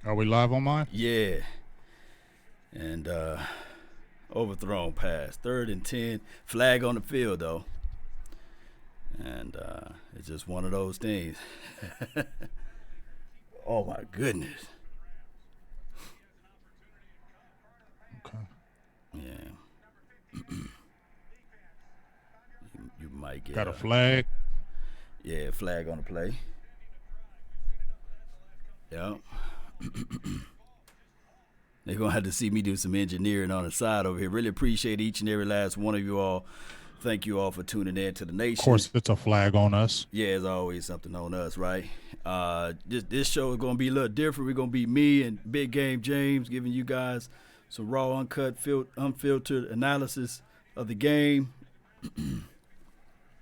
Are we live on mine? Yeah. And overthrown pass. 3rd and 10. Flag on the field, though. And it's just one of those things. Oh, my goodness. Okay. Yeah. you might get Got a flag. Yeah, flag on the play. Yep. They're going to have to see me do some engineering on the side over here. Really appreciate each and every last one of you all. Thank you all for tuning in to the nation. Of course, it's a flag on us. Yeah, there's always something on us, right? This show is going to be a little different. We're going to be me and Big Game James giving you guys some raw, uncut, unfiltered analysis of the game.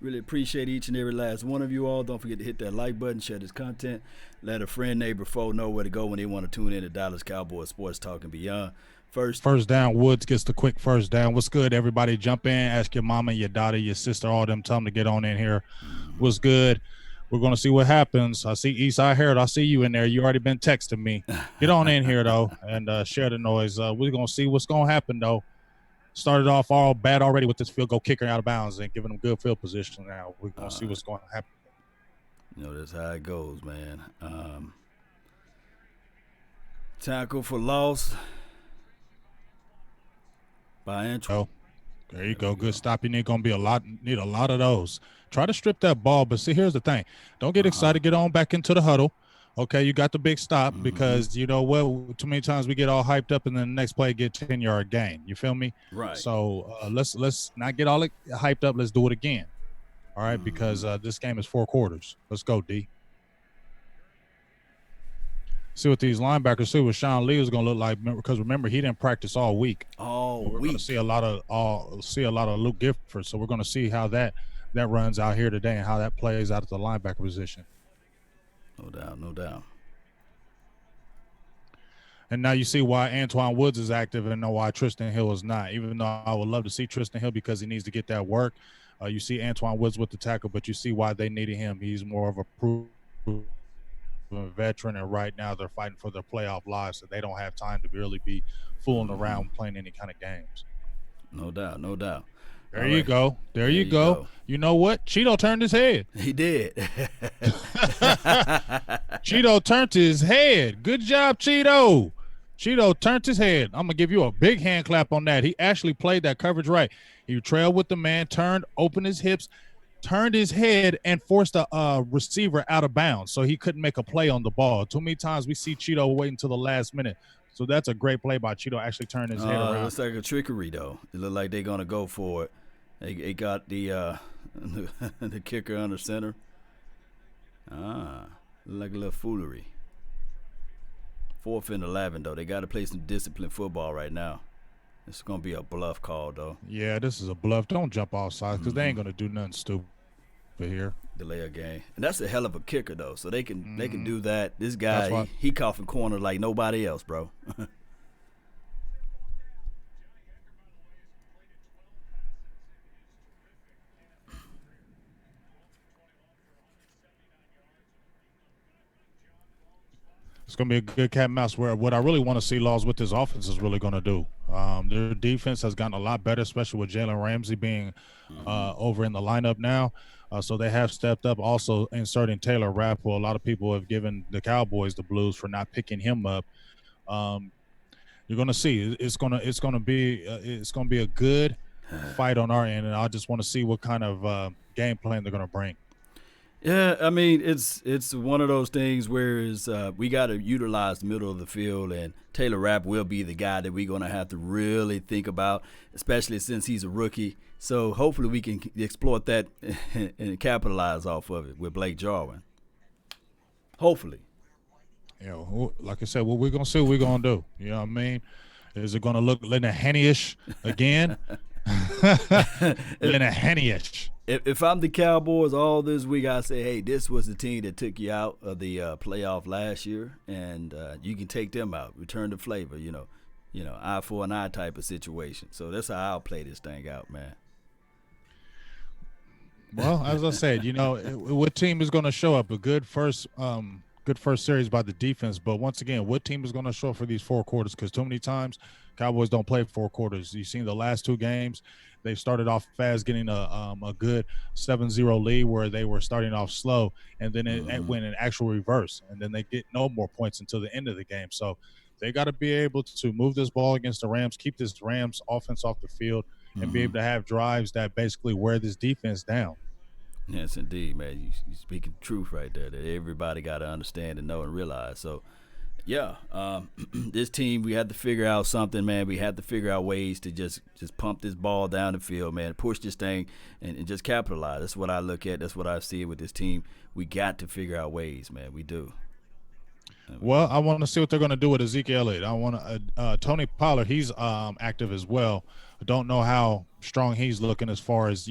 Really appreciate each and every last one of you all. Don't forget to hit that like button, share this content. Let a friend, neighbor, foe know where to go when they want to tune in to Dallas Cowboys Sports Talk and Beyond. First down, Woods gets the quick first down. What's good, everybody? Jump in, ask your mama, your daughter, your sister, all them, tell them to get on in here. What's good? We're going to see what happens. I see Eastside Herald. I see you in there. You already been texting me. Get on in here, though, and share the noise. We're going to see what's going to happen, though. Started off all bad already with this field goal kicker out of bounds and giving them good field position now. We're going to see what's going to happen. You know, that's how it goes, man. Tackle for loss by Antoine. Oh, there you go. Good stop. You need going to be need a lot of those. Try to strip that ball, but see, here's the thing. Don't get excited. Get on back into the huddle. Okay, you got the big stop because you know what? Too many times we get all hyped up and then the next play get 10-yard gain. You feel me? Right. So let's not get all hyped up. Let's do it again. All right, because this game is 4 quarters. Let's go, D. See what these linebackers see what Sean Lee is going to look like because remember he didn't practice all week. We're going to see a lot of Luke Gifford. So we're going to see how that runs out here today and how that plays out at the linebacker position. No doubt. And now you see why Antoine Woods is active and know why Tristan Hill is not. Even though I would love to see Tristan Hill because he needs to get that work. You see Antoine Woods with the tackle, but you see why they needed him. He's more of a proven veteran, and right now they're fighting for their playoff lives, so they don't have time to really be fooling around playing any kind of games. No doubt. There you go. There you go. You know what? Cheeto turned his head. He did. Cheeto turned his head. Good job, Cheeto. Cheeto turned his head. I'm going to give you a big hand clap on that. He actually played that coverage right. He trailed with the man, turned, opened his hips, turned his head, and forced a receiver out of bounds so he couldn't make a play on the ball. Too many times we see Cheeto wait until the last minute. So that's a great play by Cheeto, actually turning his head around. It looks like a trickery, though. It looked like they're going to go for it. They got the the kicker under center. Look like a little foolery. 4th and 11, though. They got to play some disciplined football right now. It's going to be a bluff call, though. Yeah, this is a bluff. Don't jump off sides because they ain't going to do nothing stupid here. Delay a game. And that's a hell of a kicker, though. So they can do that. This guy, he coughing corner like nobody else, bro. It's going to be a good cat and mouse where what I really want to see, Laws, what this offense is really going to do. Their defense has gotten a lot better, especially with Jalen Ramsey being over in the lineup now. So they have stepped up. Also inserting Taylor Rapp, who a lot of people have given the Cowboys the blues for not picking him up. You're going to see it's going to be a good fight on our end, and I just want to see what kind of game plan they're going to bring. Yeah, I mean, it's one of those things where we got to utilize the middle of the field, and Taylor Rapp will be the guy that we're going to have to really think about, especially since he's a rookie. So hopefully we can exploit that and capitalize off of it with Blake Jarwin. Hopefully. Like I said, what we're going to see what we're going to do. You know what I mean? Is it going to look Linehan-ish again? Linehan-ish. If I'm the Cowboys all this week, I say, hey, this was the team that took you out of the playoff last year, and you can take them out, return the flavor, eye for an eye type of situation. So that's how I'll play this thing out, man. Well, as I said, what team is going to show up? A good first good first series by the defense. But once again, what team is going to show up for these 4 quarters? Because too many times Cowboys don't play 4 quarters. You've seen the last 2 games. They started off fast, getting a good 7-0 lead where they were starting off slow, and then it went in actual reverse, and then they get no more points until the end of the game. So they got to be able to move this ball against the Rams, keep this Rams offense off the field, and be able to have drives that basically wear this defense down. Yes, indeed, man. You speaking truth right there. That everybody got to understand and know and realize. So, yeah, this team, we had to figure out something, man. We had to figure out ways to just pump this ball down the field, man. Push this thing and just capitalize. That's what I look at. That's what I see with this team. We got to figure out ways, man. We do. Well, I want to see what they're going to do with Ezekiel Elliott. I want to Tony Pollard. He's active as well. I don't know how strong he's looking as far as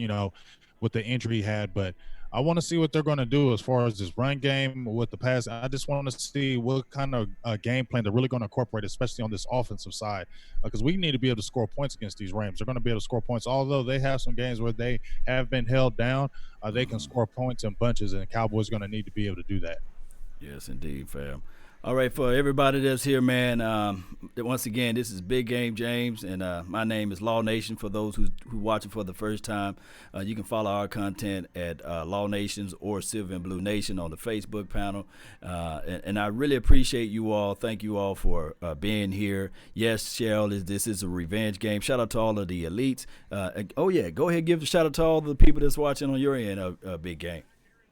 with the injury he had, but I want to see what they're going to do as far as this run game with the pass. I just want to see what kind of game plan they're really going to incorporate, especially on this offensive side, because we need to be able to score points against these Rams. They're going to be able to score points, although they have some games where they have been held down. They can score points in bunches, and the Cowboys are going to need to be able to do that. Yes, indeed, fam. All right, for everybody that's here, man, once again, this is Big Game James, and my name is Law Nation. For those who watching for the first time, you can follow our content at Law Nations or Silver and Blue Nation on the Facebook panel. And I really appreciate you all. Thank you all for being here. Yes, Cheryl, this is a revenge game. Shout out to all of the elites. Go ahead and give a shout out to all the people that's watching on your end of Big Game.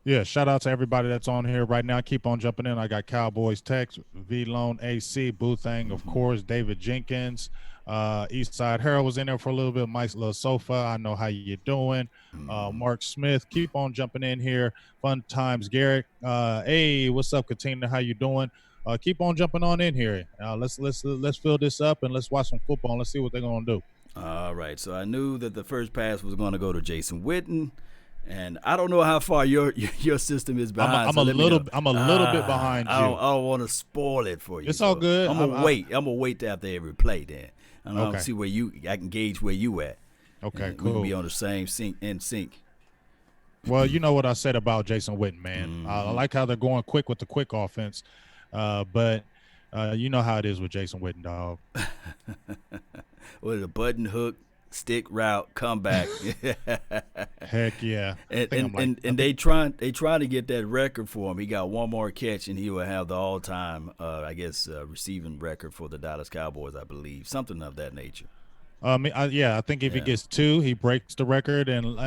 Yeah, shout out to everybody that's on here right now. Keep on jumping in. I got Cowboys Tex, V-Lone AC, Boothang, of course, David Jenkins, Eastside Harold was in there for a little bit. Mike's Little Sofa, I know how you doing. Mark Smith, keep on jumping in here. Fun times, Garrett. Hey, what's up, Katina? How you doing? Keep on jumping on in here. Let's fill this up and let's watch some football and let's see what they're gonna do. All right. So I knew that the first pass was going to go to Jason Witten. And I don't know how far your system is behind. I'm a little bit behind you. I don't want to spoil it for you. It's all good. I'm gonna wait. I'm gonna wait after every play. Then I'm gonna see where I can gauge where you at. Okay, cool. We can be on the same sync. Well, you know what I said about Jason Witten, man. I like how they're going quick with the quick offense, but you know how it is with Jason Witten, dog. With a button hook. Stick route, comeback. Heck yeah. And they trying to get that record for him. He got one more catch and he will have the all-time receiving record for the Dallas Cowboys, I believe. Something of that nature. I think if he gets 2, he breaks the record. And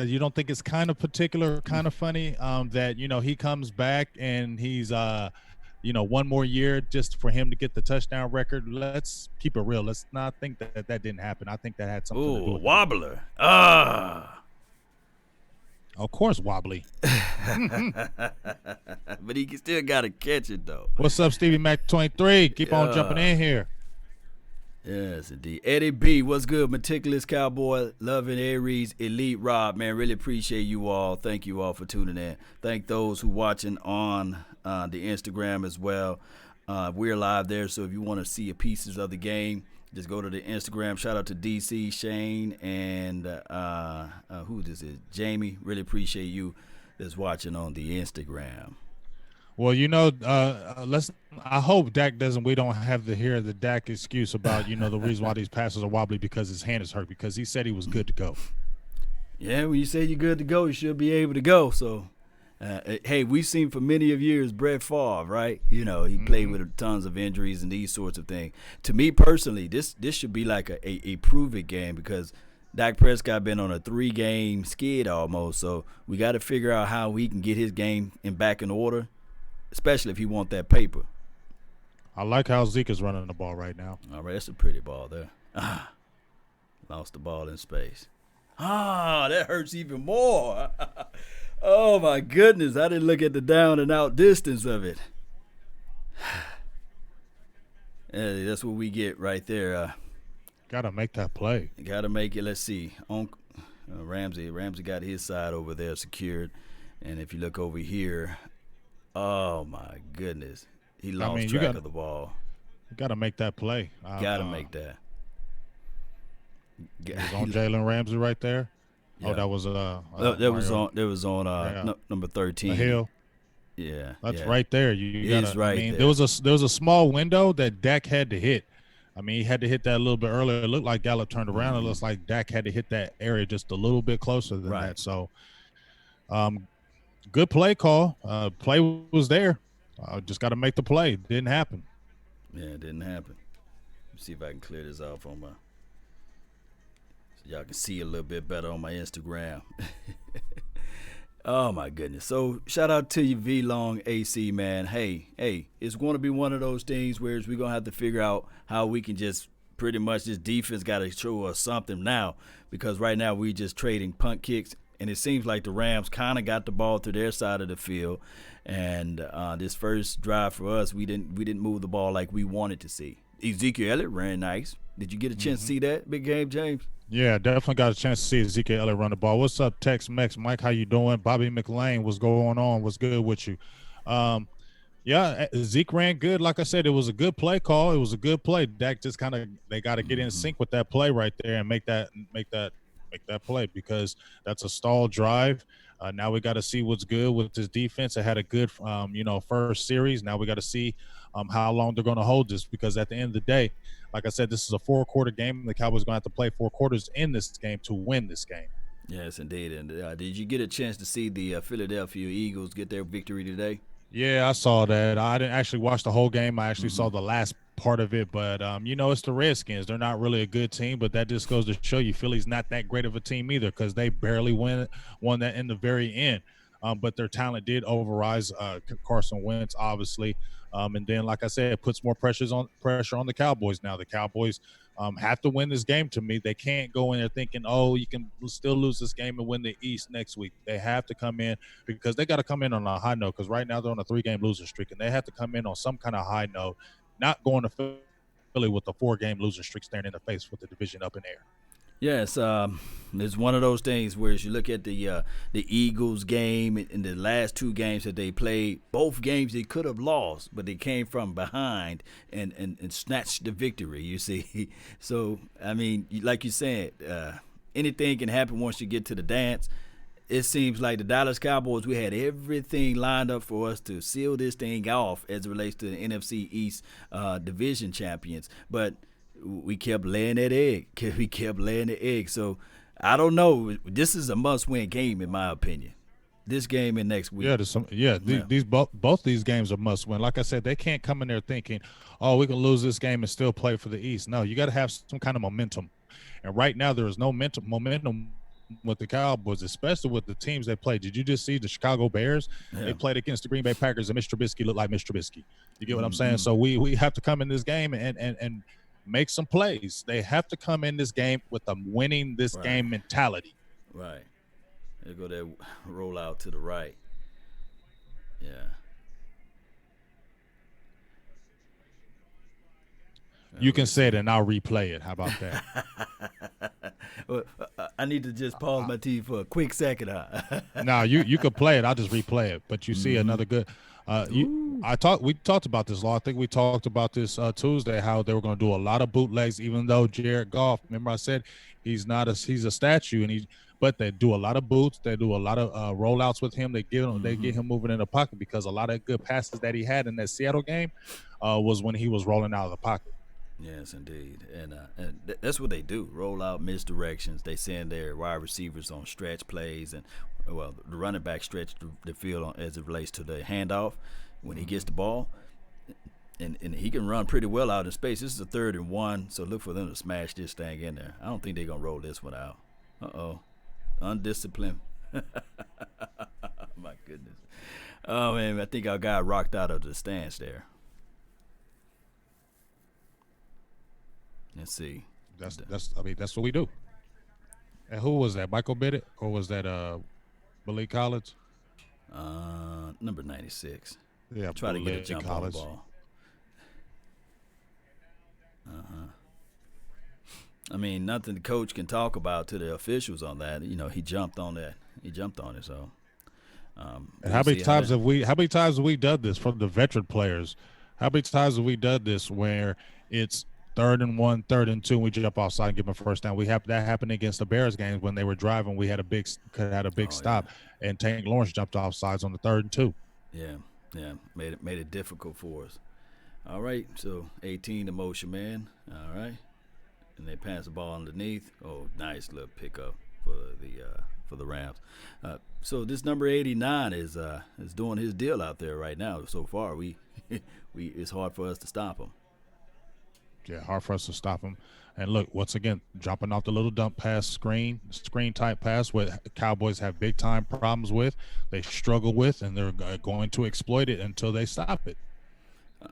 you don't think it's kind of particular, kind of funny that he comes back and he's one more year just for him to get the touchdown record. Let's keep it real. Let's not think that didn't happen. I think that had something to do with wobbler. Of course, wobbly. But he still got to catch it, though. What's up, Stevie Mac 23? Keep on jumping in here. Yes, indeed. Eddie B, what's good? Meticulous Cowboy, loving Aries, Elite Rob, man. Really appreciate you all. Thank you all for tuning in. Thank those who watching on the Instagram as well. We're live there, so if you want to see pieces of the game, just go to the Instagram. Shout out to DC, Shane, and who this is? Jamie. Really appreciate you that's watching on the Instagram. Well, I hope Dak doesn't. We don't have to hear the Dak excuse about the reason why these passes are wobbly because his hand is hurt, because he said he was good to go. Yeah, when you say you're good to go, you should be able to go. So, hey, we've seen for many of years Brett Favre, right? He played with tons of injuries and these sorts of things. To me personally, this should be like a prove-it game because Dak Prescott been on a 3-game skid almost. So we got to figure out how he can get his game back in order, especially if he want that paper. I like how Zeke is running the ball right now. All right, that's a pretty ball there. Lost the ball in space. That hurts even more. Oh, my goodness. I didn't look at the down and out distance of it. That's what we get right there. Got to make that play. Got to make it. Let's see. Ramsey got his side over there secured. And if you look over here, oh, my goodness. He lost track of the ball. You got to make that play. Got to make that. It was on Jalen Ramsey right there. Yeah. Oh, that was on number 13. The Hill. Yeah, That's yeah. right there. You It's gotta. I right mean, there. there was a small window that Dak had to hit. I mean, he had to hit that a little bit earlier. It looked like Gallup turned around. It looks like Dak had to hit that area just a little bit closer than Right. that. So, um, good play call. Play was there. Just got to make the play. Didn't happen. Yeah, it didn't happen. Let's see if I can clear this off on my so y'all can see a little bit better on my Instagram. Oh my goodness. So shout out to you, V Long AC man. Hey, it's going to be one of those things where we're gonna have to figure out how we can just pretty much this defense got to show us something now because right now we just trading punt kicks and it seems like the Rams kind of got the ball to their side of the field, and this first drive for us we didn't move the ball like we wanted to see. Ezekiel Elliott ran nice. Did you get a chance to see that big game, James? Yeah, definitely got a chance to see Ezekiel Elliott run the ball. What's up, Tex Mex Mike? How you doing? Bobby McLean, what's going on? What's good with you? Um, Yeah, Zeke ran good. Like I said, it was a good play call. It was a good play. Dak just kind of they got to get in sync with that play right there and make that play because that's a stall drive. Now we got to see what's good with this defense. It had a good first series. Now we got to see how long they're going to hold this because at the end of the day, like I said, this is a 4-quarter game. The Cowboys going to have to play 4 quarters in this game to win this game. Yes, indeed. And did you get a chance to see the Philadelphia Eagles get their victory today? Yeah, I saw that. I didn't actually watch the whole game. I actually saw the last part of it, but it's the Redskins. They're not really a good team, but that just goes to show you Philly's not that great of a team either because they barely won that in the very end. But their talent did overrise Carson Wentz, obviously. And then, like I said, it puts more pressure on the Cowboys now. The Cowboys have to win this game. To me, they can't go in there thinking, "Oh, you can still lose this game and win the East next week." They have to come in because they got to come in on a high note. Because right now they're on a 3-game losing streak, and they have to come in on some kind of high note, not going to Philly with a 4-game losing streak staring in the face with the division up in the air. Yes, it's one of those things where as you look at the Eagles game in the last 2 games that they played, both games they could have lost, but they came from behind and snatched the victory. You see, so I mean, like you said, anything can happen once you get to the dance. It seems like the Dallas Cowboys, we had everything lined up for us to seal this thing off as it relates to the NFC East division champions, but we kept laying that egg. We kept laying the egg. So I don't know. This is a must-win game, in my opinion. This game and next week. These both these games are must win. Like I said, they can't come in there thinking, "Oh, we can lose this game and still play for the East." No, you got to have some kind of momentum. And right now, there is no momentum with the Cowboys, especially with the teams they play. Did you just see the Chicago Bears? Yeah. They played against the Green Bay Packers, and Mr. Trubisky looked like Mr. Trubisky. You get what I'm saying? So we have to come in this game and make some plays. They have to come in this game with a winning this game mentality. Right. They go there, roll out to the right. Yeah. You can say it and I'll replay it. How about that? Well, I need to just pause my TV for a quick second. No, you could play it. I'll just replay it. But you see another good. We talked about this law. I think we talked about this Tuesday how they were going to do a lot of bootlegs, even though Jared Goff. Remember I said he's a statue, but they do a lot of boots. They do a lot of rollouts with him. They get him moving in the pocket because a lot of good passes that he had in that Seattle game was when he was rolling out of the pocket. Yes, indeed, and that's what they do: roll out misdirections. They send their wide receivers on stretch plays, and the running back stretch the field as it relates to the handoff when he gets the ball, and he can run pretty well out in space. This is a 3rd and 1, so look for them to smash this thing in there. I don't think they're gonna roll this one out. Undisciplined. My goodness. Oh man, I think our guy rocked out of the stance there. Let's see. That's what we do. And who was that? Michael Bennett or was that Malik Collins? Number 96. Yeah, try to get a jump Collins. on the ball. I mean, nothing the coach can talk about to the officials on that. He jumped on that. He jumped on it. So, and how many times have we done this from the veteran players? How many times have we done this where it's 3rd and 1, 3rd and 2, and we jump offside and give them a first down? That happened against the Bears games when they were driving. We had a big stop, and Tank Lawrence jumped offsides on the 3rd and 2. Yeah, Yeah, made it difficult for us. All right, so 18 the motion man. All right, and they pass the ball underneath. Oh, nice little pickup for the Rams. So this number 89 is doing his deal out there right now. So far, we it's hard for us to stop him. Yeah, hard for us to stop him. And look, once again, dropping off the little dump pass screen type pass, what Cowboys have big time problems with, they struggle with, and they're going to exploit it until they stop it.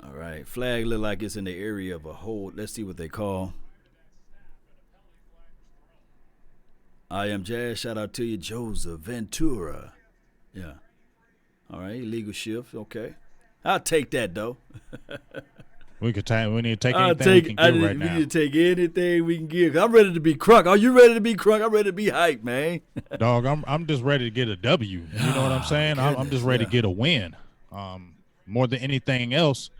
All right, flag look like it's in the area of a hold. Let's see what they call. I am Jazz. Shout out to you, Joseph Ventura. Yeah. All right, illegal shift. Okay, I'll take that though. We need to take anything we can get right now. We need to take anything we can get. I'm ready to be crunk. Are you ready to be crunk? I'm ready to be hyped, man. Dog, I'm just ready to get a W. You know what I'm saying? I'm just ready to get a win. More than anything else.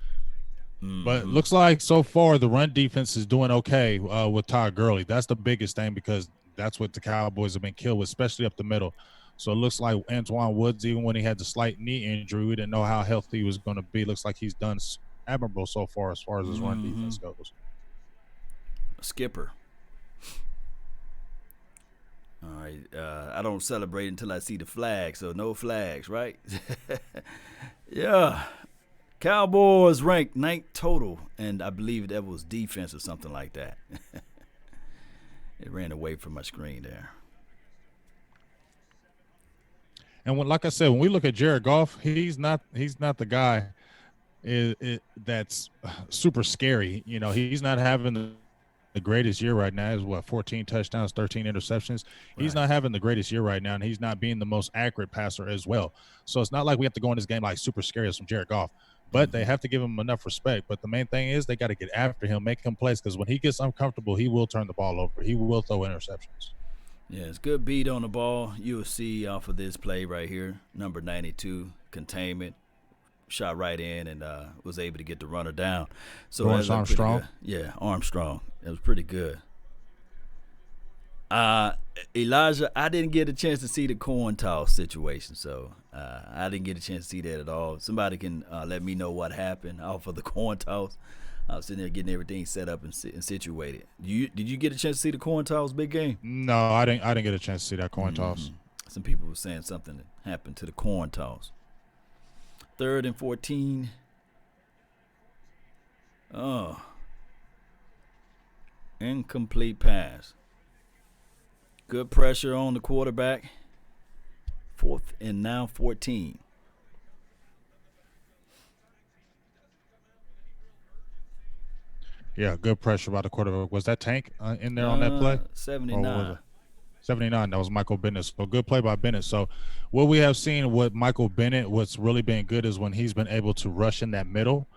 But it looks like so far the run defense is doing okay with Todd Gurley. That's the biggest thing because that's what the Cowboys have been killed with, especially up the middle. So it looks like Antoine Woods, even when he had the slight knee injury, we didn't know how healthy he was going to be. Looks like he's done admirable so far as his run defense goes. Skipper. All right. I don't celebrate until I see the flag, so no flags, right? Yeah. Cowboys ranked 9th total, and I believe that was defense or something like that. It ran away from my screen there. And like I said, when we look at Jared Goff, he's not the guy that's super scary. You know, he's not having the greatest year right now. Is 14 touchdowns, 13 interceptions. Right. He's not having the greatest year right now, and he's not being the most accurate passer as well. So it's not like we have to go in this game like super scary as from Jared Goff. But they have to give him enough respect. But the main thing is they got to get after him, make him plays, because when he gets uncomfortable, he will turn the ball over. He will throw interceptions. Yeah, it's good beat on the ball. You'll see off of this play right here, number 92, containment, shot right in and was able to get the runner down. So Lawrence Armstrong? Yeah, Armstrong. It was pretty good. Elijah, I didn't get a chance to see the coin toss situation, so I didn't get a chance to see that at all. Somebody can let me know what happened off of the coin toss. I was sitting there getting everything set up and situated. Did you get a chance to see the coin toss, big game? No, I didn't get a chance to see that coin toss. Some people were saying something that happened to the coin toss. 3rd and 14. Oh. Incomplete pass. Good pressure on the quarterback. 4th and now 14. Yeah, good pressure by the quarterback. Was that Tank in there on that play? 79. 79. That was Michael Bennett. So good play by Bennett. So what we have seen with Michael Bennett, what's really been good is when he's been able to rush in that middle.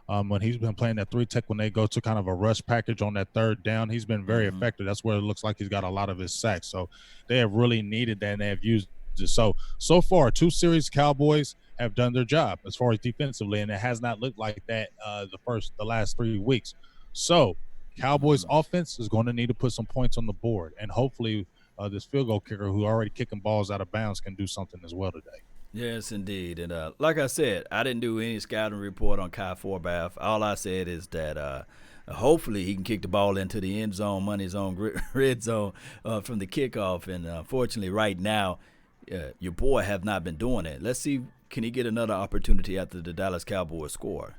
When he's been playing that 3-tech, when they go to kind of a rush package on that 3rd down, he's been very effective. That's where it looks like he's got a lot of his sacks. So they have really needed that, and they have used it. So far, 2 series Cowboys have done their job as far as defensively, and it has not looked like that the last 3 weeks. So Cowboys offense is going to need to put some points on the board, and hopefully this field goal kicker who already kicking balls out of bounds can do something as well today. Yes, indeed. And like I said, I didn't do any scouting report on Kai Forbath. All I said is that hopefully he can kick the ball into the end zone, money zone, red zone from the kickoff. And unfortunately, right now, your boy have not been doing it. Let's see, can he get another opportunity after the Dallas Cowboys score?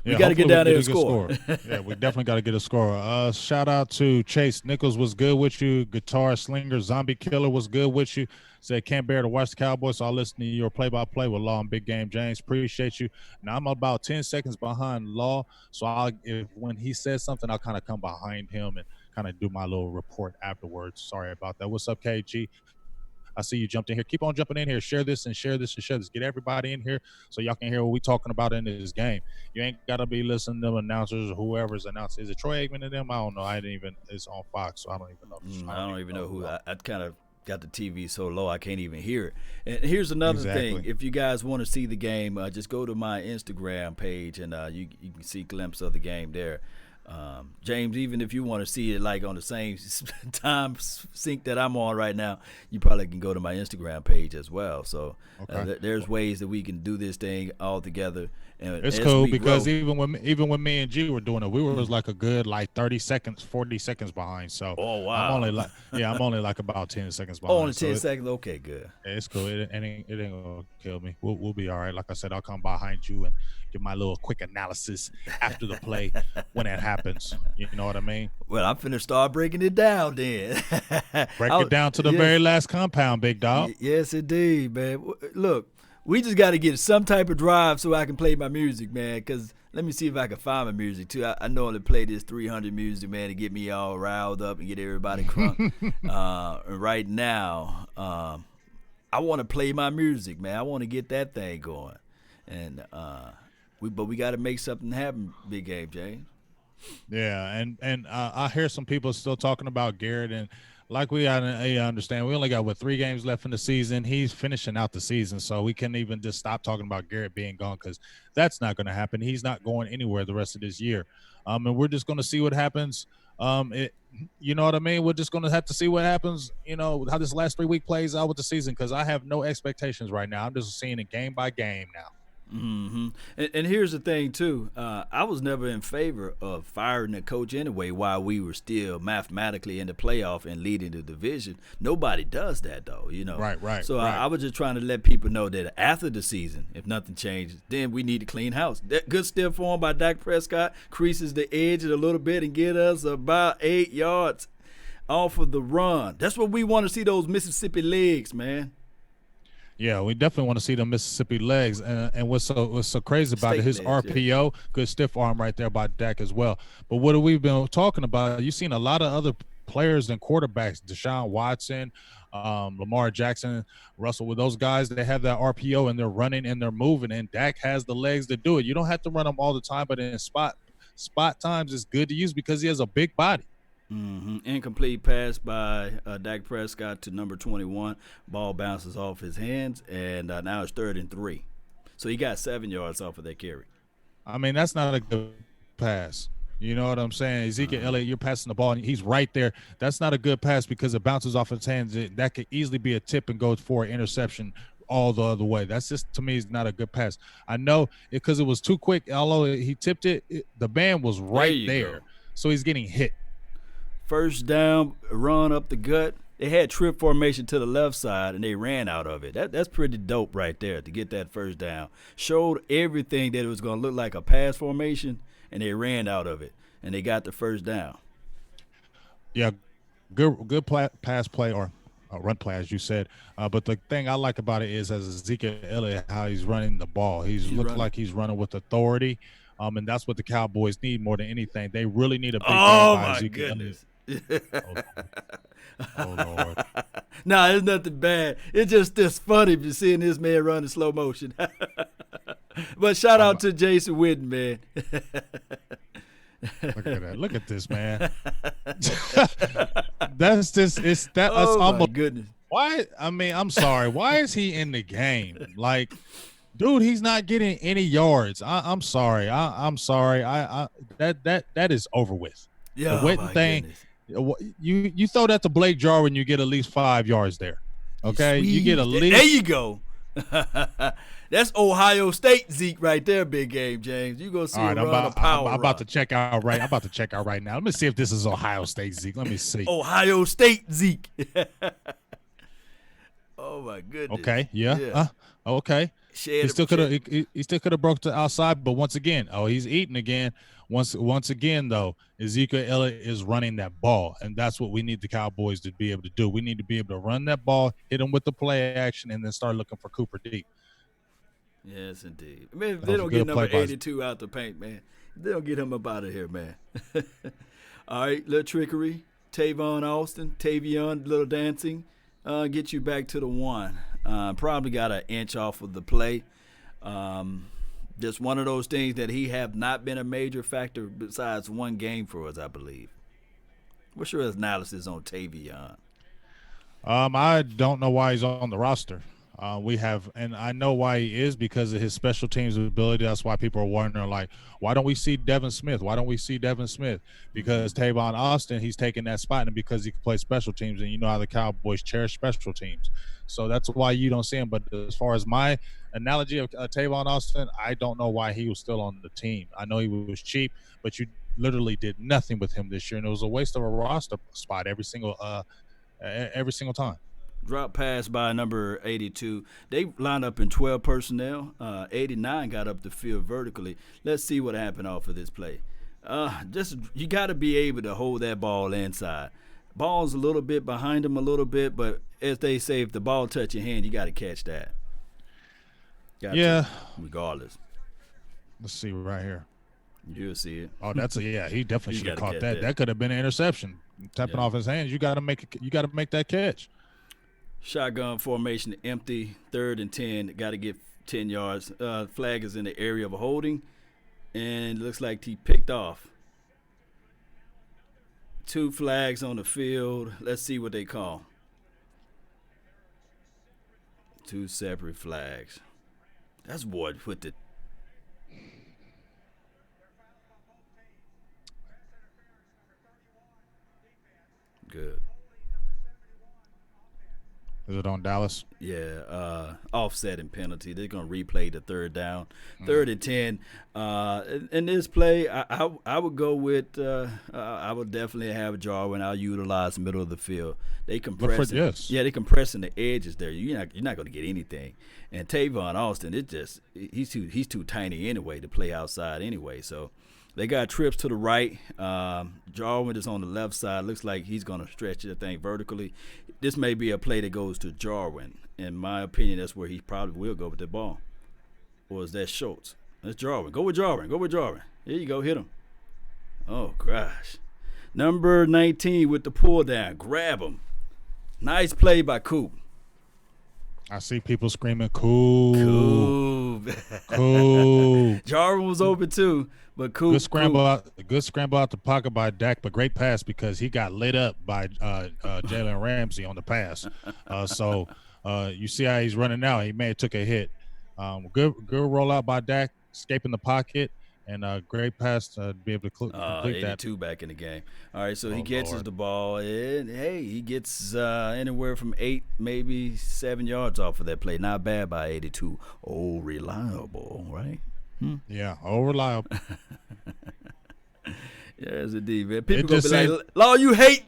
We got to get down there and score. Yeah, we definitely got to get a score. Shout out to Chase Nichols, was good with you. Guitar Slinger, Zombie Killer was good with you. Said can't bear to watch the Cowboys, so I'll listen to your play-by-play with Law and Big Game James. Appreciate you. Now I'm about 10 seconds behind Law, so when he says something, I'll kind of come behind him and kind of do my little report afterwards. Sorry about that. What's up, KG? I see you jumped in here. Keep on jumping in here. Share this and share this and share this. Get everybody in here so y'all can hear what we talking about in this game. You ain't got to be listening to announcers or whoever's announcing. Is it Troy Aikman and them? I don't know. It's on Fox, so I don't even know. I don't even know who. I kind of got the TV so low I can't even hear it. And here's another thing. If you guys want to see the game, just go to my Instagram page and you can see a glimpse of the game there. James, even if you want to see it like on the same time sync that I'm on right now, you probably can go to my Instagram page as well. So Okay. there's ways that we can do this thing all together. And It's as cool we because grow, even when me and G were doing it, we were like a good like 30 seconds, 40 seconds behind. So oh I'm wow, only like I'm only like about 10 seconds only behind. So 10 seconds. Okay, good. it's cool. It ain't gonna kill me. We'll be all right. Like I said, I'll come behind you and give my little quick analysis after the play when it happens. You know what I mean? Well, I'm finna start breaking it down then. Break it down to the very Yes, last compound, big dog. yes, indeed, man. Look, we just got to get some type of drive so I can play my music, man. Cause let me see if I can find my music too. I normally play this 300 music, man, to get me all riled up and get everybody crunk. Right now, I want to play my music, man. I want to get that thing going, and we got to make something happen, Big Game James. Yeah, and I hear some people still talking about Garrett, and like we understand, we only got 3 games left in the season. He's finishing out the season, so we can't even just stop talking about Garrett being gone because that's not going to happen. He's not going anywhere the rest of this year, and we're just going to see what happens. You know what I mean? We're just going to have to see what happens. You know how this last 3-week plays out with the season because I have no expectations right now. I'm just seeing it game by game now. And here's the thing too. I was never in favor of firing the coach anyway while we were still mathematically in the playoff and leading the division. Nobody does that though, you know. Right. So I was just trying to let people know that after the season, if nothing changes, then we need to clean house. That good stiff form by Dak Prescott creases the edge a little bit and get us about 8 yards off of the run. That's what we want to see, those Mississippi legs, man. Yeah, we definitely want to see the Mississippi legs, and what's so crazy about State it, his legs, yeah. RPO, good stiff arm right there by Dak as well. But what have we been talking about? You've seen a lot of other players and quarterbacks, Deshaun Watson, Lamar Jackson, Russell. With those guys, they have that RPO and they're running and they're moving, and Dak has the legs to do it. You don't have to run them all the time, but in spot times, it's good to use because he has a big body. Incomplete pass by Dak Prescott to number 21. Ball bounces off his hands, and now it's 3rd and 3. So he got 7 yards off of that carry. I mean, that's not a good pass. You know what I'm saying? Ezekiel Elliott, you're passing the ball, and he's right there. That's not a good pass because it bounces off his hands. That could easily be a tip and go for an interception all the other way. That's just, to me, is not a good pass. I know because it was too quick. Although he tipped it, the man was right there. So he's getting hit. First down, run up the gut. They had trip formation to the left side, and they ran out of it. That's pretty dope right there to get that first down. Showed everything that it was going to look like a pass formation, and they ran out of it, and they got the first down. Yeah, good pass play or run play, as you said. But the thing I like about it is, as Ezekiel Elliott, how he's running the ball. He's looks like he's running with authority, and that's what the Cowboys need more than anything. They really need a big game by Ezekiel Elliott. Oh Lord. Nah, it's nothing bad. It's just this funny to seeing this man run in slow motion. But shout out to Jason Witten, man. Look at that. Look at this, man. That's just it's that. Oh, almost my goodness. why. I mean, I'm sorry. Why is he in the game? Like, dude, he's not getting any yards. I'm sorry. I'm sorry. That is over with. Yeah, the Witten thing. Goodness. You throw that to Blake Jarwin, you get at least 5 yards there. Okay, Sweet. you get at least. There you go. That's Ohio State Zeke right there, Big Game James. You gonna see him run a power. I'm about to check out right. I'm about to check out right now. Let me see if this is Ohio State Zeke. Let me see. Ohio State Zeke. Oh my goodness. Okay. Yeah. Okay. He still could have. He still could have broke to outside, but once again, he's eating again. Once again, though, Ezekiel Elliott is running that ball, and that's what we need the Cowboys to be able to do. We need to be able to run that ball, hit him with the play action, and then start looking for Cooper deep. Yes, indeed. I mean, if they don't get number 82 out the paint, man, they don't get him up out of here, man. All right, little trickery. Tavion, little dancing. Get you back to the 1. Probably got an inch off of the play. Just one of those things that he have not been a major factor besides 1 game for us, I believe. What's your analysis on Tavion? I don't know why he's on the roster. We have, and I know why he is because of his special teams ability. That's why people are wondering, like, why don't we see Devin Smith? Why don't we see Devin Smith? Because Tavon Austin, he's taking that spot, and because he can play special teams, and you know how the Cowboys cherish special teams, so that's why you don't see him. But as far as my analogy of Tavon Austin, I don't know why he was still on the team. I know he was cheap, but you literally did nothing with him this year, and it was a waste of a roster spot every single time. Drop pass by number 82. They lined up in 12 personnel. 89 got up the field vertically. Let's see what happened off of this play. Just you got to be able to hold that ball inside. Ball's a little bit behind him a little bit, but as they say, if the ball touch your hand, you got to catch that. Yeah. Regardless. Let's see right here. You'll see it. Oh, yeah. He definitely should have caught that. that. That could have been an interception. Tapping off his hands. You got to make that catch. Shotgun formation empty. 3rd and 10. Got to get 10 yards. Flag is in the area of holding, and it looks like he picked off. 2 flags on the field. Let's see what they call. 2 separate flags. That's what put the. Good. Is it on Dallas? Yeah, offset and penalty. They're going to replay the 3rd down. 3rd and 10. In this play, I would go with I would definitely have Jarwin. I'll utilize the middle of the field. They compressing. Yeah, they compressing the edges there. You're not going to get anything. And Tavon Austin, he's too tiny anyway to play outside anyway. So they got trips to the right. Jarwin is on the left side. Looks like he's going to stretch the thing vertically. This may be a play that goes to Jarwin. In my opinion, that's where he probably will go with the ball. Or is that Schultz? That's Jarwin. Go with Jarwin. Here you go. Hit him. Oh, gosh. Number 19 with the pull down. Grab him. Nice play by Coop. I see people screaming, "Cool, cool." Jarwin was open too, but Coop. Good scramble out the pocket by Dak, but great pass because he got lit up by Jalen Ramsey on the pass. So you see how he's running now. He may have took a hit. Good rollout by Dak, escaping the pocket. And a great pass to be able to complete 82 that. Back in the game. All right, so he catches the ball, and, hey, he gets anywhere from 8, maybe 7 yards off of that play. Not bad by 82. Oh, reliable, right? Yeah, reliable. Yes, indeed, man. People gonna be like, "Law, you hate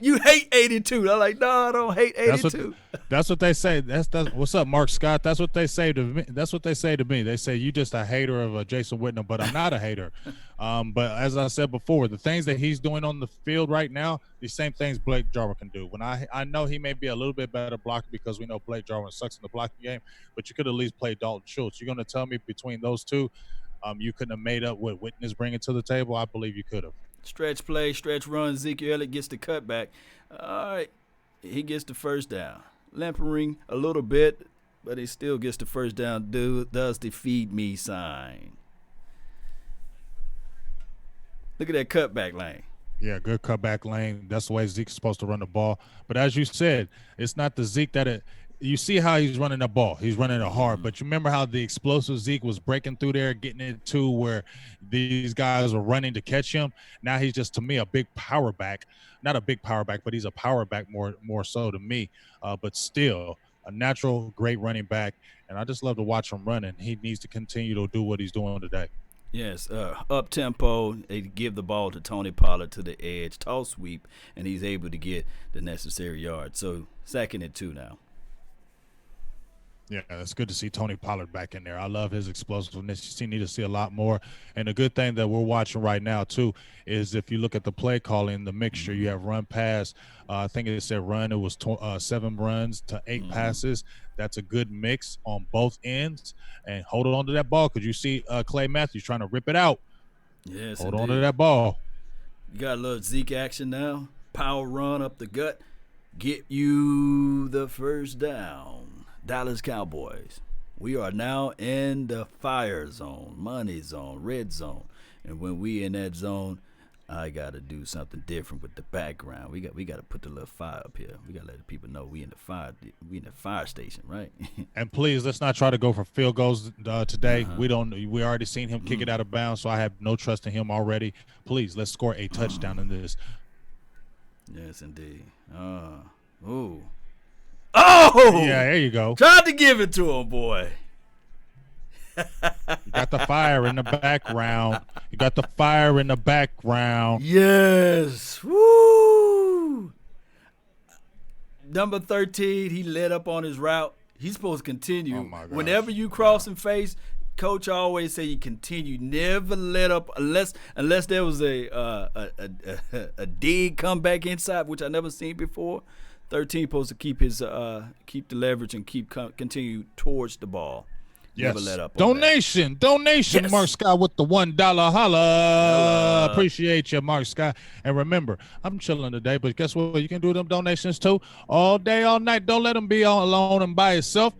82." I'm like, "No, I don't hate 82." That's what they say. That's what's up, Mark Scott. That's what they say to me. They say you just a hater of Jason Witten, but I'm not a hater. But as I said before, the things that he's doing on the field right now, these same things Blake Jarwin can do. When I know he may be a little bit better blocker because we know Blake Jarwin sucks in the blocking game, but you could at least play Dalton Schultz. You're going to tell me between those two, you couldn't have made up what Witten is bringing to the table? I believe you could have. Stretch play, stretch run. Ezekiel Elliott gets the cutback. All right, he gets the first down. Limpering a little bit, but he still gets the first down. Does the feed me sign. Look at that cutback lane. Yeah, good cutback lane. That's the way Zeke's supposed to run the ball. But as you said, it's not the Zeke that you see how he's running the ball. He's running it hard. But you remember how the explosive Zeke was breaking through there, getting it to where these guys were running to catch him. Now he's just, to me, a big power back. Not a big power back, but he's a power back more so to me. But still, a natural, great running back. And I just love to watch him run, and he needs to continue to do what he's doing today. Yes, up tempo. They give the ball to Tony Pollard to the edge, toss sweep, and he's able to get the necessary yards. So 2nd and 2 now. Yeah, it's good to see Tony Pollard back in there. I love his explosiveness. You need to see a lot more. And the good thing that we're watching right now, too, is if you look at the play calling, the mixture, you have run pass. I think it said run. It was 7 runs to 8 passes. That's a good mix on both ends. And hold on to that ball because you see Clay Matthews trying to rip it out. Yes, hold on to that ball. You got a little Zeke action now. Power run up the gut. Get you the first down. Dallas Cowboys. We are now in the fire zone, money zone, red zone. And when we in that zone, I got to do something different with the background. We got to put the little fire up here. We got to let the people know we in the fire station, right? And please, let's not try to go for field goals today. We already seen him kick it out of bounds, so I have no trust in him already. Please, let's score a touchdown in this. Yes, indeed. Ooh. Oh! Yeah, there you go. Tried to give it to him, boy. You got the fire in the background. Yes. Woo! Number 13, he let up on his route. He's supposed to continue. Oh my gosh. Whenever you cross and face, coach always say you continue. Never let up unless there was a dig come back inside, which I never seen before. 13 supposed to keep the leverage and continue towards the ball. Yes. Never let up. Donation. Yes. Mark Scott with the $1 holla. Appreciate you, Mark Scott. And remember, I'm chilling today, but guess what? You can do them donations too, all day, all night. Don't let them be all alone and by itself.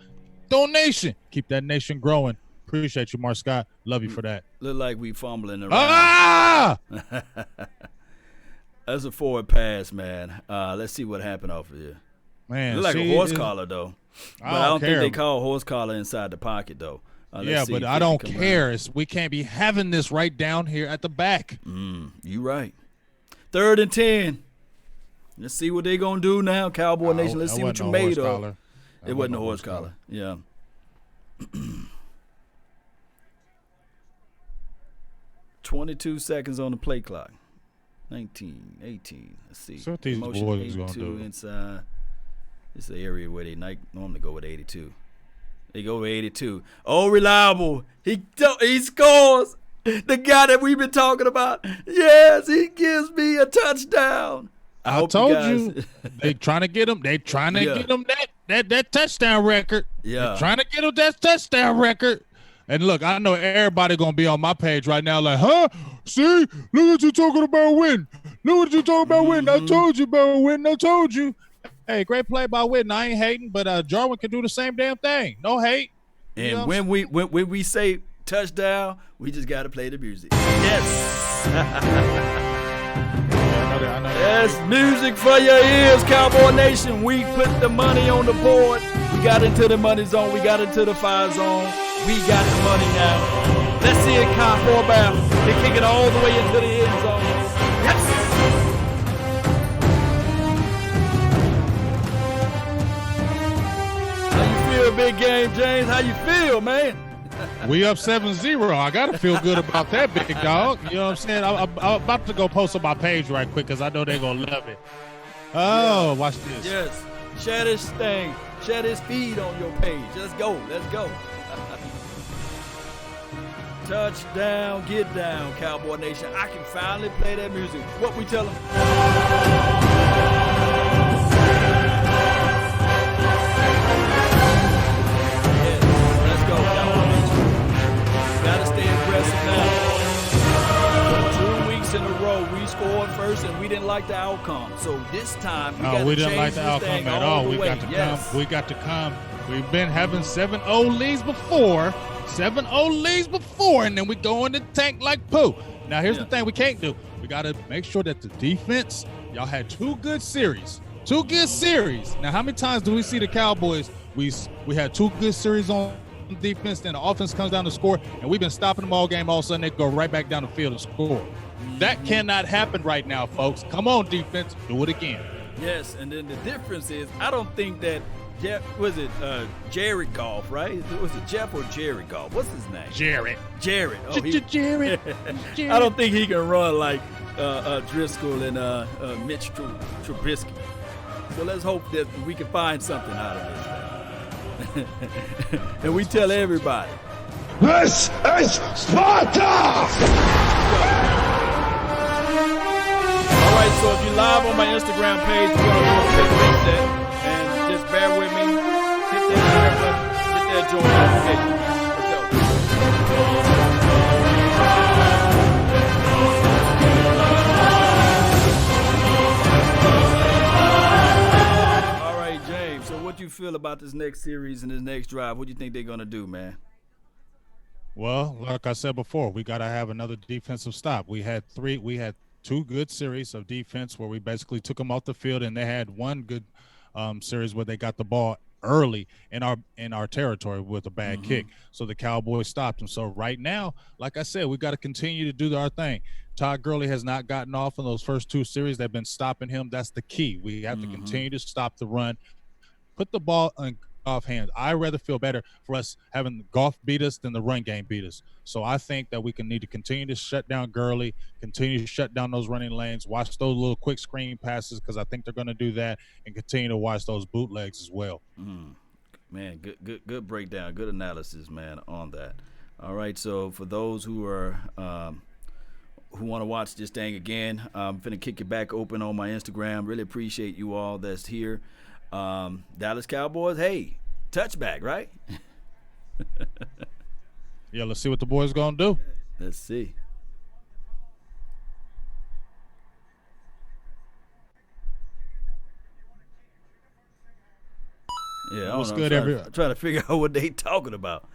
Donation. Keep that nation growing. Appreciate you, Mark Scott. Love you for that. Look like we fumbling around. That's a forward pass, man. Let's see what happened off of here. Man, look like a horse collar though. But I don't think they call horse collar inside the pocket though. Yeah, but I don't care. We can't be having this right down here at the back. You right. 3rd and 10. Let's see what they gonna do now, Cowboy Nation. Let's see what you made of. It wasn't a horse collar. Yeah. 22 seconds on the play clock. 19, 18. Let's see. So what these motion boys gonna do? Inside. This is the area where they normally go with 82. They go with 82. Oh, reliable. He scores. The guy that we've been talking about. Yes, he gives me a touchdown. I told you. They trying to get him. They trying to get him that touchdown record. Yeah. They're trying to get him that touchdown record. And look, I know everybody gonna be on my page right now, like, huh? See, look what you talking about win. Look what you talking about win. I told you about win. I told you. Hey, great play by Witten. I ain't hating, but Jarwin can do the same damn thing. No hate. And when we say touchdown, we just got to play the music. Yes. I know. Yes, music for your ears, Cowboy Nation. We put the money on the board. We got into the money zone. We got into the fire zone. We got the money now. Let's see it count for a bounce. They kick it all the way into the end zone. Yes. Big game, James. How you feel, man? We up 7-0. I got to feel good about that, big dog. You know what I'm saying? I'm about to go post on my page right quick because I know they're going to love it. Oh, watch this. Yes. Share this thing. Share this feed on your page. Let's go. Let's go. Touchdown, get down, Cowboy Nation. I can finally play that music. What we tell them? In a row, we scored first, and we didn't like the outcome. So this time, we didn't like the outcome at all. We got to come. We got to come. We've been having 7-0 leads before, 7-0 leads before, and then we go in the tank like poo. Now here's the thing: we can't do. We got to make sure that the defense. Y'all had two good series. Now, how many times do we see the Cowboys? We had two good series on defense, then the offense comes down to score, and we've been stopping them all game. All of a sudden, they go right back down the field and score. That cannot happen right now, folks. Come on, defense. Do it again. Yes, and then the difference is I don't think that Jared Goff, right? Was it Jeff or Jared Goff? What's his name? Jared. Oh, Jared. I don't think he can run like Driscoll and Mitch Trubisky. So let's hope that we can find something out of this. And we tell everybody. This is Sparta! All right, so if you're live on my Instagram page, we're going to do a quick reset. And just bear with me. Hit that share button. Hit that join notification. Let's go. All right, James. So what do you feel about this next series and this next drive? What do you think they're going to do, man? Well, like I said before, we got to have another defensive stop. We had two good series of defense where we basically took them off the field, and they had one good series where they got the ball early in our territory with a bad Mm-hmm. kick. So the Cowboys stopped them. So right now, like I said, we got to continue to do our thing. Todd Gurley has not gotten off in those first two series. They've been stopping him. That's the key. We have to Mm-hmm. continue to stop the run, put the ball in Goff hands. I rather feel better for us having Goff beat us than the run game beat us. So I think that we can need to continue to shut down Gurley, continue to shut down those running lanes, watch those little quick screen passes because I think they're going to do that, and continue to watch those bootlegs as well. Mm. Man, good breakdown, good analysis, man, on that. All right, so for those who want to watch this thing again, I'm finna kick it back open on my Instagram. Really appreciate you all that's here. Dallas Cowboys, hey, touchback, right? Yeah, let's see what the boys going to do. Let's see. Yeah, I What's don't good, know. I'm trying to figure out what they talking about.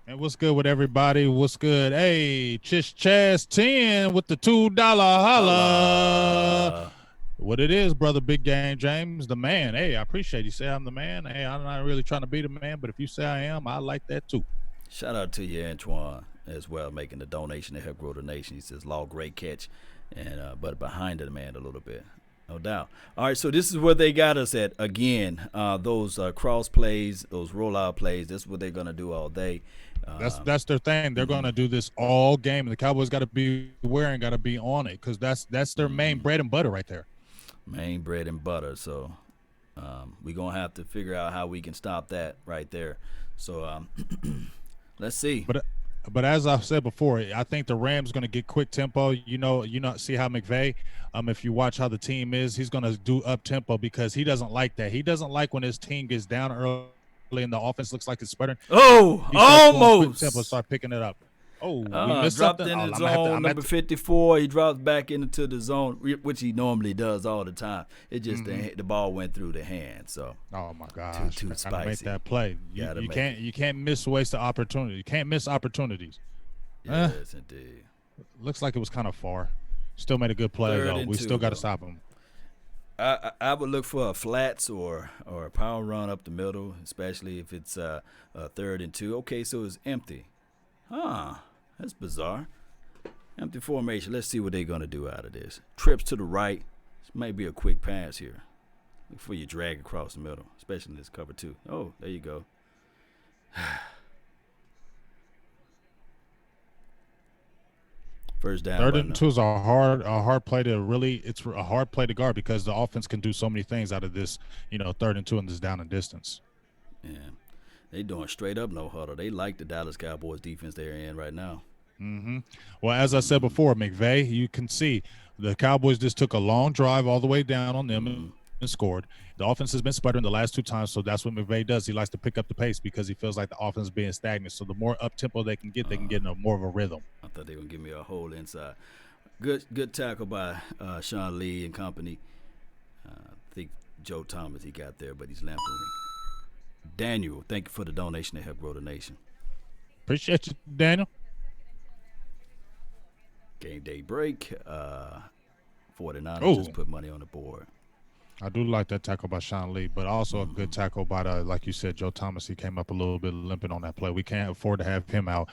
And what's good with everybody? What's good? Hey, Chish Chaz 10 with the $2 holla. Holla. What it is, brother Big Game James, the man. Hey, I appreciate you say I'm the man. Hey, I'm not really trying to be the man, but if you say I am, I like that too. Shout out to you, Antoine, as well, making the donation to help grow the nation. He says, "Law, great catch," and but behind the man a little bit, no doubt. All right, so this is where they got us at again. Those cross plays, those rollout plays. That's what they're gonna do all day. That's their thing. They're going to do this all game, and the Cowboys got to be aware and got to be on it because that's their main bread and butter right there. Main bread and butter. So we're gonna have to figure out how we can stop that right there. So let's see. But as I've said before, I think the Rams going to get quick tempo. See how McVay, if you watch how the team is, he's going to do up tempo because he doesn't like that. He doesn't like when his team gets down early and the offense looks like it's sputtering. Oh, He almost. tempo, start picking it up. Oh, we missed dropped something. in the zone, number 54. He drops back into the zone, which he normally does all the time. It just the ball went through the hand. So, oh my gosh, too gotta spicy. make that play. You can't miss waste of opportunity. You can't miss opportunities. Yes, indeed. Looks like it was kind of far. Still made a good play though. We still got to stop him. I would look for a flats or a power run up the middle, especially if it's a 3rd and 2. Okay, so it's empty. That's bizarre. Empty formation. Let's see what they're going to do out of this. Trips to the right. This might be a quick pass here. Look for you drag across the middle, especially in this cover 2. Oh, there you go. First down. 3rd and 2 is a hard play to really. It's a hard play to guard because the offense can do so many things out of this. 3rd and 2 in this down and distance. Yeah, they doing straight up no huddle. They like the Dallas Cowboys defense they're in right now. Well, as I said before, McVay, you can see the Cowboys just took a long drive all the way down on them and scored. The offense has been sputtering the last 2 times, so that's what McVay does. He likes to pick up the pace because he feels like the offense is being stagnant. So the more up tempo they can get in more of a rhythm. I thought they were gonna give me a hole inside. Good tackle by Sean Lee and company. I think Joe Thomas he got there, but he's limping. Daniel, thank you for the donation to help grow the nation. Appreciate you, Daniel. Game day break. 49ers just put money on the board. I do like that tackle by Sean Lee, but also a good tackle by like you said, Joe Thomas. He came up a little bit limping on that play. We can't afford to have him out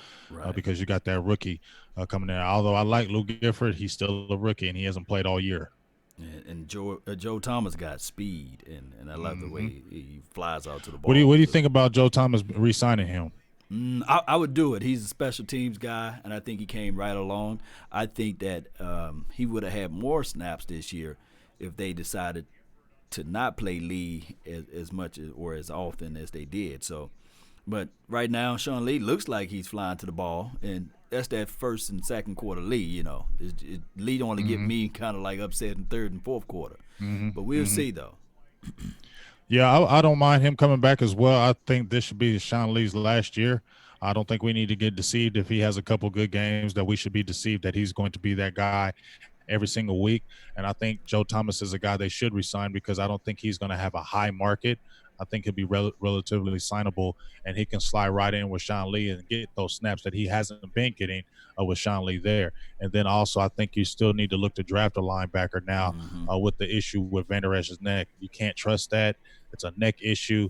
because you got that rookie coming in. Although I like Lou Gifford, he's still a rookie and he hasn't played all year. And Joe Thomas got speed, and I love the way he flies out to the ball. What do you think about Joe Thomas re-signing him? I would do it. He's a special teams guy, and I think he came right along. I think that he would have had more snaps this year if they decided to not play Lee as much or as often as they did. So, but right now, Sean Lee looks like he's flying to the ball, and that's that 1st and 2nd quarter Lee. Lee don't want to get me kind of like upset in 3rd and 4th quarter. But we'll see though. Yeah, I don't mind him coming back as well. I think this should be Sean Lee's last year. I don't think we need to get deceived if he has a couple good games that we should be deceived that he's going to be that guy every single week. And I think Joe Thomas is a guy they should resign because I don't think he's going to have a high market. I think he'll be relatively signable, and he can slide right in with Sean Lee and get those snaps that he hasn't been getting with Sean Lee there. And then also, I think you still need to look to draft a linebacker now with the issue with Van Der Esch's neck. You can't trust that. It's a neck issue.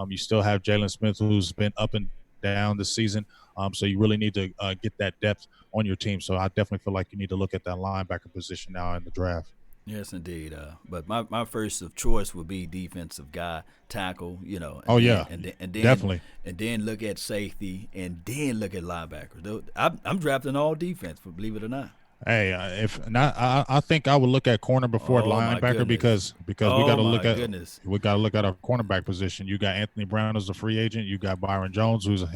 You still have Jalen Smith, who's been up and down this season. So you really need to get that depth on your team. So I definitely feel like you need to look at that linebacker position now in the draft. Yes, indeed. But my first of choice would be defensive guy, tackle. Definitely. And then look at safety, and then look at linebacker. I'm drafting all defense, believe it or not. Hey, if not, I think I would look at corner before linebacker because we got to look at our cornerback position. You got Anthony Brown as a free agent. You got Byron Jones, who's a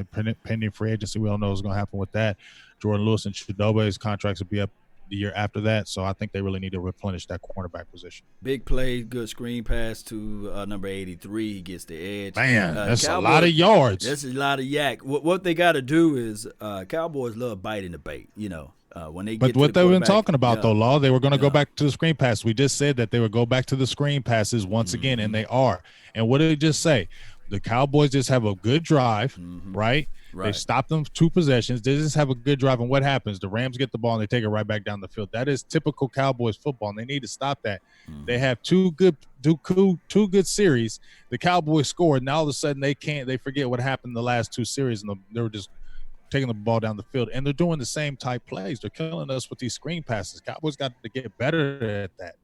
pending free agency. We don't know what's going to happen with that. Jordan Lewis and Chidobe's contracts will be up the year after that, so I think they really need to replenish that cornerback position. Big play, good screen pass to number 83. He gets the edge. Man, that's Cowboys, a lot of yards. That's a lot of yak. What they got to do is Cowboys love biting the bait, when they get. But what they've been talking about though, Law, they were going to go back to the screen pass. We just said that they would go back to the screen passes once again, and they are. And what did it just say? The Cowboys just have a good drive, right? They stop them 2 possessions. They just have a good drive, and what happens? The Rams get the ball and they take it right back down the field. That is typical Cowboys football, and they need to stop that. They have two good series. The Cowboys scored, and all of a sudden they forget what happened in the last 2 series, and they were just taking the ball down the field. And they're doing the same type plays. They're killing us with these screen passes. Cowboys got to get better at that.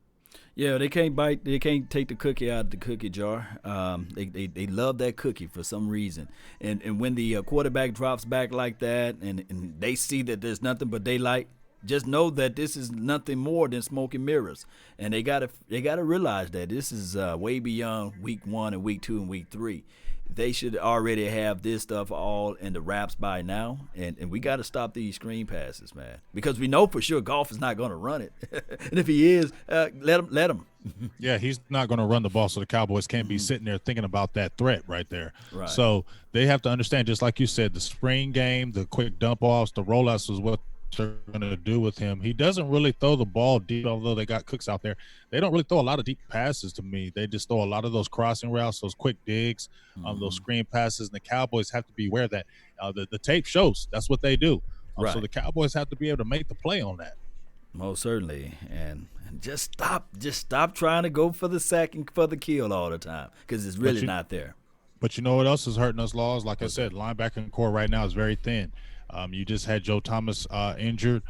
Yeah, they can't bite. They can't take the cookie out of the cookie jar. They love that cookie for some reason. And when the quarterback drops back like that, and they see that there's nothing but daylight, just know that this is nothing more than smoke and mirrors. And they gotta realize that this is way beyond week 1 and week 2 and week 3. They should already have this stuff all in the wraps by now, and we got to stop these screen passes, man, because we know for sure Goff is not going to run it, and if he is, let him. Yeah, he's not going to run the ball, so the Cowboys can't be sitting there thinking about that threat right there. Right. So they have to understand, just like you said, the spring game, the quick dump offs, the rollouts is what they're going to do with him. He doesn't really throw the ball deep, although they got Cooks out there. They don't really throw a lot of deep passes to me. They just throw a lot of those crossing routes, those quick digs, those screen passes, and the Cowboys have to be aware of that. The tape shows that's what they do. So the Cowboys have to be able to make the play on that. Most certainly, and just stop trying to go for the sack and for the kill all the time, because it's really not there. But you know what else is hurting us, Laws? Like I said, linebacking core right now is very thin. You just had Joe Thomas injured.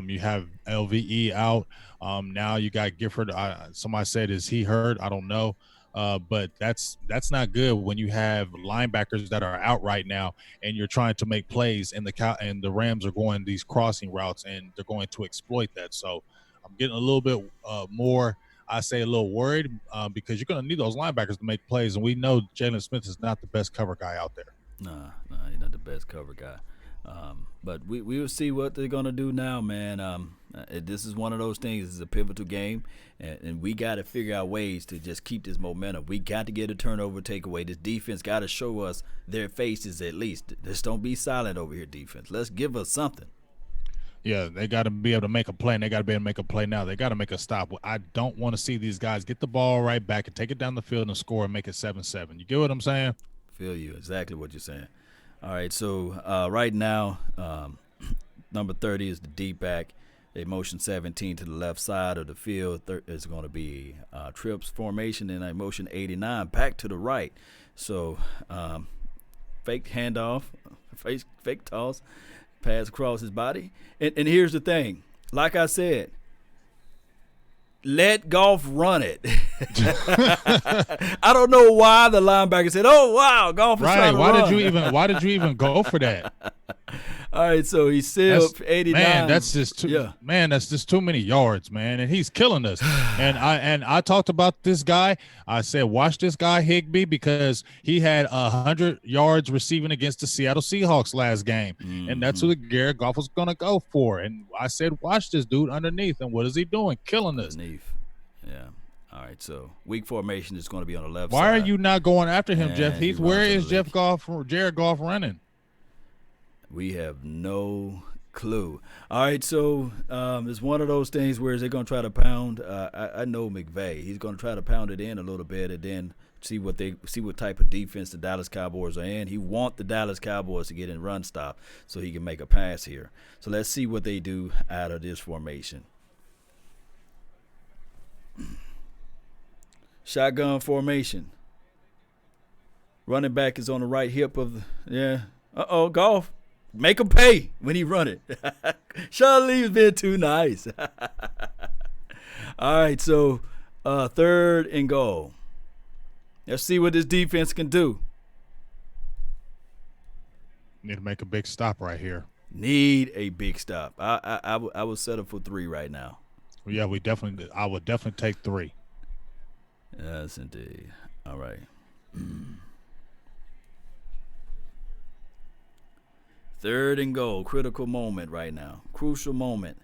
You have LVE out. Now you got Gifford. Somebody said, is he hurt? I don't know. But that's not good when you have linebackers that are out right now and you're trying to make plays, and the Rams are going these crossing routes and they're going to exploit that. So I'm getting a little bit more, I say a little worried because you're going to need those linebackers to make plays, and we know Jalen Smith is not the best cover guy out there. No, he's not the best cover guy. But we will see what they're going to do now, man. This is one of those things. This is a pivotal game, and we got to figure out ways to just keep this momentum. We got to get a turnover takeaway. This defense got to show us their faces at least. Just don't be silent over here, defense. Let's give us something. Yeah, they got to be able to make a play, and they got to be able to make a play now. They got to make a stop. I don't want to see these guys get the ball right back and take it down the field and score and make it 7-7. You get what I'm saying? Feel you. Exactly what you're saying. All right, so right now, number 30 is the deep back. They motion 17 to the left side of the field. It's going to be trips formation, and I motion 89 back to the right. So fake handoff, fake toss, pass across his body. And here's the thing. Like I said, let Goff run it. I don't know why the linebacker said, "Oh wow, Goff is trying to run." Why did you even go for that? All right, so he's still 89. Man, that's just too many yards, man, and he's killing us. and I talked about this guy. I said, watch this guy Higbee, because he had 100 yards receiving against the Seattle Seahawks last game, and that's who Garrett Goff was gonna go for. And I said, watch this dude underneath, and what is he doing? Killing us. Underneath, yeah. All right, so weak formation is going to be on the left side. Why are you not going after him, Jeff Heath? Where is Jared Goff running? We have no clue. All right, so it's one of those things where they're going to try to pound. I know McVay. He's going to try to pound it in a little bit and then see what type of defense the Dallas Cowboys are in. He want the Dallas Cowboys to get in run stop so he can make a pass here. So let's see what they do out of this formation. Shotgun formation. Running back is on the right hip of Golf. Make him pay when he run it. Sean Lee's been too nice. All right, so 3rd and goal. Let's see what this defense can do. Need to make a big stop right here. Need a big stop. I would settle for 3 right now. Yeah, I would definitely take 3. Yes, indeed. All right. 3rd and goal. Critical moment right now. Crucial moment.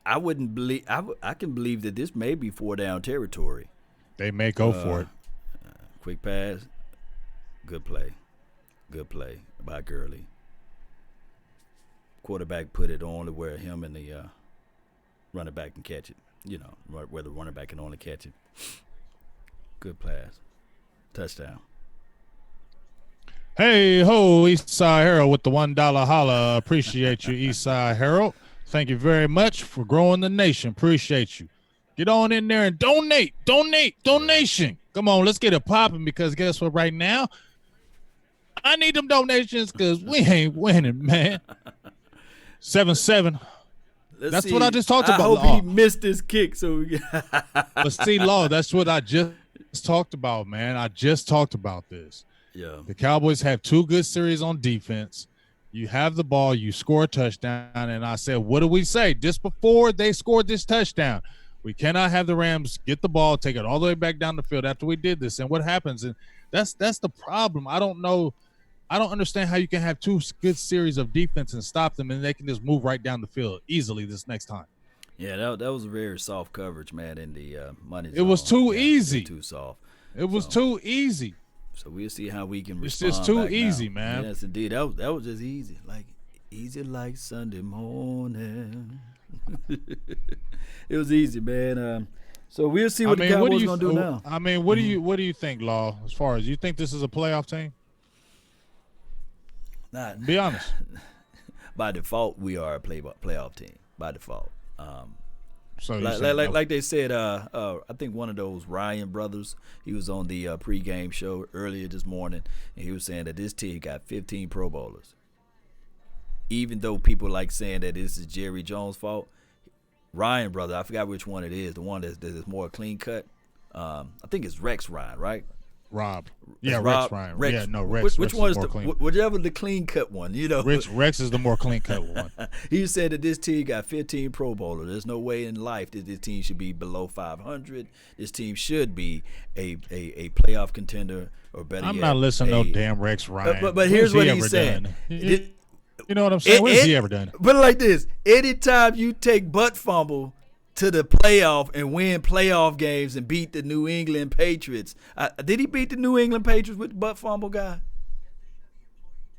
I wouldn't believe. I can believe that this may be 4-down territory. They may go for it. Quick pass. Good play. Good play by Gurley. Quarterback put it on to where him and the running back can catch it. You know, where the running back can only catch it. Good pass. Touchdown. Hey ho, Eastside Harold with the $1 holla. Appreciate you, Eastside Harold. Thank you very much for growing the nation. Appreciate you. Get on in there and donation. Come on, let's get it popping because guess what? Right now, I need them donations because we ain't winning, man. 7-7. That's what I just talked about. I hope he missed his kick. So, but see, Law, that's what I just talked about, man. I just talked about this. Yeah. The Cowboys have 2 good series on defense. You have the ball, you score a touchdown, and I said, what do we say? Just before they scored this touchdown, we cannot have the Rams get the ball, take it all the way back down the field after we did this. And what happens? And that's the problem. I don't know. I don't understand how you can have 2 good series of defense and stop them, and they can just move right down the field easily this next time. Yeah, that was a very soft coverage, man, in the money zone. It was too easy. Too soft. It was too easy. So we'll see how we can It's respond. just too back easy, now. man. Yes, indeed. That was just easy. Like easy like Sunday morning. It was easy, man. So we'll see what the Cowboys gonna do now. I mean, what do you think, Law? As far as you think this is a playoff team? Not Be honest. By default, we are a playoff team. By default. So like they said, I think one of those Ryan brothers, he was on the pregame show earlier this morning, and he was saying that this team got 15 Pro Bowlers. Even though people like saying that this is Jerry Jones' fault, Ryan brother, I forgot which one it is, the one that is more clean cut. I think it's Rex Ryan, right? Rob. Yeah, Rex Ryan. Rex. Yeah, no, Rex. Which Rex one is is more clean. whichever the clean cut one, you know. Rex is the more clean cut one. He said that this team got 15 Pro Bowlers. There's no way in life that this team should be below 500. This team should be a playoff contender or better yet. I'm not listening to no damn Rex Ryan. But here's what he's saying. You know what I'm saying? What has he ever done? Put it like this. Anytime you take butt fumble to the playoff and win playoff games and beat the New England Patriots. Did he beat the New England Patriots with the butt fumble guy?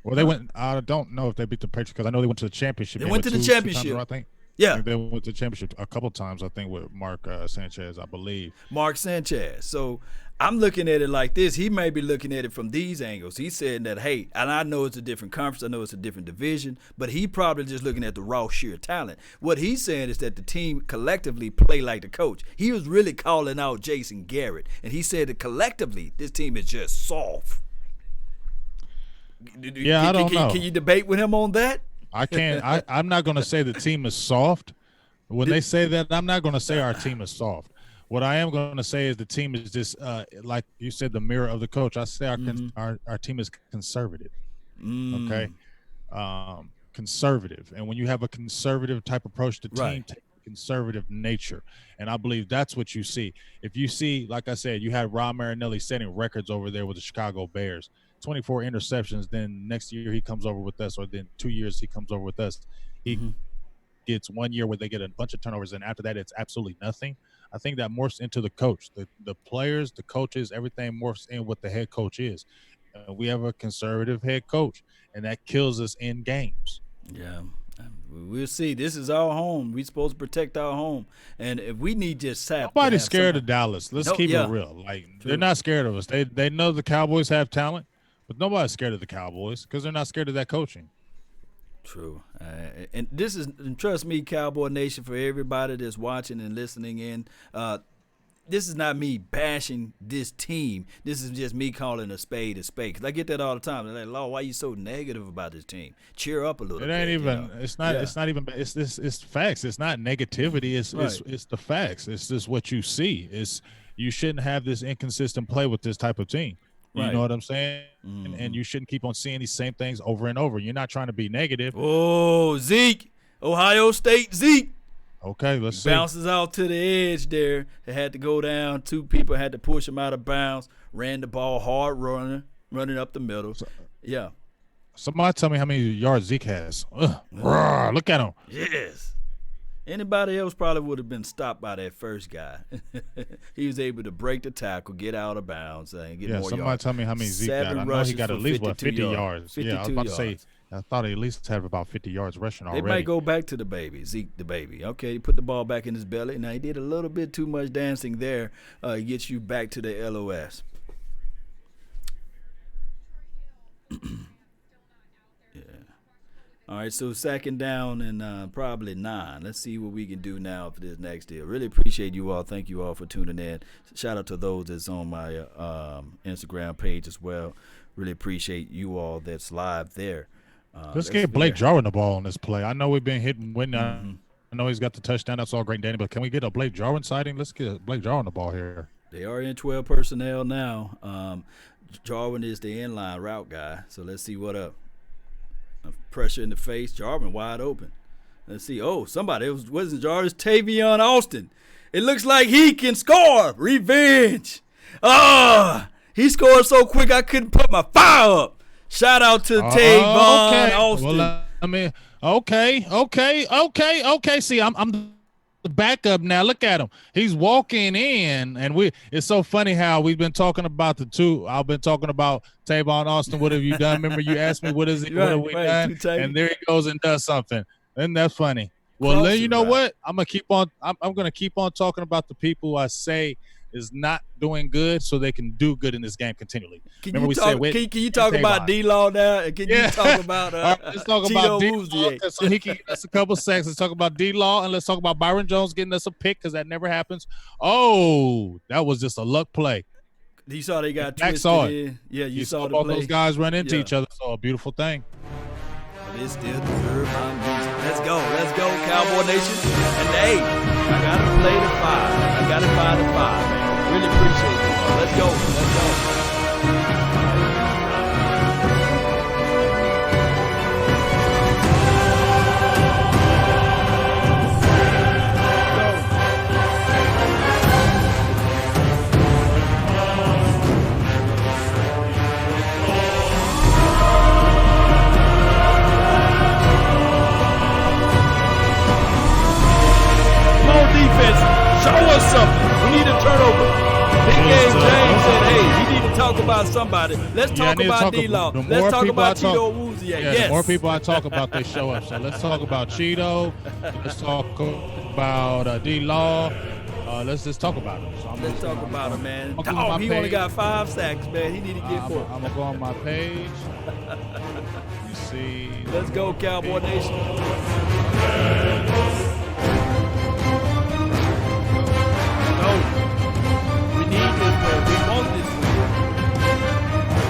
Well, they went. I don't know if they beat the Patriots because I know they went to the championship. They went to the championship. 2 times, I think. Yeah. They went to the championship a couple times, I think, with Mark Sanchez, I believe. Mark Sanchez. So I'm looking at it like this. He may be looking at it from these angles. He's saying that, hey, and I know it's a different conference. I know it's a different division, but he probably just looking at the raw sheer talent. What he's saying is that the team collectively play like the coach. He was really calling out Jason Garrett, and he said that collectively this team is just soft. Yeah, I don't know. Can you debate with him on that? I can't. I'm not going to say the team is soft. When they say that, I'm not going to say our team is soft. What I am going to say is the team is just, like you said, the mirror of the coach. I say our team is conservative. Okay, conservative. And when you have a conservative type approach to team, take conservative nature. And I believe that's what you see. If you see, like I said, you had Rob Marinelli setting records over there with the Chicago Bears. 24 interceptions, then next year he comes over with us, or then 2 years he comes over with us. He gets 1 year where they get a bunch of turnovers, and after that it's absolutely nothing. I think that morphs into the coach. The players, the coaches, everything morphs in what the head coach is. We have a conservative head coach, and that kills us in games. Yeah, We'll see. This is our home. We're supposed to protect our home. And if we need just sap. Nobody's scared of Dallas. Let's keep it real. Like, True. They're not scared of us. They know the Cowboys have talent, but nobody's scared of the Cowboys because they're not scared of that coaching. True. And this is, and trust me, Cowboy Nation, for everybody that's watching and listening in, this is not me bashing this team. This is just me calling a spade a spade. Because I get that all the time. They're like, Lord, why are you so negative about this team? Cheer up a little bit. It ain't even. You know? It's not. Yeah. It's not even. It's facts. It's not negativity. It's the facts. It's just what you see. You shouldn't have this inconsistent play with this type of team. You know what I'm saying? Mm-hmm. And you shouldn't keep on seeing these same things over and over. You're not trying to be negative. Oh, Zeke. Ohio State Zeke. Okay, let's see. Bounces out to the edge there. It had to go down. Two people had to push him out of bounds. Ran the ball hard running up the middle. Yeah. Somebody tell me how many yards Zeke has. Look at him. Yes. Anybody else probably would have been stopped by that first guy. He was able to break the tackle, get out of bounds, and get more yards. Somebody tell me how many Zeke got. I know he got at least 50 yards. Yeah, I was about to say, I thought he at least had about 50 yards rushing already. They might go back to the baby, Zeke the baby. Okay, he put the ball back in his belly. Now, he did a little bit too much dancing there. He gets you back to the LOS. All right, so second down and probably 9. Let's see what we can do now for this next deal. Really appreciate you all. Thank you all for tuning in. Shout out to those that's on my Instagram page as well. Really appreciate you all that's live there. Let's get Blake Jarwin the ball on this play. I know we've been hitting when I know he's got the touchdown. That's all great and dandy, but can we get a Blake Jarwin sighting? Let's get Blake Jarwin the ball here. They are in 12 personnel now. Jarwin is the inline route guy, so let's see what up. Pressure in the face. Jarwin wide open. Let's see. Oh, somebody. It wasn't Jarwin. It's Tavion Austin. It looks like he can score. Revenge. He scored so quick I couldn't put my fire up. Shout out to Tavion Austin. Well, I mean, okay. See, I'm the backup now. Look at him. He's walking in, and it's so funny how we've been talking about the two. I've been talking about Tavon Austin. What have you done? Remember you asked me what is it? What have we done? And there he goes and does something. Isn't that funny? Well, then you know what? I'm gonna keep on. I'm gonna keep on talking about the people I say is not doing good, so they can do good in this game continually. Can you talk about D-Law now? Can you talk about let's talk about D-Law so he can get us a couple seconds. Let's talk about D-Law, and let's talk about Byron Jones getting us a pick because that never happens. Oh, that was just a luck play. You saw they got twisted in. Yeah, you saw the all play. Those guys run into each other. So a beautiful thing. But it still deserves my music. Let's go, Cowboy Nation. And hey, I gotta play the 5. I gotta find the 5, man. Really appreciate it. Let's go. Show us something. We need a turnover. Big Game James said, hey, we need to talk about somebody. Let's talk about D-Law. Let's talk about Cheeto Woozy. The more people I talk about, they show up. So let's talk about Cheeto. Let's talk about D-Law. Let's just talk about him. So let's talk about him, man. Oh, he only got 5 sacks, man. He need to get 4. I'm going to go on my page. You see. Let's go, Cowboy Nation. We need this, man. We want this.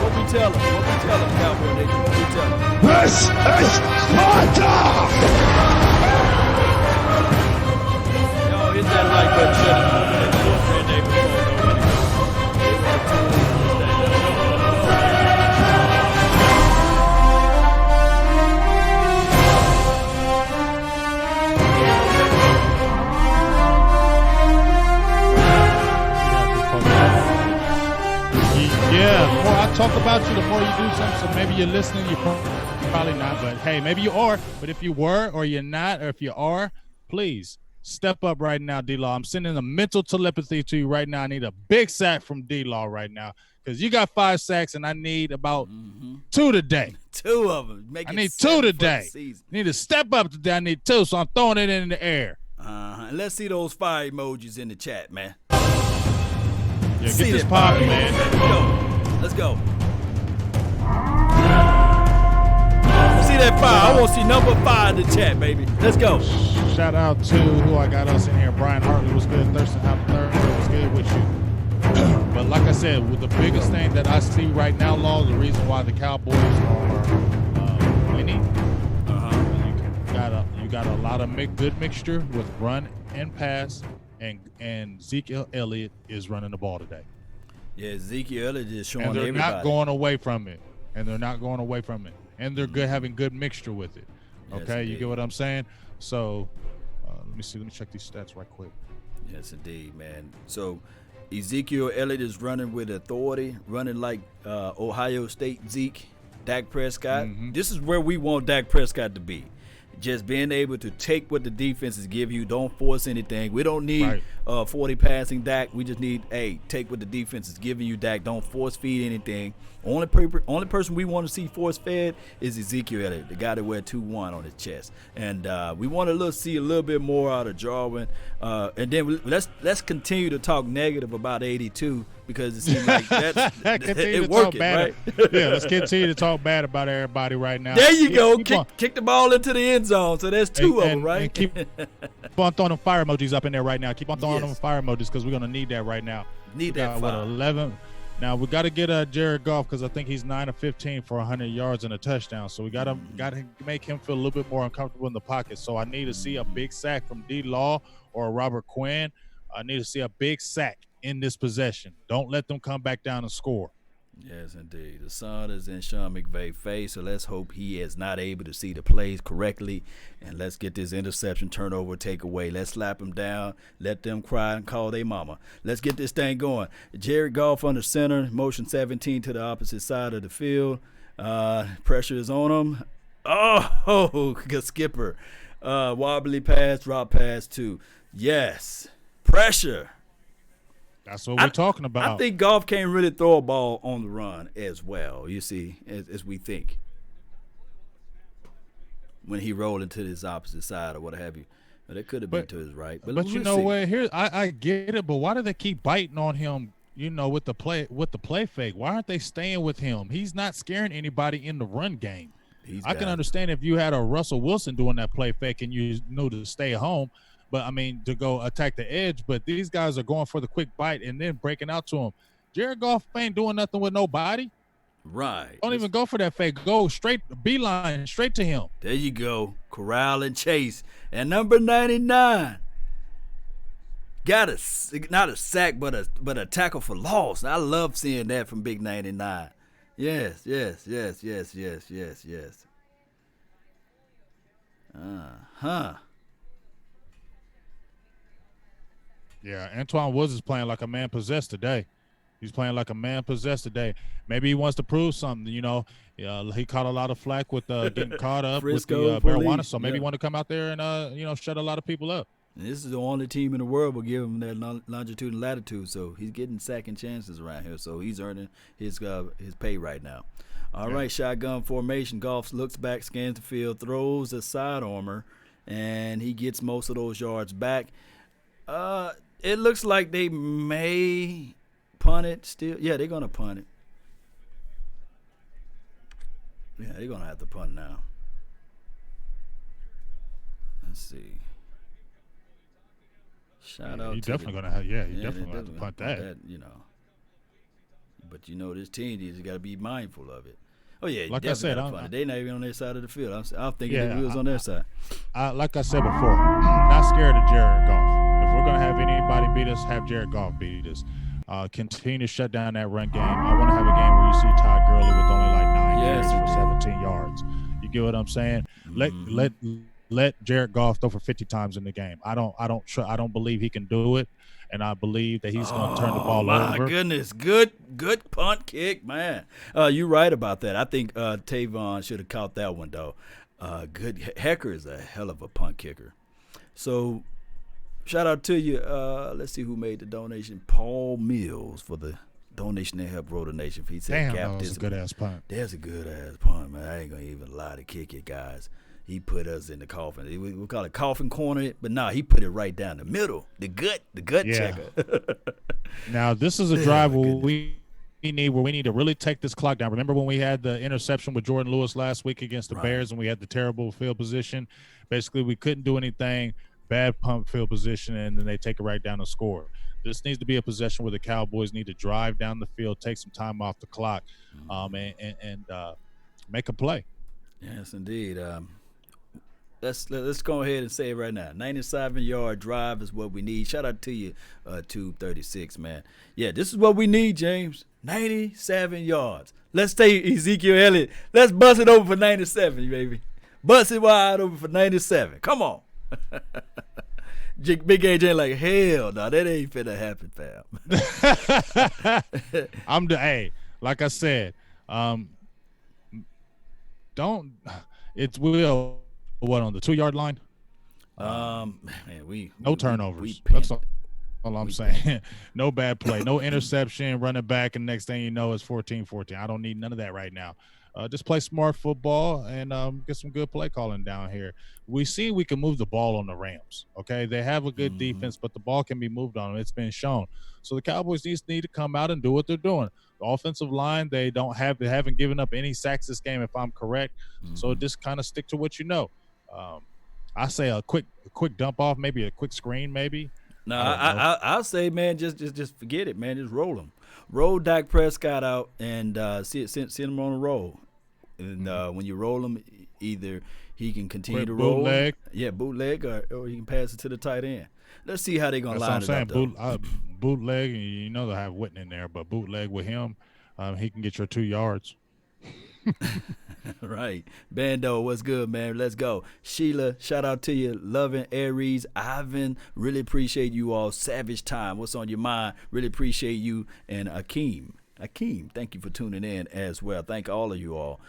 What we tell them, Cowboy Nation? What we tell them? This is Sparta! Yo, hit that like button, shut it. Yeah, the more I talk about you, the more you do something. So maybe you're listening, you're probably not, but hey, maybe you are. But if you were or you're not, or if you are, please Step up right now, D-Law. I'm sending a mental telepathy to you right now. I need a big sack from D-Law right now because you got 5 sacks, and I need about 2 today. 2 of them. I need 2 today. Need to step up today. I need 2, so I'm throwing it in the air. And let's see those fire emojis in the chat, man. Yeah, get this popping, man. Let's go. See that fire. I want to see number 5 in the chat, baby. Let's go. Shout out to who I got us in here. Brian Hartley was good. Thurston Howard III was good with you. But like I said, with the biggest thing that I see right now, Law, the reason why the Cowboys are winning, you got a lot of good mixture with run and pass, and Ezekiel Elliott is running the ball today. Yeah, Ezekiel Elliott is showing and they're everybody. not going away from it. And they're good, having good mixture with it. Okay, you get what I'm saying? So let me check these stats right quick. Yes, indeed, man. So Ezekiel Elliott is running with authority, running like Ohio State Zeke, Dak Prescott. This is where we want Dak Prescott to be. Just being able to take what the defenses give you. Don't force anything. We don't need 40 passing Dak. We just need, take what the defense is giving you, Dak. Don't force feed anything. Only person we want to see force fed is Ezekiel Elliott, the guy that wear 2-1 on his chest. And we want to see a little bit more out of Jarwin. And then let's continue to talk negative about 82 because it seems like it's working, right? Yeah, let's continue to talk bad about everybody right now. There you go. Kick the ball into the end zone. So there's 2 of them, right? And keep on throwing them fire emojis up in there right now. Keep on throwing them fire emojis because we're going to need that right now. Need that fire. 11. Now we got to get Jared Goff because I think he's 9 of 15 for 100 yards and a touchdown. So we got to make him feel a little bit more uncomfortable in the pocket. So I need to see a big sack from D-Law or Robert Quinn. I need to see a big sack in this possession. Don't let them come back down and score. Yes, indeed. The sun is in Sean McVay's face, so let's hope he is not able to see the plays correctly, and let's get this interception, turnover, takeaway. Let's slap him down, let them cry and call their mama. Let's get this thing going. Jared Goff under center, motion 17 to the opposite side of the field. Pressure is on him. Oh, good skipper. Wobbly pass, drop pass, 2. Yes, pressure. That's what we're talking about. I think Goff can't really throw a ball on the run as well, you see, as we think. When he rolled into his opposite side or what have you. But it could have been to his right. But you know what? Here I get it, but why do they keep biting on him, with the play fake? Why aren't they staying with him? He's not scaring anybody in the run game. I can understand if you had a Russell Wilson doing that play fake and you knew to stay home. But, I mean, to go attack the edge. But these guys are going for the quick bite and then breaking out to him. Jared Goff ain't doing nothing with nobody. Right. Don't even go for that fake. Go straight, beeline, straight to him. There you go. Corral and chase. And number 99 got not a sack, but a tackle for loss. I love seeing that from Big 99. Yes. Yeah, Antoine Woods is playing like a man possessed today. He's playing like a man possessed today. Maybe he wants to prove something, He caught a lot of flack with getting caught up with the marijuana, so maybe he want to come out there and, shut a lot of people up. And this is the only team in the world will give him that longitude and latitude, so he's getting second chances around here, so he's earning his pay right now. All right, shotgun formation. Goff looks back, scans the field, throws a side armor, and he gets most of those yards back. It looks like they may punt it still. Yeah, they're going to punt it. Yeah, they're going to have to punt now. Let's see. Shout out to definitely going to have. Yeah, he definitely going to have to punt that. But this team just got to be mindful of it. Oh yeah, like I said, they're not even on their side of the field. I'm thinking it was on their side. Like I said before, not scared of Jared Goff. If we're gonna have anybody beat us, have Jared Goff beat us. Continue to shut down that run game. I want to have a game where you see Todd Gurley with only like 9 carries for 17 yards. You get what I'm saying? Let Jared Goff throw for 50 times in the game. I don't believe he can do it, and I believe that he's going to turn the ball over. My goodness, good punt kick, man. You're right about that. I think Tavon should have caught that one though. Good Hecker is a hell of a punt kicker. So Shout out to you. Let's see who made the donation. Paul Mills for the donation to help grow the nation. He said, Damn, that was a good-ass punt. That's a good-ass punt, man. I ain't going to even lie to kick it, guys. He put us in the coffin. We call it coffin corner, but nah, he put it right down the middle. The gut checker. Now, this is a drive where we need to really take this clock down. Remember when we had the interception with Jordan Lewis last week against the Bears and we had the terrible field position? Basically, we couldn't do anything, bad pump field position, and then they take it right down and score. This needs to be a possession where the Cowboys need to drive down the field, take some time off the clock, and make a play. Yes, indeed. Let's go ahead and say it right now. 97-yard drive is what we need. Shout out to you, Tube 36, man. Yeah, this is what we need, James. 97 yards. Let's take Ezekiel Elliott. Let's bust it over for 97, baby. Bust it wide over for 97. Come on. Big AJ like, hell no, that ain't finna happen, fam. Hey, like I said, it's Will. What, on the 2-yard line? Man, no turnovers. That's all I'm saying. No bad play, no interception, running back, and next thing you know, it's 14-14. I don't need none of that right now. Just play smart football and get some good play calling down here. We see we can move the ball on the Rams. Okay, they have a good defense, but the ball can be moved on them. It's been shown. So the Cowboys need to come out and do what they're doing. The offensive line, they haven't given up any sacks this game, if I'm correct. So just kind of stick to what you know. I say a quick dump off, maybe a quick screen, maybe. No, I'll say, man, just forget it, man. Just roll him. Roll Dak Prescott out and send him on a roll. And when you roll him, either he can continue to roll. Bootleg. Yeah, bootleg, or he can pass it to the tight end. Let's see how they're going to line it up, though. Bootleg, and you know they'll have Witten in there, but bootleg with him, he can get your 2 yards. Right. Bando, what's good, man? Let's go. Sheila, shout out to you. Loving Aries. Ivan, really appreciate you all. Savage Time, what's on your mind? Really appreciate you. And Akeem, thank you for tuning in as well. Thank all of you all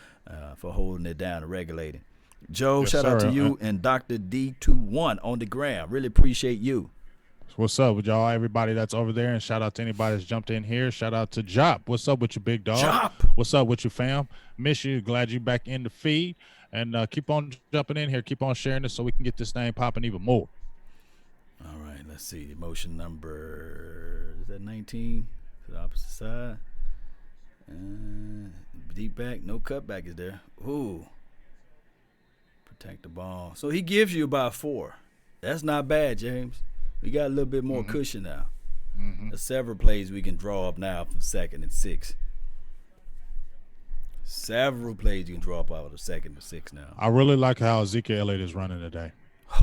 for holding it down and regulating. Joe, shout out to you. And Dr. D21 on the ground. Really appreciate you. What's up with y'all, everybody that's over there, and shout out to anybody that's jumped in here. Shout out to Jop. What's up with you, big dog? Jop. What's up with you, fam? Miss you. Glad you back in the feed. And keep on jumping in here. Keep on sharing this so we can get this thing popping even more. All right, let's see. Motion number, is that 19? To the opposite side. Deep back. No cutback is there. Ooh. Protect the ball. So he gives you about 4. That's not bad, James. We got a little bit more cushion now. There's several plays we can draw up now from 2nd and 6. Several plays you can draw up out of 2nd and 6 now. I really like how Ezekiel Elliott is running today.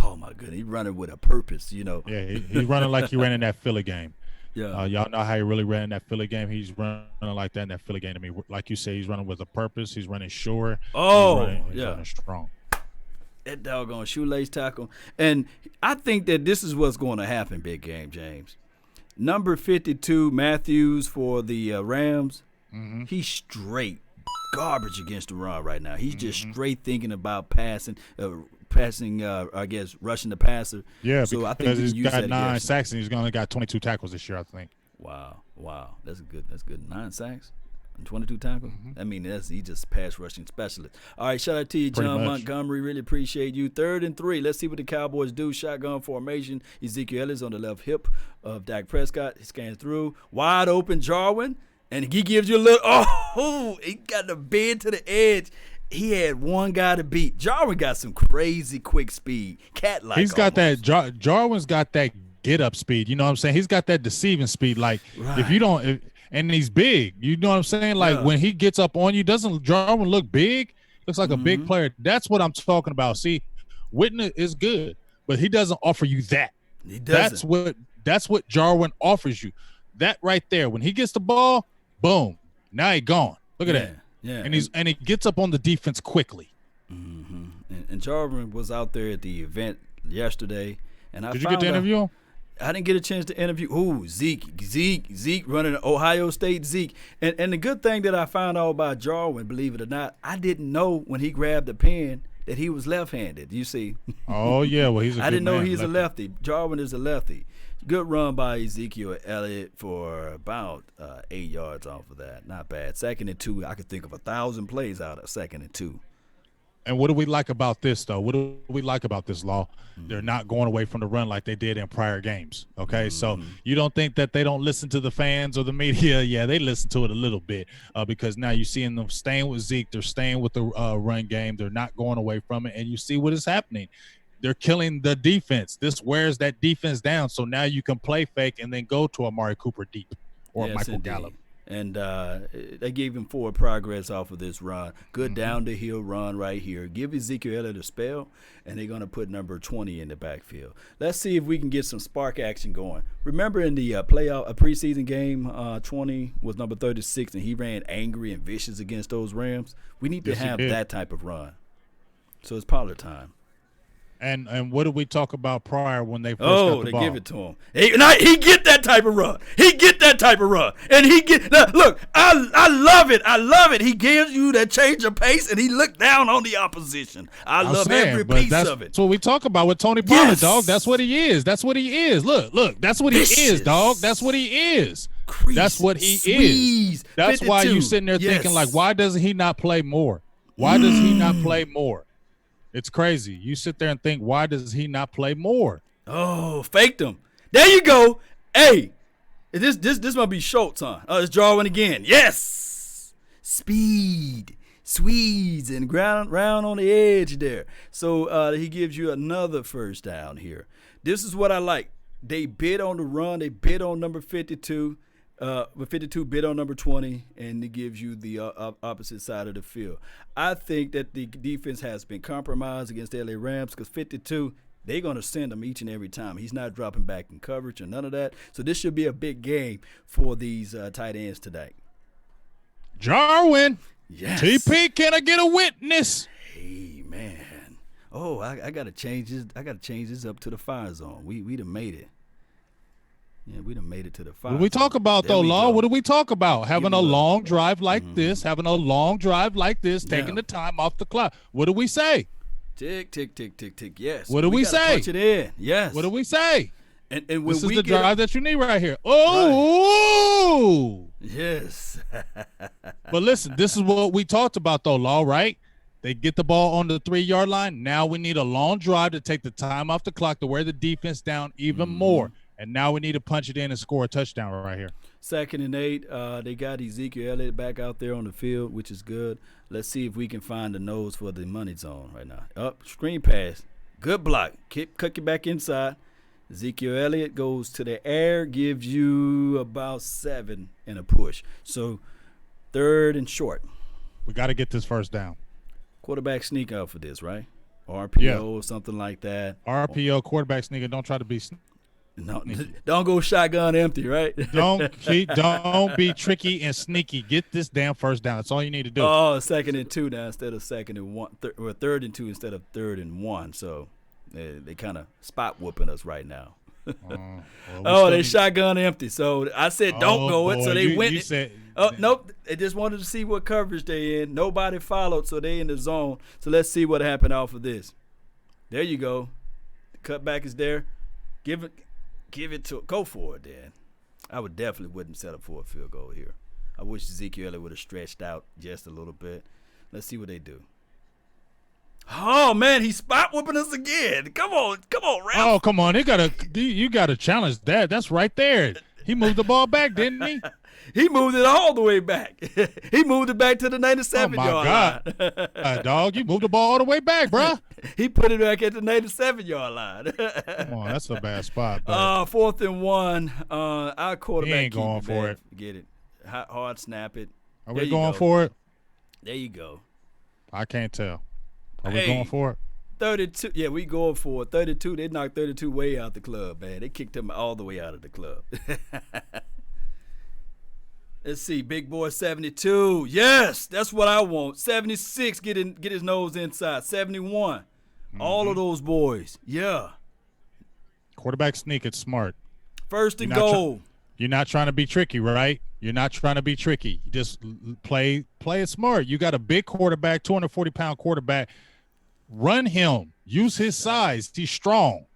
Oh, my goodness. He's running with a purpose, you know. Yeah, he's running like he ran in that Philly game. Yeah. Y'all know how he really ran in that Philly game. He's running like that in that Philly game to me. Like you say, he's running with a purpose. He's running sure. He's running strong. That doggone shoelace tackle. And I think that this is what's going to happen, big game, James. Number 52, Matthews for the Rams. He's straight garbage against the run right now. He's just straight thinking about passing, I guess, rushing the passer. Yeah, so I because think he's got 9 sacks and he's only got 22 tackles this year, I think. Wow. That's good. 9 sacks. 22 tackles. I mean, he just pass rushing specialist. All right, shout out to you, John Montgomery. Really appreciate you. 3rd and 3. Let's see what the Cowboys do. Shotgun formation. Ezekiel Elliott's on the left hip of Dak Prescott. He scans through. Wide open Jarwin. And he gives you a little, he got the bend to the edge. He had one guy to beat. Jarwin got some crazy quick speed. Cat-like. He's got that, Jarwin's got that get-up speed. You know what I'm saying? He's got that deceiving speed. Like, if you don't – and he's big. You know what I'm saying? Like, when he gets up on you, doesn't Jarwin look big? Looks like a big player. That's what I'm talking about. See, Witten is good, but he doesn't offer you that. He doesn't. That's what Jarwin offers you. That right there. When he gets the ball, boom. Now he's gone. Look at that. Yeah. And he gets up on the defense quickly. And Jarwin was out there at the event yesterday. And Did you get to interview him? I didn't get a chance to interview. Zeke running Ohio State Zeke. And the good thing that I found out about Jarwin, believe it or not, I didn't know when he grabbed the pen that he was left-handed. You see. Oh yeah, well he's a I good didn't know man, he's a lefty. Jarwin is a lefty. Good run by Ezekiel Elliott for about 8 yards off of that. Not bad. 2nd and 2. I could think of 1,000 plays out of 2nd and 2. And what do we like about this, though? What do we like about this, Law? They're not going away from the run like they did in prior games, okay? So you don't think that they don't listen to the fans or the media? Yeah, they listen to it a little bit because now you're seeing them staying with Zeke. They're staying with the run game. They're not going away from it, and you see what is happening. They're killing the defense. This wears that defense down, so now you can play fake and then go to Amari Cooper deep or Michael Gallup. And they gave him forward progress off of this run. Good down-the-hill run right here. Give Ezekiel Elliott a spell, and they're going to put number 20 in the backfield. Let's see if we can get some spark action going. Remember in the preseason game, 20 was number 36, and he ran angry and vicious against those Rams? We need to have that type of run. So it's Pollard time. And what did we talk about prior when they first got the ball? They give it to him. He get that type of run. He get that type of run. And he get look, I love it. I love it. He gives you that change of pace, and he looked down on the opposition. I love every piece of it. That's what we talk about with Tony Pollard, dog. That's what he is. That's what he is. Look. That's what he is, dog. That's what he is. That's what he is. That's 52. Why you sitting there thinking, like, why doesn't he not play more? Why does he not play more? It's crazy. You sit there and think, why does he not play more? Oh, faked him. There you go. Hey, this might be Schultz, huh? It's Jarwin again. Yes. Speed. Swedes and round on the edge there. So he gives you another first down here. This is what I like. They bid on the run. They bid on number 52. 52 bid on number 20, and it gives you the opposite side of the field. I think that the defense has been compromised against the LA Rams because 52, they're going to send him each and every time. He's not dropping back in coverage or none of that. So this should be a big game for these tight ends today. Jarwin. Yes. TP, can I get a witness? Hey, man. Oh, I got to change this. I got to change this up to the fire zone. We done made it. Yeah, we done made it to the fire. What do we talk about, though, Law? What do we talk about? Having a long drive like this, taking the time off the clock. What do we say? Tick, tick, tick, tick, tick. Yes. What do we say? Punch it in. Yes. What do we say? And when this is the drive that you need right here. Oh. Right. Yes. But listen, this is what we talked about, though, Law, right? They get the ball on the 3-yard line. Now we need a long drive to take the time off the clock to wear the defense down even more. And now we need to punch it in and score a touchdown right here. 2nd and 8. They got Ezekiel Elliott back out there on the field, which is good. Let's see if we can find the nose for the money zone right now. Screen pass. Good block. Cut you back inside. Ezekiel Elliott goes to the air, gives you about 7 and a push. So 3rd and short. We got to get this first down. Quarterback sneak out for this, right? RPO or something like that. RPO, quarterback sneaker. Don't try to be No, don't go shotgun empty, right? Don't be tricky and sneaky. Get this damn first down. That's all you need to do. Oh, 2nd and 2 now instead of 2nd and 1, or 3rd and 2 instead of 3rd and 1. So they kind of spot whooping us right now. They shotgun empty. So I said don't go it. So they went. Nope. They just wanted to see what coverage they in. Nobody followed, so they in the zone. So let's see what happened off of this. There you go. The cutback is there. Give it to go for it then. I wouldn't settle for a field goal here. I wish Ezekiel Elliott would have stretched out just a little bit. Let's see what they do. Oh man, he's spot whooping us again. Come on, Ralph. Oh, come on. You gotta challenge that. That's right there. He moved the ball back, didn't he? He moved it all the way back. He moved it back to the 97-yard line. Dog, you moved the ball all the way back, bro. He put it back at the 97-yard line. Come on, that's a bad spot. 4th and 1. Our quarterback. He ain't going for it. Get it. Hard snap it. Are we going for it? There you go. I can't tell. Are we going for it? 32. Yeah, we going for it. 32. They knocked 32 way out the club, man. They kicked him all the way out of the club. Let's see, big boy 72. Yes, that's what I want. 76, get his nose inside. 71. All of those boys. Yeah. Quarterback sneak, it's smart. 1st and goal. You're not trying to be tricky, right? You're not trying to be tricky. You just play it smart. You got a big quarterback, 240-pound quarterback. Run him. Use his size. He's strong.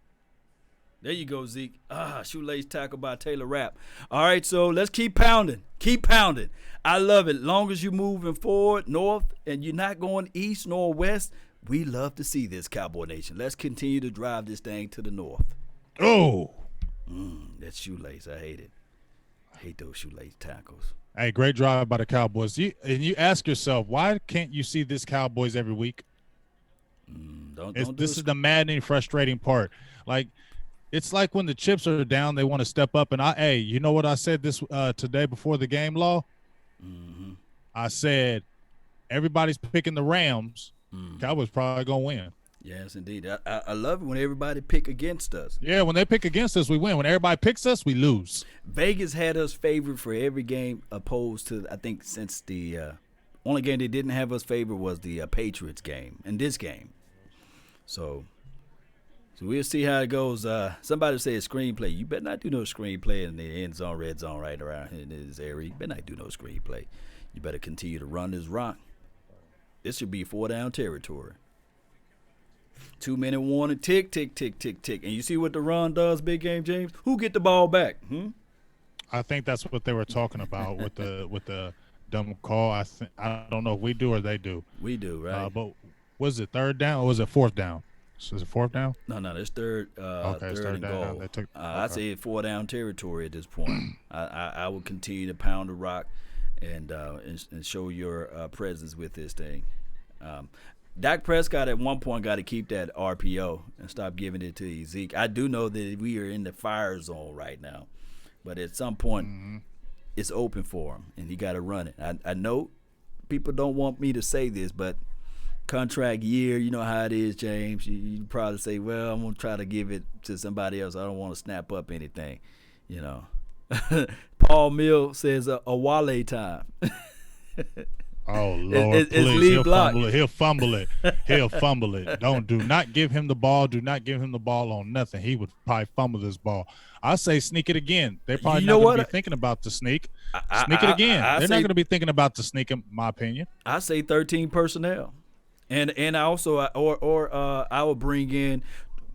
There you go, Zeke. Shoelace tackle by Taylor Rapp. All right, so let's keep pounding. Keep pounding. I love it. Long as you're moving forward, north, and you're not going east nor west, we love to see this, Cowboy Nation. Let's continue to drive this thing to the north. Oh. That shoelace. I hate it. I hate those shoelace tackles. Hey, great drive by the Cowboys. You ask yourself, why can't you see this Cowboys every week? This is the maddening, frustrating part. Like, it's like when the chips are down, they want to step up. And you know what I said this today before the game, Law? Mm-hmm. I said, everybody's picking the Rams. Cowboys probably going to win. Yes, indeed. I love it when everybody pick against us. Yeah, when they pick against us, we win. When everybody picks us, we lose. Vegas had us favored for every game opposed to, I think, since the only game they didn't have us favored was the Patriots game and this game. So we'll see how it goes. Somebody said screenplay. You better not do no screenplay in the end zone, red zone right around here in this area. You better not do no screenplay. You better continue to run this rock. This should be 4-down territory. 2-minute warning, tick, tick, tick, tick, tick. And you see what the run does, Big Game James? Who get the ball back? I think that's what they were talking about with the dumb call. I don't know if we do or they do. We do, right? But was it third down or was it fourth down? So is it fourth down? No, it's third. Okay, third and down. goal. I say 4-down territory at this point. I will continue to pound the rock and show your presence with this thing. Dak Prescott at one point got to keep that RPO and stop giving it to Zeke. I do know that we are in the fire zone right now, but at some point it's open for him and he got to run it. I know people don't want me to say this, but contract year, you know how it is, James. You probably say, well, I'm going to try to give it to somebody else. I don't want to snap up anything, you know. Paul Mill says a Wale time. Oh, Lord, please. He'll fumble it. He'll fumble it. Do not give him the ball. Do not give him the ball on nothing. He would probably fumble this ball. I say sneak it again. They're probably not going to be thinking about the sneak. Sneak it again. They're not going to be thinking about the sneak, in my opinion. I say 13 personnel. And I also I will bring in,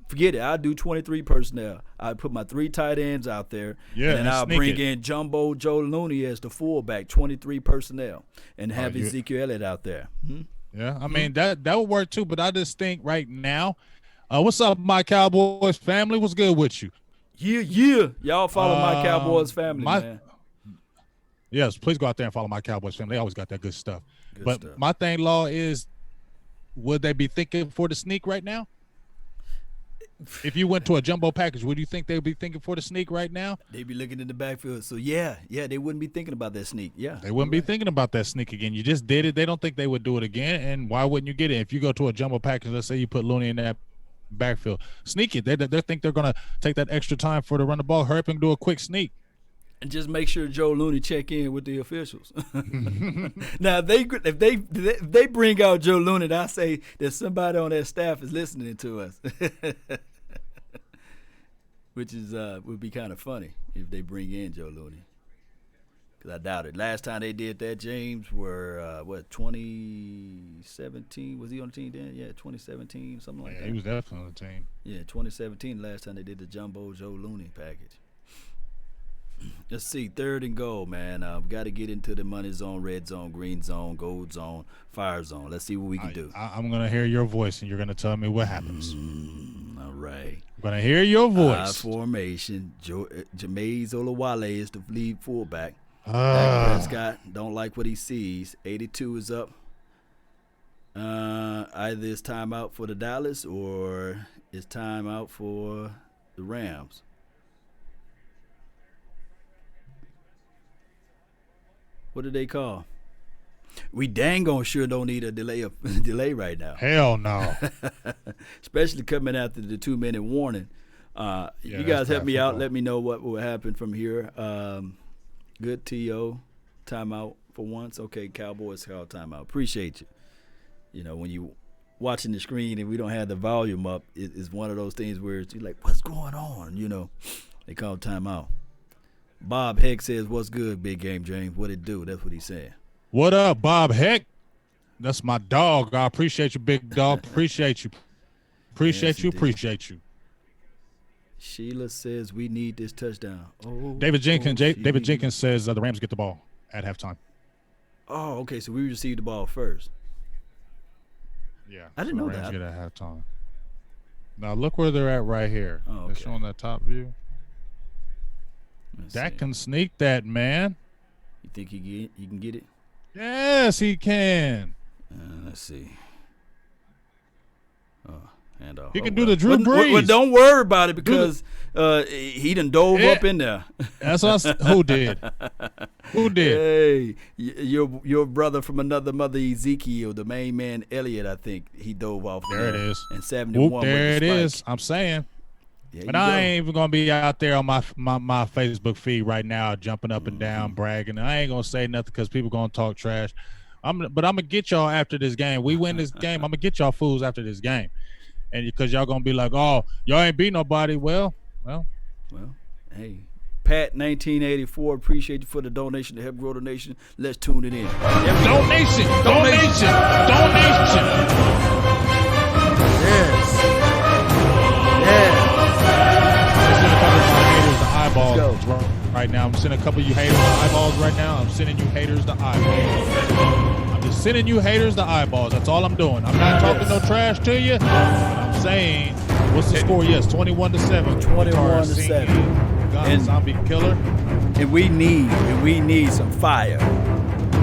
forget it, I'll do 23 personnel. I put my 3 tight ends out there, and I'll bring in Jumbo Joe Looney as the fullback, 23 personnel, and have Ezekiel Elliott out there. Yeah, I mean, that would work too, but I just think right now, what's up, my Cowboys family? What's good with you? Yeah. Y'all follow my Cowboys family, man. Yes, please go out there and follow my Cowboys family. They always got that good stuff. My thing, Law, is would they be thinking for the sneak right now? If you went to a jumbo package, would you think they would be thinking for the sneak right now? They'd be looking in the backfield. So, yeah, they wouldn't be thinking about that sneak. Yeah. They wouldn't be thinking about that sneak again. You just did it. They don't think they would do it again. And why wouldn't you get it? If you go to a jumbo package, let's say you put Looney in that backfield, sneak it. They think they're going to take that extra time to run the ball, hurry up and do a quick sneak. And just make sure Joe Looney check in with the officials. Now, if they bring out Joe Looney, I say that somebody on that staff is listening to us, which is would be kind of funny if they bring in Joe Looney. Because I doubt it. Last time they did that, James, were 2017? Was he on the team then? Yeah, 2017, something like that. He was definitely on the team. Yeah, 2017. Last time they did the Jumbo Joe Looney package. Let's see, 3rd and goal, man. We got to get into the money zone, red zone, green zone, gold zone, fire zone. Let's see what we can do. I'm going to hear your voice, and you're going to tell me what happens. All right. I'm going to hear your voice. Formation. Jameis Olawale is the lead fullback. Dak Prescott don't like what he sees. 82 is up. Either it's timeout for the Dallas or it's timeout for the Rams. What did they call? We dang on sure don't need a delay right now. Hell no. Especially coming after the 2-minute warning. You guys help me out. Let me know what will happen from here. Good TO. Timeout for once. Okay, Cowboys call timeout. Appreciate you. You know, when you watching the screen and we don't have the volume up, it's one of those things where you're like, what's going on? You know, they call timeout. Bob Heck says, what's good, Big Game James? What it do? That's what he said. What up, Bob Heck? That's my dog. I appreciate you, big dog. Appreciate you. Yes, indeed. Appreciate you. Sheila says we need this touchdown. David Sheila. Jenkins says the Rams get the ball at halftime. Oh, okay. So we received the ball first. Yeah, I didn't know the Rams that. get at halftime. Now look where they're at right here. Oh, okay. They're showing that top view. Dak can sneak that, man. You think he can get it? Yes, he can. Let's see. Handoff. He can do the Drew Brees. Well, don't worry about it because he done dove up in there. That's us. Who did? Who did? Hey, your brother from another mother, Ezekiel, the main man, Elliott, I think he dove off there. It is. And 71. Whoop, there it is. I'm saying. But I ain't even gonna be out there on my Facebook feed right now, jumping up and down, bragging. I ain't gonna say nothing because people gonna talk trash. But I'm gonna get y'all after this game. We win this game. I'm gonna get y'all fools after this game. And because y'all gonna be like, oh, y'all ain't beat nobody. Well, hey, Pat 1984, appreciate you for the donation to help grow the nation. Let's tune it in. Donation. Eyeballs right now. I'm sending a couple of you haters the eyeballs right now. I'm sending you haters the eyeballs. I'm just sending you haters the eyeballs. That's all I'm doing. I'm not talking no trash to you. But I'm saying, what's the score? Yes, 21-7. 21-7. And zombie killer. And we need some fire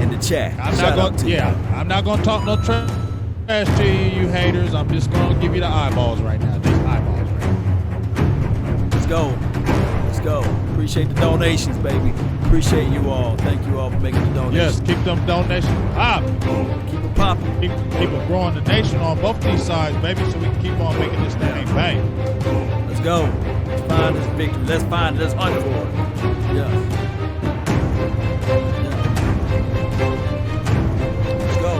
in the chat. I'm not gonna talk no trash to you haters. I'm just gonna give you the eyeballs right now. These eyeballs right now. Let's go. Appreciate the donations, baby. Appreciate you all. Thank you all for making the donations. Yes, keep them donations up. Keep it popping. Keep it growing the nation on both these sides, baby, so we can keep on making this thing bang. Let's go. Let's find this victory. Let's find it. Let's hunt for it. Yeah. Let's go.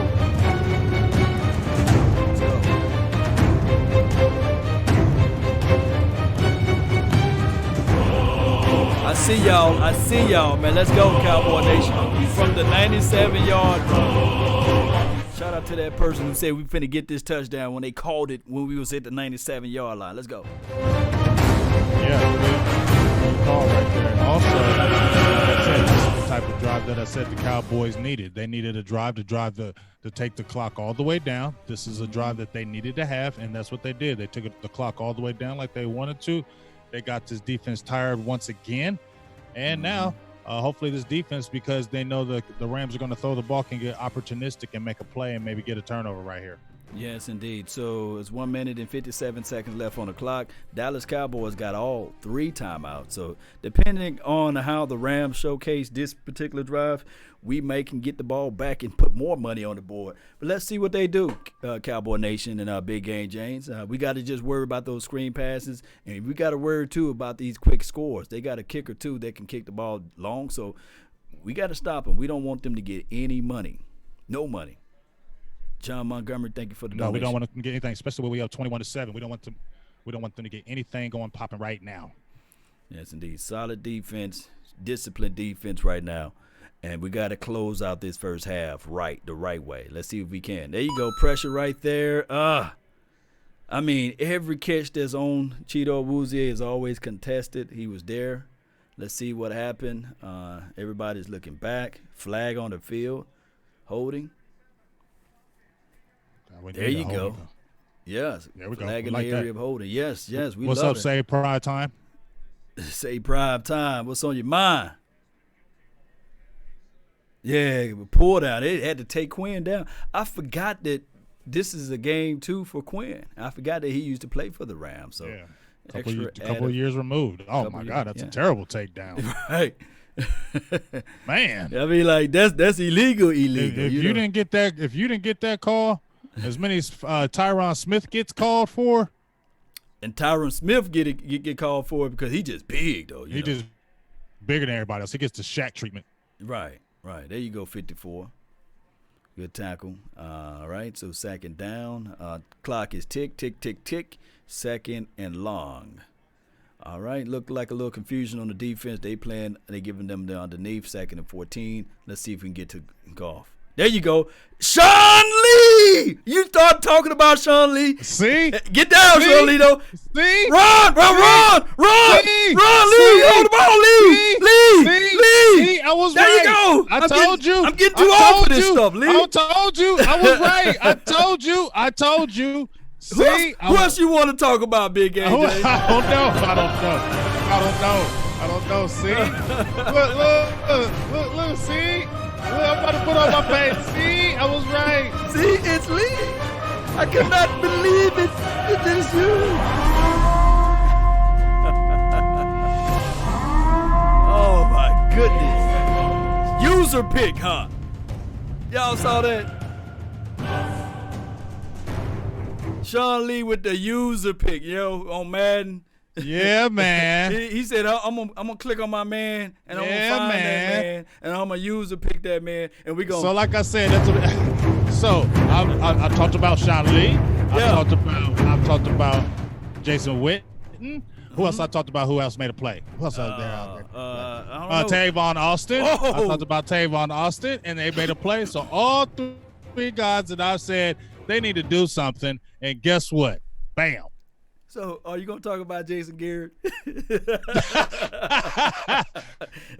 I see y'all, man. Let's go, Cowboy Nation. From the 97-yard line. Shout out to that person who said we finna get this touchdown when they called it when we was at the 97-yard line. Let's go. Yeah, good call right there. And also, like I said, this is the type of drive that I said the Cowboys needed. They needed a drive to take the clock all the way down. This is a drive that they needed to have, and that's what they did. They took the clock all the way down like they wanted to. They got this defense tired once again. And now, hopefully this defense, because they know the Rams are going to throw the ball, can get opportunistic and make a play and maybe get a turnover right here. Yes, indeed. So it's 1 minute and 57 seconds left on the clock. Dallas Cowboys got all 3 timeouts. So depending on how the Rams showcase this particular drive, we may can get the ball back and put more money on the board. But let's see what they do, Cowboy Nation and Big Game James. We got to just worry about those screen passes, and we got to worry, too, about these quick scores. They got a kicker, too, that can kick the ball long. So we got to stop them. We don't want them to get any money. No money. John Montgomery, thank you for the donation. No, we don't want to get anything, especially when we have 21-7. We don't want them to get anything going popping right now. Yes, indeed. Solid defense, disciplined defense right now. And we got to close out this first half the right way. Let's see if we can. There you go. Pressure right there. I mean, every catch that's on Cheeto Awuzie is always contested. He was there. Let's see what happened. Everybody's looking back. Flag on the field. Holding. There you go. Yes. There we go. Flag in the area of holding. Yes. We love it. What's up, Say Prime Time? Say Prime Time. What's on your mind? Yeah, pull down. They had to take Quinn down. I forgot that this is a game, too, for Quinn. I forgot that he used to play for the Rams. So yeah. A couple of years removed. Oh, my God. That's a terrible takedown. Right. Man. I mean, like, that's illegal. If you didn't get that call, as many as Tyron Smith gets called for. And Tyron Smith get called for because he just big, though. He just bigger than everybody else. He gets the Shaq treatment. Right. There you go, 54. Good tackle. All right, so second down. Clock is tick, tick, tick, tick. Second and long. All right, looked like a little confusion on the defense. They giving them the underneath, 2nd and 14. Let's see if we can get to Goff. There you go. Sean Lee! You start talking about Sean Lee. See? Get down, See? Sean Lee, though. See? Run! See? Run, Lee! See? Hold the ball, Lee! Lee! See? I was There right. you go. I told you. I'm getting too old for this stuff, Lee. I told you. I was right. I told you. See? Who else you want to talk about, Big AJ? I don't know. See? Look, see? Look, I'm about to put on my face. See? I was right. See, it's Lee. I cannot believe it. It is you. Oh, my goodness. User pick, huh? Y'all saw that? Sean Lee with the user pick, on Madden. Yeah, man. He said, I'm gonna click on my man, and I'm gonna find that man, and I'm gonna user pick that man, and we gonna. So, like I said, that's what. So I talked about Sean Lee. I talked about Jason Witten. Who else I talked about? Who else made a play? Who else out there? I don't know. Tavon Austin. Oh. I talked about Tavon Austin, and they made a play. So all three guys that I said they need to do something, and guess what? Bam. So, are you going to talk about Jason Garrett? I'm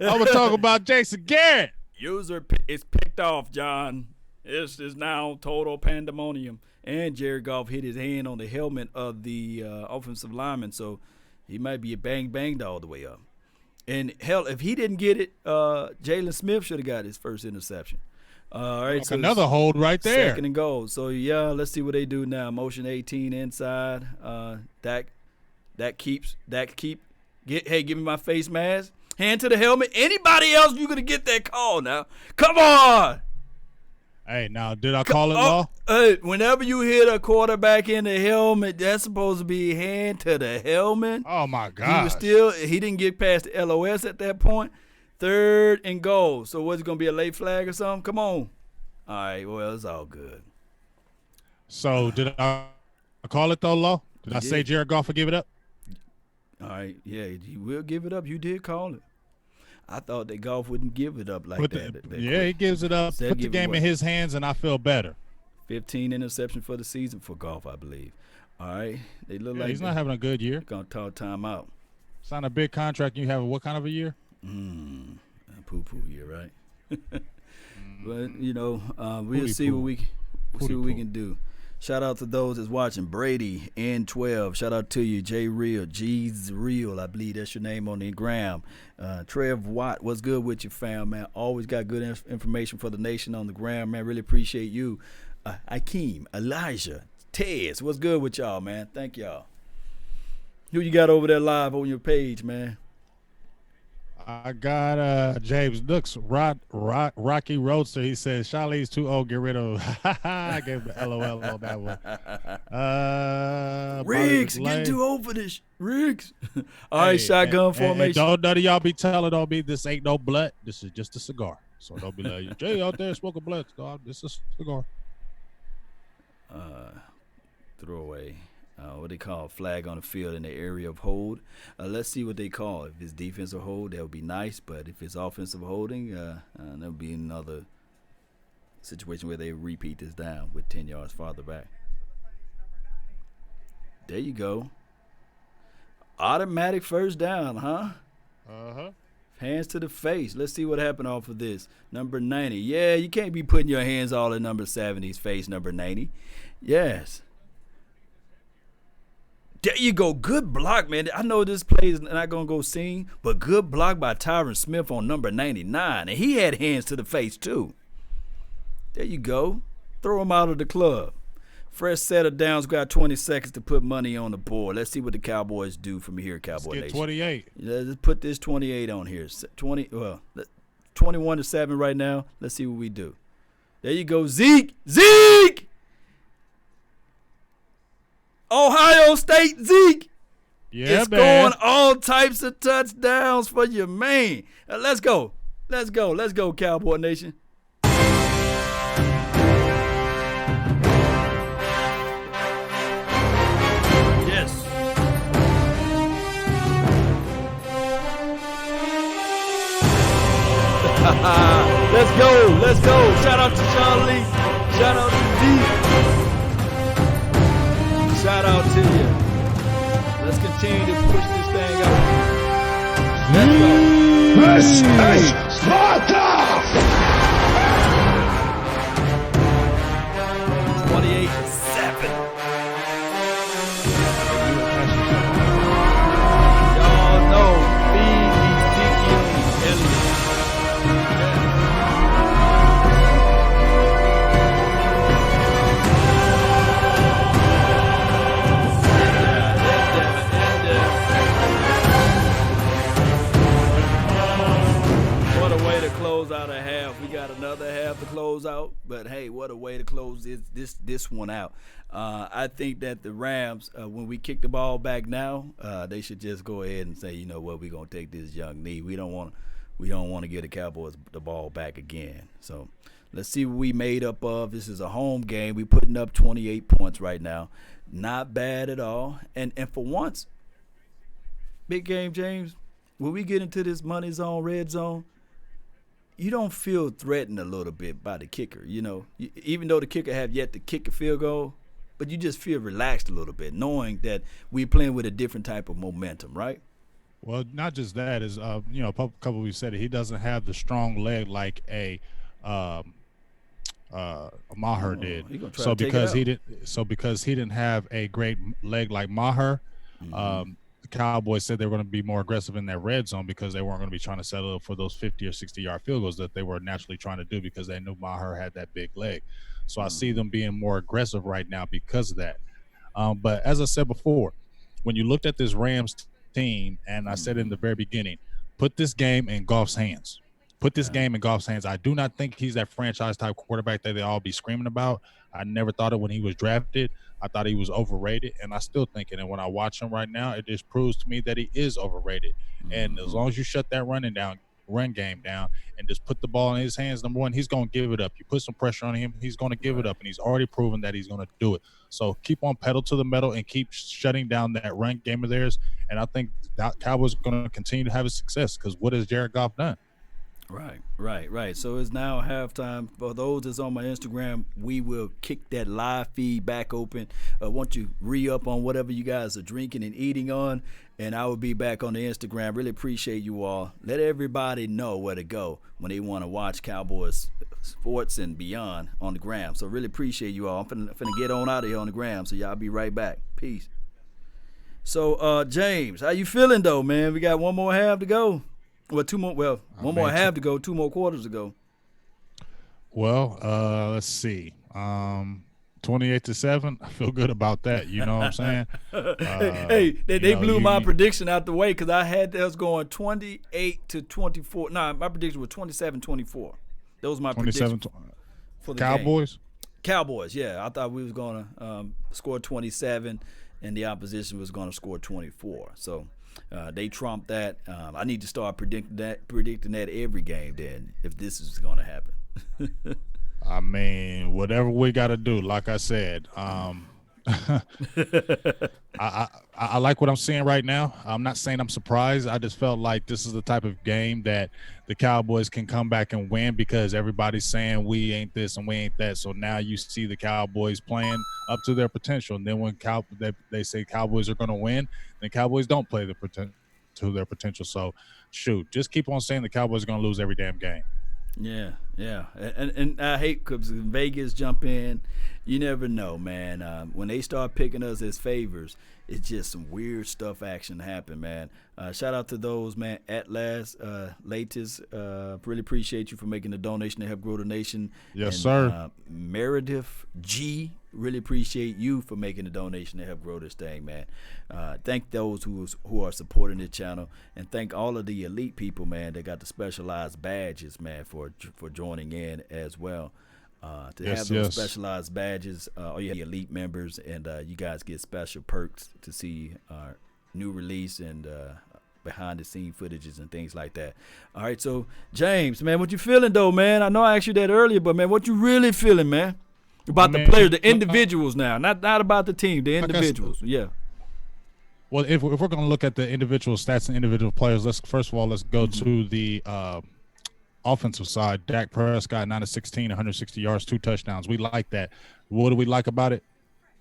going to talk about Jason Garrett. User is picked off, John. This is now total pandemonium. And Jared Goff hit his hand on the helmet of the offensive lineman, so he might be banged all the way up. And, hell, if he didn't get it, Jalen Smith should have got his first interception. All right, so another hold right there. Second and goal. So yeah, let's see what they do now. Motion 18 inside. Give me my face mask. Hand to the helmet. Anybody else, you gonna get that call now? Come on. Hey, now did I call it law? Whenever you hit a quarterback in the helmet, that's supposed to be hand to the helmet. Oh my God. He didn't get past the LOS at that point. Third and goal. So what's it going to be, a late flag or something? Come on. All right, well, it's all good. So did I call it though, Law? Did I say Jared Goff will give it up? All right, yeah, he will give it up. You did call it. I thought that Goff wouldn't give it up like that. He gives it up. Put the game in his hands, and I feel better. 15 interceptions for the season for Goff, I believe. All right, they look like he's not having a good year. Going to talk time out. Sign a big contract. You have what kind of a year? Poo-poo year, right? But we'll see what we can do. Shout out to those that's watching. Brady N12. Shout out to you, J Real, G's Real. I believe that's your name on the gram. Trev Watt, what's good with you, fam, man? Always got good information for the nation on the gram, man. Really appreciate you. Akeem, Elijah, Tez, what's good with y'all, man? Thank y'all. Who you got over there live on your page, man? I got James Nooks, Rocky Roadster. He says Charlie's too old. Get rid of him. I gave him the LOL on that one. Riggs, getting too old for this. Riggs. All right, shotgun formation. And don't none of y'all be telling on me this ain't no blunt. This is just a cigar. So don't be like, Jay out there smoking blunts, dog. This is a cigar. Throwaway. What they call flag on the field in the area of hold. Let's see what they call. If it's defensive hold, that would be nice. But if it's offensive holding, that would be another situation where they repeat this down with 10 yards farther back. There you go. Automatic first down, huh? Uh-huh. Hands to the face. Let's see what happened off of this. Number 90. Yeah, you can't be putting your hands all in number 70's face, number 90. Yes. There you go. Good block, man. I know this play is not going to go sing, but good block by Tyron Smith on number 99. And he had hands to the face, too. There you go. Throw him out of the club. Fresh set of downs. Got 20 seconds to put money on the board. Let's see what the Cowboys do from here, Cowboy Nation. 28. Let's put this 28 on here. 21-7 right now. Let's see what we do. There you go. Zeke! Ohio State Zeke. Yeah, it's man. Going all types of touchdowns for your man. Let's go, Cowboy Nation. Yes. Let's go. Let's go. Shout out to Sean Lee. Shout out to D. Shout out to you. Let's continue to push this thing out. Let's go. This is Sparta! 28-7. Y'all know feed Ezekiel Elliott. What a way to close out a half. We got another half to close out, but hey, what a way to close this one out. I think that the Rams, when we kick the ball back now, they should just go ahead and say, you know what, we're gonna take this young knee. We don't want to give the Cowboys the ball back again. So let's see what we made up of. This is a home game. We're putting up 28 points right now. Not bad at all. And for once, big game, James, when we get into this money zone, red zone, you don't feel threatened a little bit by the kicker. You know, even though the kicker have yet to kick a field goal, but you just feel relaxed a little bit, knowing that we're playing with a different type of momentum, right? Well, not just that is, a couple we said it. He doesn't have the strong leg like a Maher did. Because he didn't have a great leg like Maher, the Cowboys said they were going to be more aggressive in that red zone because they weren't going to be trying to settle for those 50 or 60-yard field goals that they were naturally trying to do because they knew Maher had that big leg. So I see them being more aggressive right now because of that. But as I said before, when you looked at this Rams team, and I said in the very beginning, put this game in Goff's hands. Put this game in Goff's hands. I do not think he's that franchise-type quarterback that they all be screaming about. I never thought it when he was drafted. I thought he was overrated, and I still think it. And when I watch him right now, it just proves to me that he is overrated. And as long as you shut that run game down, and just put the ball in his hands, number one, he's going to give it up. You put some pressure on him, he's going to give it up, and he's already proven that he's going to do it. So keep on pedal to the metal and keep shutting down that run game of theirs. And I think that Cowboys are going to continue to have a success because what has Jared Goff done? Right. So it's now halftime. For those that's on my Instagram, we will kick that live feed back open. I want you re-up on whatever you guys are drinking and eating on, and I will be back on the Instagram. Really appreciate you all. Let everybody know where to go when they want to watch Cowboys sports and beyond on the gram. So really appreciate you all. I'm finna get on out of here on the gram, so y'all be right back. Peace. So, James, how you feeling, though, man? We got one more half to go. Well, one more half to go, 2 more quarters to go. Well, let's see. 28-7. I feel good about that. You know what I'm saying? They blew my prediction out the way because I had us going 28-24. No, my prediction was 27-24. That was my prediction for the Cowboys. Game. Cowboys, yeah. I thought we was going to score 27, and the opposition was going to score 24. So. They trumped that. I need to start predicting that every game then if this is going to happen. I mean, whatever we got to do, like I said, I like what I'm seeing right now. I'm not saying I'm surprised. I just felt like this is the type of game that the Cowboys can come back and win because everybody's saying we ain't this and we ain't that. So now you see the Cowboys playing up to their potential. And then when they say Cowboys are going to win, then Cowboys don't play to their potential. So, shoot, just keep on saying the Cowboys are going to lose every damn game. Yeah. And I hate because Vegas jump in. You never know, man. When they start picking us as favors, it's just some weird stuff action happen, man. Shout out to those, man. Atlas, Latest, really appreciate you for making the donation to help grow the nation. Yes, sir. Meredith G, really appreciate you for making the donation to help grow this thing, man. Thank those who are supporting the channel, and thank all of the elite people, man, that got the specialized badges, man, for joining in as well. Have those specialized badges, all you elite members, and you guys get special perks to see our new release and behind the scene footages and things like that. All right, so James, man, what you feeling though, man? I know I asked you that earlier, but man, what you really feeling, man? About the players, the individuals now, not about the team, the individuals. Yeah. Well, if we're going to look at the individual stats and individual players, let's go to the offensive side, Dak Prescott 9 of 16, 160 yards, 2 touchdowns. We like that. What do we like about it?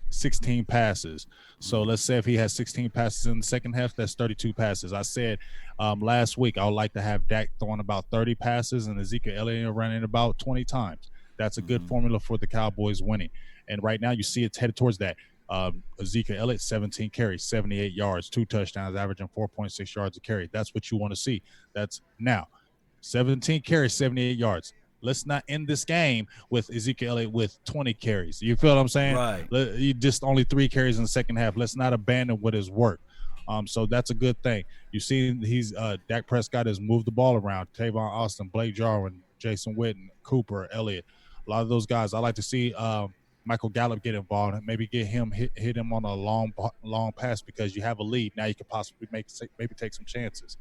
16 passes. So let's say if he has 16 passes in the second half, that's 32 passes. I said last week I would like to have Dak throwing about 30 passes and Ezekiel Elliott running about 20 times. That's a good formula for the Cowboys winning. And right now you see it's headed towards that. Ezekiel Elliott, 17 carries, 78 yards, 2 touchdowns, averaging 4.6 yards a carry. That's what you want to see. That's now 17 carries, 78 yards. Let's not end this game with Ezekiel Elliott with 20 carries. You feel what I'm saying? Right. You just only 3 carries in the second half. Let's not abandon what has worked. So that's a good thing. You see, Dak Prescott has moved the ball around. Tavon Austin, Blake Jarwin, Jason Witten, Cooper, Elliott. A lot of those guys. I like to see Michael Gallup get involved and maybe get him hit him on a long pass because you have a lead. Now you could possibly maybe take some chances.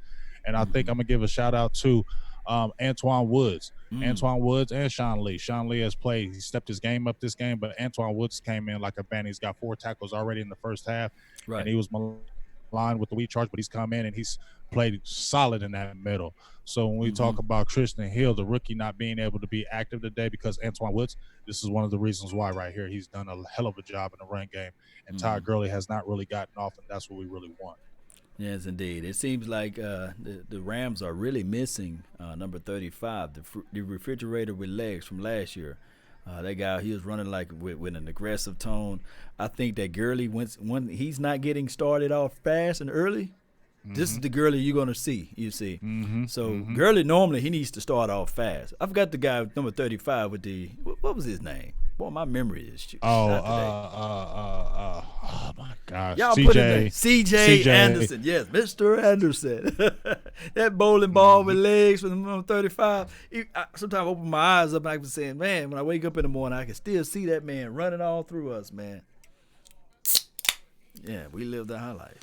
And I think I'm gonna give a shout out to Antoine Woods. Antoine Woods and Sean Lee. Sean Lee has played. He stepped his game up this game, but Antoine Woods came in like a bandit. He's got 4 tackles already in the first half, and he was maligned with the weak charge, but he's come in and he's played solid in that middle. So when we talk about Christian Hill, the rookie not being able to be active today because Antoine Woods, this is one of the reasons why right here. He's done a hell of a job in the run game, and Todd Gurley has not really gotten off, and that's what we really want. Yes, indeed. It seems like the Rams are really missing number 35, the refrigerator with legs from last year. That guy, he was running like with an aggressive tone. I think that Gurley, when he's not getting started off fast and early, this is the Gurley you're going to see, you see. Gurley, normally, he needs to start off fast. I forgot the guy, number 35, with the – what was his name? Boy, my memory is – oh my gosh. Y'all put it CJ Anderson. Yes, Mr. Anderson. That bowling ball with legs from number 35. Sometimes I open my eyes up and I can say, man, when I wake up in the morning, I can still see that man running all through us, man. Yeah, we lived a high life.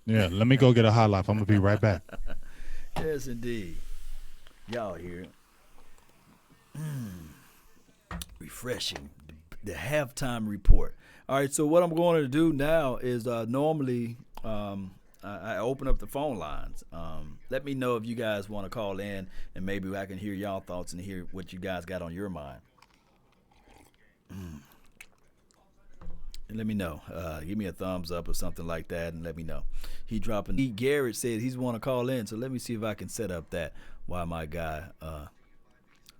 Yeah, let me go get a high life. I'm going to be right back. Yes, indeed. Y'all hear it. Refreshing. The halftime report. All right, so what I'm going to do now is normally I open up the phone lines. Let me know if you guys want to call in, and maybe I can hear y'all thoughts and hear what you guys got on your mind. And let me know. Give me a thumbs up or something like that, and let me know. Garrett said he's want to call in, so let me see if I can set up that while my guy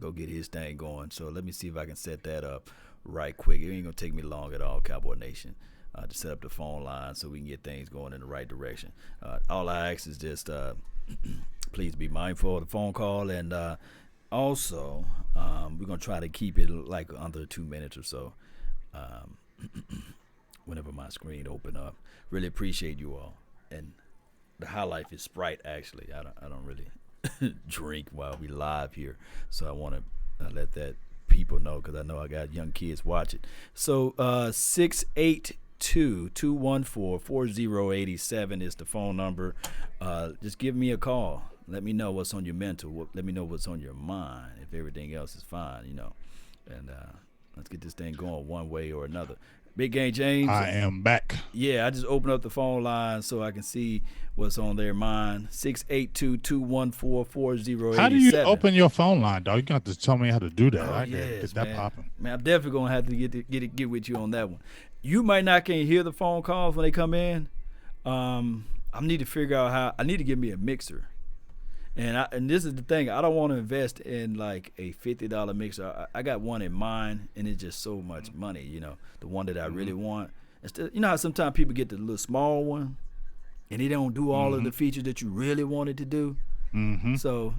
go get his thing going. So let me see if I can set that up right quick. It ain't gonna take me long at all, Cowboy Nation, to set up the phone line so we can get things going in the right direction. All I ask is just please be mindful of the phone call, and also we're gonna try to keep it like under 2 minutes or so. Whenever my screen open up, really appreciate you all. And the high life is Sprite. Actually, I don't really drink while we live here, so I want to let that people know because I know I got young kids watching. So 682-214-4087 is the phone number. Just give me a call. Let me know what's on your mental. Let me know what's on your mind. If everything else is fine, and let's get this thing going one way or another. Big Game James. I am back. Yeah, I just opened up the phone line so I can see what's on their mind. 682-214-4087. How do you open your phone line, dog? You got to tell me how to do that. Oh, I got to get that man. popping. Man, I'm definitely gonna have to get with you on that one. You might not can hear the phone calls when they come in. I need to figure out how. I need to get me a mixer. And this is the thing. I don't want to invest in like a $50 mixer. I got one in mind, and it's just so much money. The one that I really want. Instead, how sometimes people get the little small one, and they don't do all of the features that you really wanted to do. So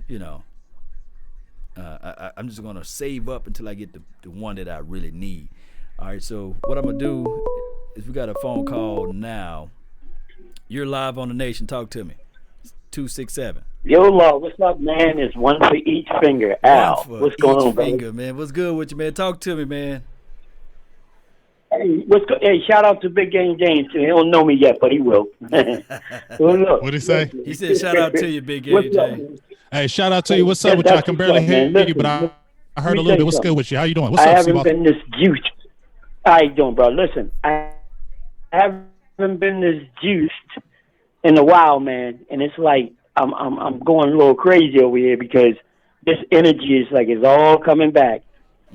I'm just gonna save up until I get the one that I really need. All right. So what I'm gonna do is we got a phone call now. You're live on the Nation. Talk to me. 267. Yo, Law, what's up, man? It's one for each finger. Al, what's going on, finger, man? What's good with you, man? Talk to me, man. Hey, hey, shout out to Big Game James. He don't know me yet, but he will. What'd he say? He said, shout out to you, Big Game James. Hey, shout out to you. What's up with you? I can barely hear you, but I heard a little bit. What's good with you? How you doing? What's up, I haven't been this juiced. How you doing, bro? Listen, I haven't been this juiced in a while, man. And it's like, I'm going a little crazy over here because this energy is like it's all coming back.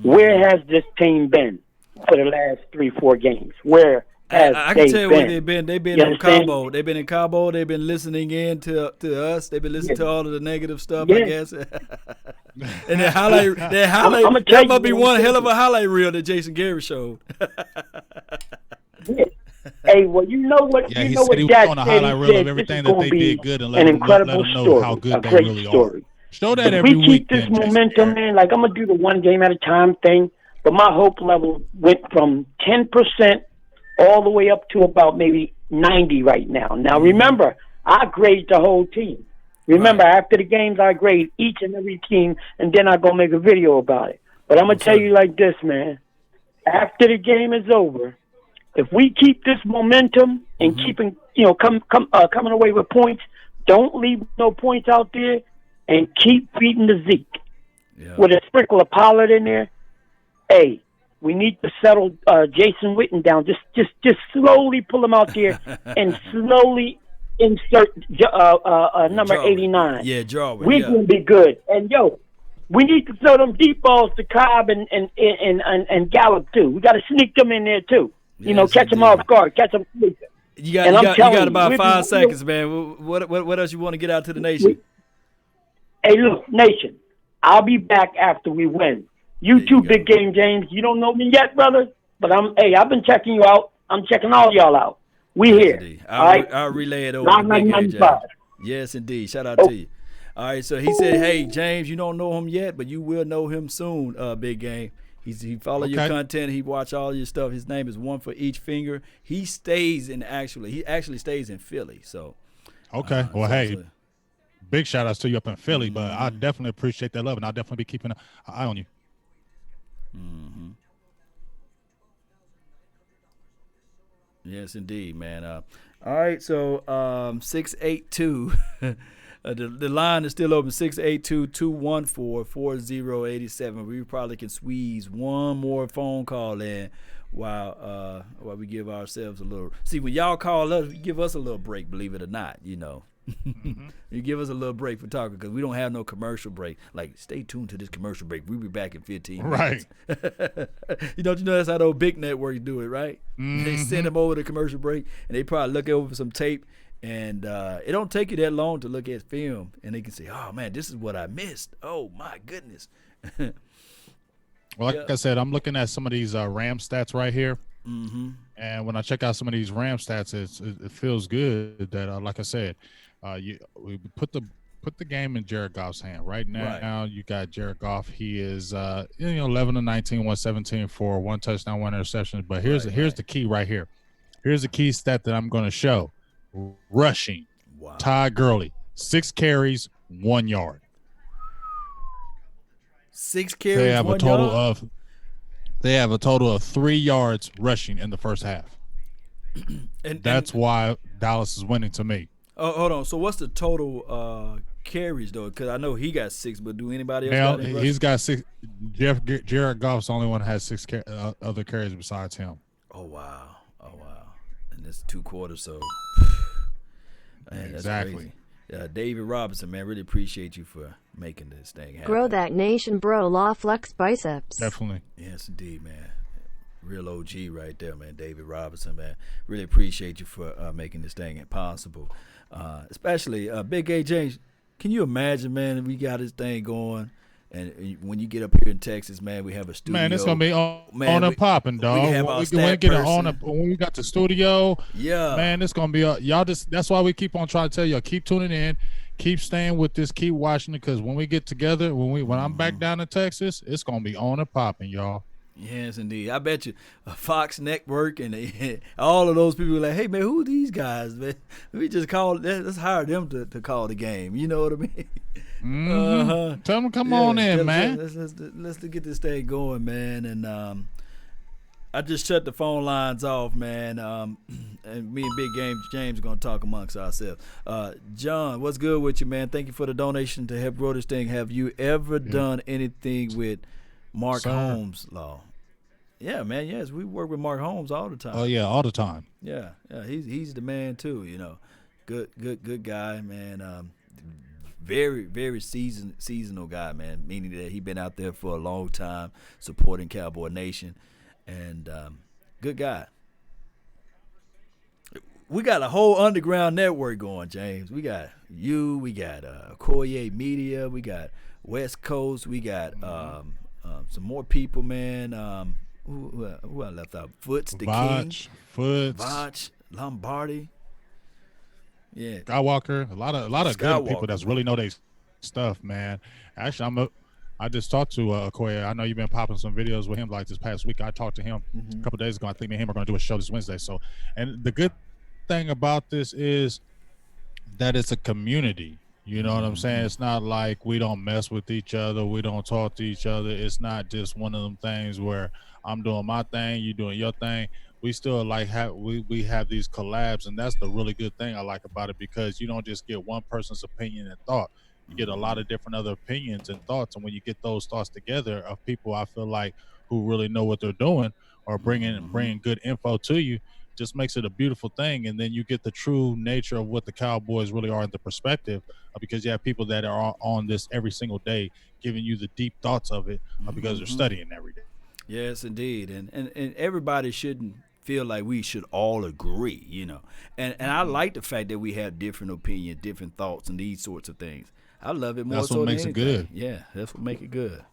Where has this team been for the last 3-4 games? Where has I they can tell you been? where they've been. They've been You in understand? Cabo. They've been in Cabo. They've been listening in to us. They've been listening to all of the negative stuff, I Yeah. guess. And the highlight, I'ma tell that you must be what I'm one hell of a thinking. highlight reel that Jason Gary showed. Yeah. Hey, well, you know what? Yeah, You he know said what he was Jack on a said. He highlight reel of said this is everything that going they to be did good and an let incredible them know how story, a good they great really are. story. Show that If every we week keep this then, Jason momentum, Garrett. man, like I'm gonna do the one game at a time thing, but my hope level went from 10% all the way up to about maybe 90 right now. Now remember, I grade the whole team. Remember, after the games, I grade each and every team, and then I go make a video about it. But I'm gonna tell you like this, man. After the game is over, if we keep this momentum and keeping, coming away with points, don't leave no points out there, and keep feeding the Zeke with a sprinkle of Pollard in there. Hey, we need to settle Jason Witten down. Just slowly pull him out there and slowly insert number 89. Yeah, Jarwin. We're gonna be good. And we need to throw them deep balls to Cobb and Gallup too. We got to sneak them in there too. Catch them off guard, catch them sleeping. You got about 5 seconds, man. What else you want to get out to the nation? Hey, look, nation, I'll be back after we win. You too, Big Game James. You don't know me yet, brother, but I've been checking you out. I'm checking all y'all out. We here. Indeed. All right? I'll relay it over to Big Game James. Yes, indeed. Shout out to you. All right, so he said, hey, James, you don't know him yet, but you will know him soon, Big Game. He follow your content. He watch all your stuff. His name is One for Each Finger. He actually stays in Philly. So okay. Well, hey, big shout outs to you up in Philly, but I definitely appreciate that love, and I'll definitely be keeping an eye on you. Yes, indeed, man. All right, so 682. The line is still open, 682-214-4087. We probably can squeeze one more phone call in while we give ourselves a little. See, when y'all call us, you give us a little break, believe it or not, You give us a little break for talking because we don't have no commercial break. Like, stay tuned to this commercial break. We'll be back in 15 minutes. Right. You know that's how those big networks do it, right? They send them over to commercial break, and they probably look over some tape. And it don't take you that long to look at film, and they can say, "Oh man, this is what I missed. Oh my goodness." Well, like I said, I'm looking at some of these RAM stats right here, and when I check out some of these RAM stats, it feels good that, like I said, we put the game in Jared Goff's hand right now. Now you got Jared Goff. He is 11 of 19, 117 for 1 touchdown, 1 interception. But here's the key right here. Here's the key stat that I'm going to show. Rushing. Wow. Todd Gurley, 6 carries, 1 yard. 6 carries, They have 1 a total yard? They have a total of 3 yards rushing in the first half. and that's why Dallas is winning to me. Oh, hold on. So what's the total carries though? Because I know he got 6, but do anybody else? Now he's got 6. Jared Goff's the only one that has 6 other carries besides him. Oh wow. And it's 2 quarters, so man, exactly. That's crazy. David Robinson, man, really appreciate you for making this thing happen. Grow that nation, bro. Law flex biceps. Definitely. Yes, indeed, man. Real OG right there, man. David Robinson, man. Really appreciate you for making this thing possible. Especially Big A James. Can you imagine, man, if we got this thing going? And when you get up here in Texas, man, we have a studio. Man, it's gonna be on and popping, dog. When we got the studio, man, it's gonna be y'all. That's why we keep on trying to tell y'all, keep tuning in, keep staying with this, keep watching it, because when we get together, when I'm back down in Texas, it's gonna be on and popping, y'all. Yes, indeed. I bet you Fox Network and all of those people are like, hey, man, who are these guys, man? Let's hire them to call the game. You know what I mean? Tell them come on in, man. Let's get this thing going, man. And I just shut the phone lines off, man. And me and Big Game James are going to talk amongst ourselves. John, what's good with you, man? Thank you for the donation to help grow this thing. Have you ever done anything with Mark Holmes law? Yeah, man. Yes, we work with Mark Holmes all the time. Oh yeah, all the time. Yeah. He's the man too. Good guy, man. very, very seasonal guy, man. Meaning that he been out there for a long time supporting Cowboy Nation, and good guy. We got a whole underground network going, James. We got you. We got Courier Media. We got West Coast. We got some more people, man. Who I left out? Foots, the King. Vach, Lombardi. Yeah. Skywalker. A lot of good people that's really know their stuff, man. Actually, I just talked to Koya. I know you've been popping some videos with him like this past week. I talked to him a couple days ago. I think me and him are going to do a show this Wednesday. So, and the good thing about this is that it's a community. You know what I'm saying? It's not like we don't mess with each other. We don't talk to each other. It's not just one of them things where I'm doing my thing, you doing your thing. We still like we have these collabs, and that's the really good thing I like about it, because you don't just get one person's opinion and thought. You get a lot of different other opinions and thoughts, and when you get those thoughts together of people, I feel like, who really know what they're doing or bringing good info to you, just makes it a beautiful thing. And then you get the true nature of what the Cowboys really are in the perspective, because you have people that are on this every single day giving you the deep thoughts of it because they're studying every day. Yes, indeed. And everybody shouldn't feel like we should all agree, you know. And I like the fact that we have different opinions, different thoughts, and these sorts of things. I love it more. That's so what than makes anything. it good. Yeah, that's what makes it good.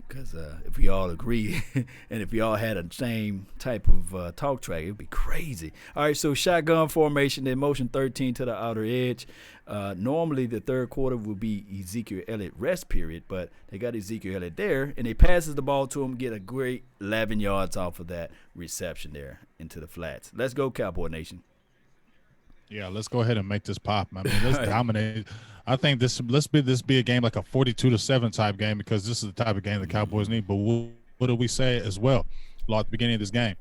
Because if we all agree and if we all had the same type of talk track, it would be crazy. All right, so shotgun formation, then motion 13 to the outer edge. Normally, the third quarter will be Ezekiel Elliott rest period, but they got Ezekiel Elliott there, and they passes the ball to him, get a great 11 yards off of that reception there into the flats. Let's go, Cowboy Nation. Yeah, let's go ahead and make this pop. I mean, let's dominate. I think this be a game like a 42-7 type game, because this is the type of game the Cowboys need. But what do we say as well at the beginning of this game?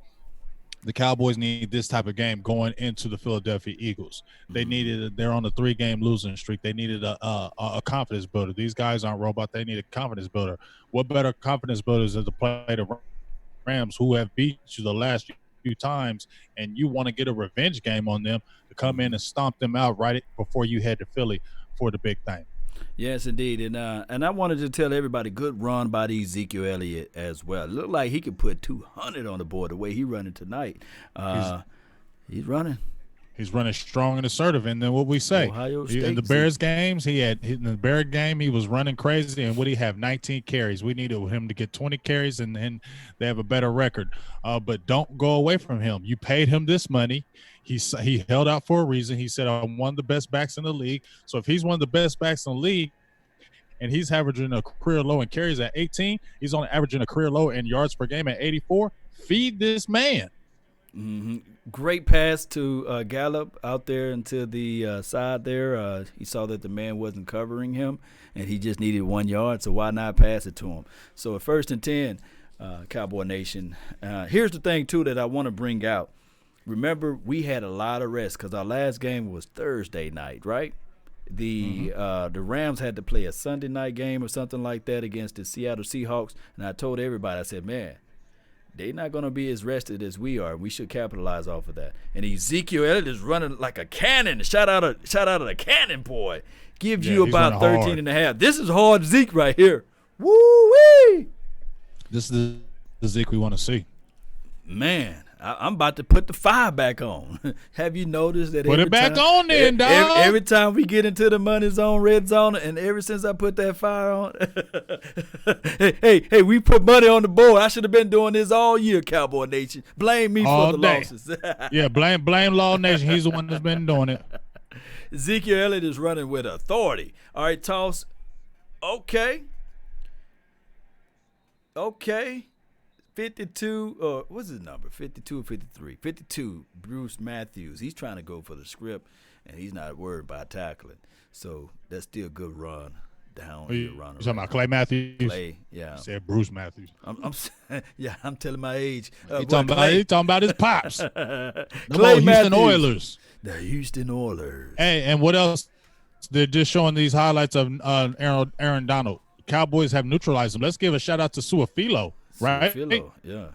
The Cowboys need this type of game going into the Philadelphia Eagles. They needed. They're on a 3-game losing streak. They needed a confidence builder. These guys aren't robots. They need a confidence builder. What better confidence builders than to play the Rams, who have beat you the last few times, and you want to get a revenge game on them, to come in and stomp them out right before you head to Philly for the big thing. Yes, indeed. And I wanted to tell everybody, good run by the Ezekiel Elliott as well. It looked like he could put 200 on the board the way he running tonight. He's running. He's running strong and assertive. And then what we say, in the Bears games, in the Bear game, he was running crazy. And what he have, 19 carries. We needed him to get 20 carries, and then they have a better record. But don't go away from him. You paid him this money. He held out for a reason. He said, I'm one of the best backs in the league. So if he's one of the best backs in the league, and he's averaging a career low in carries at 18, he's only averaging a career low in yards per game at 84. Feed this man. Mm-hmm. Great pass to Gallup out there into the side there. He saw that the man wasn't covering him, and he just needed 1 yard, so why not pass it to him? So at 1st and 10, Cowboy Nation. Here's the thing, too, that I want to bring out. Remember, we had a lot of rest because our last game was Thursday night, right? The Rams had to play a Sunday night game or something like that against the Seattle Seahawks, and I told everybody, I said, man, they're not going to be as rested as we are. We should capitalize off of that. And Ezekiel Elliott is running like a cannon. Shout out of the cannon, boy. Gives you about 13 and a half. This is hard Zeke right here. Woo-wee! This is the Zeke we want to see. Man, I'm about to put the 5 back on. Have you noticed that? Put it back on then, dog. Every time we get into the money zone, red zone, and ever since I put that fire on, hey, we put money on the board. I should have been doing this all year, Cowboy Nation. Blame me for the losses. Yeah, blame Law Nation. He's the one that's been doing it. Ezekiel Elliott is running with authority. All right, toss. Okay. 52, what's his number? 52 or 53? 52, Bruce Matthews. He's trying to go for the script, and he's not worried about tackling. So that's still a good run down. You talking about Clay Matthews? Clay, yeah. You said Bruce Matthews. I'm telling my age. He talking about his pops. Clay Houston Oilers. The Houston Oilers. Hey, and what else? They're just showing these highlights of Aaron Donald. Cowboys have neutralized him. Let's give a shout out to Suafilo. Right? Suafilo, yeah.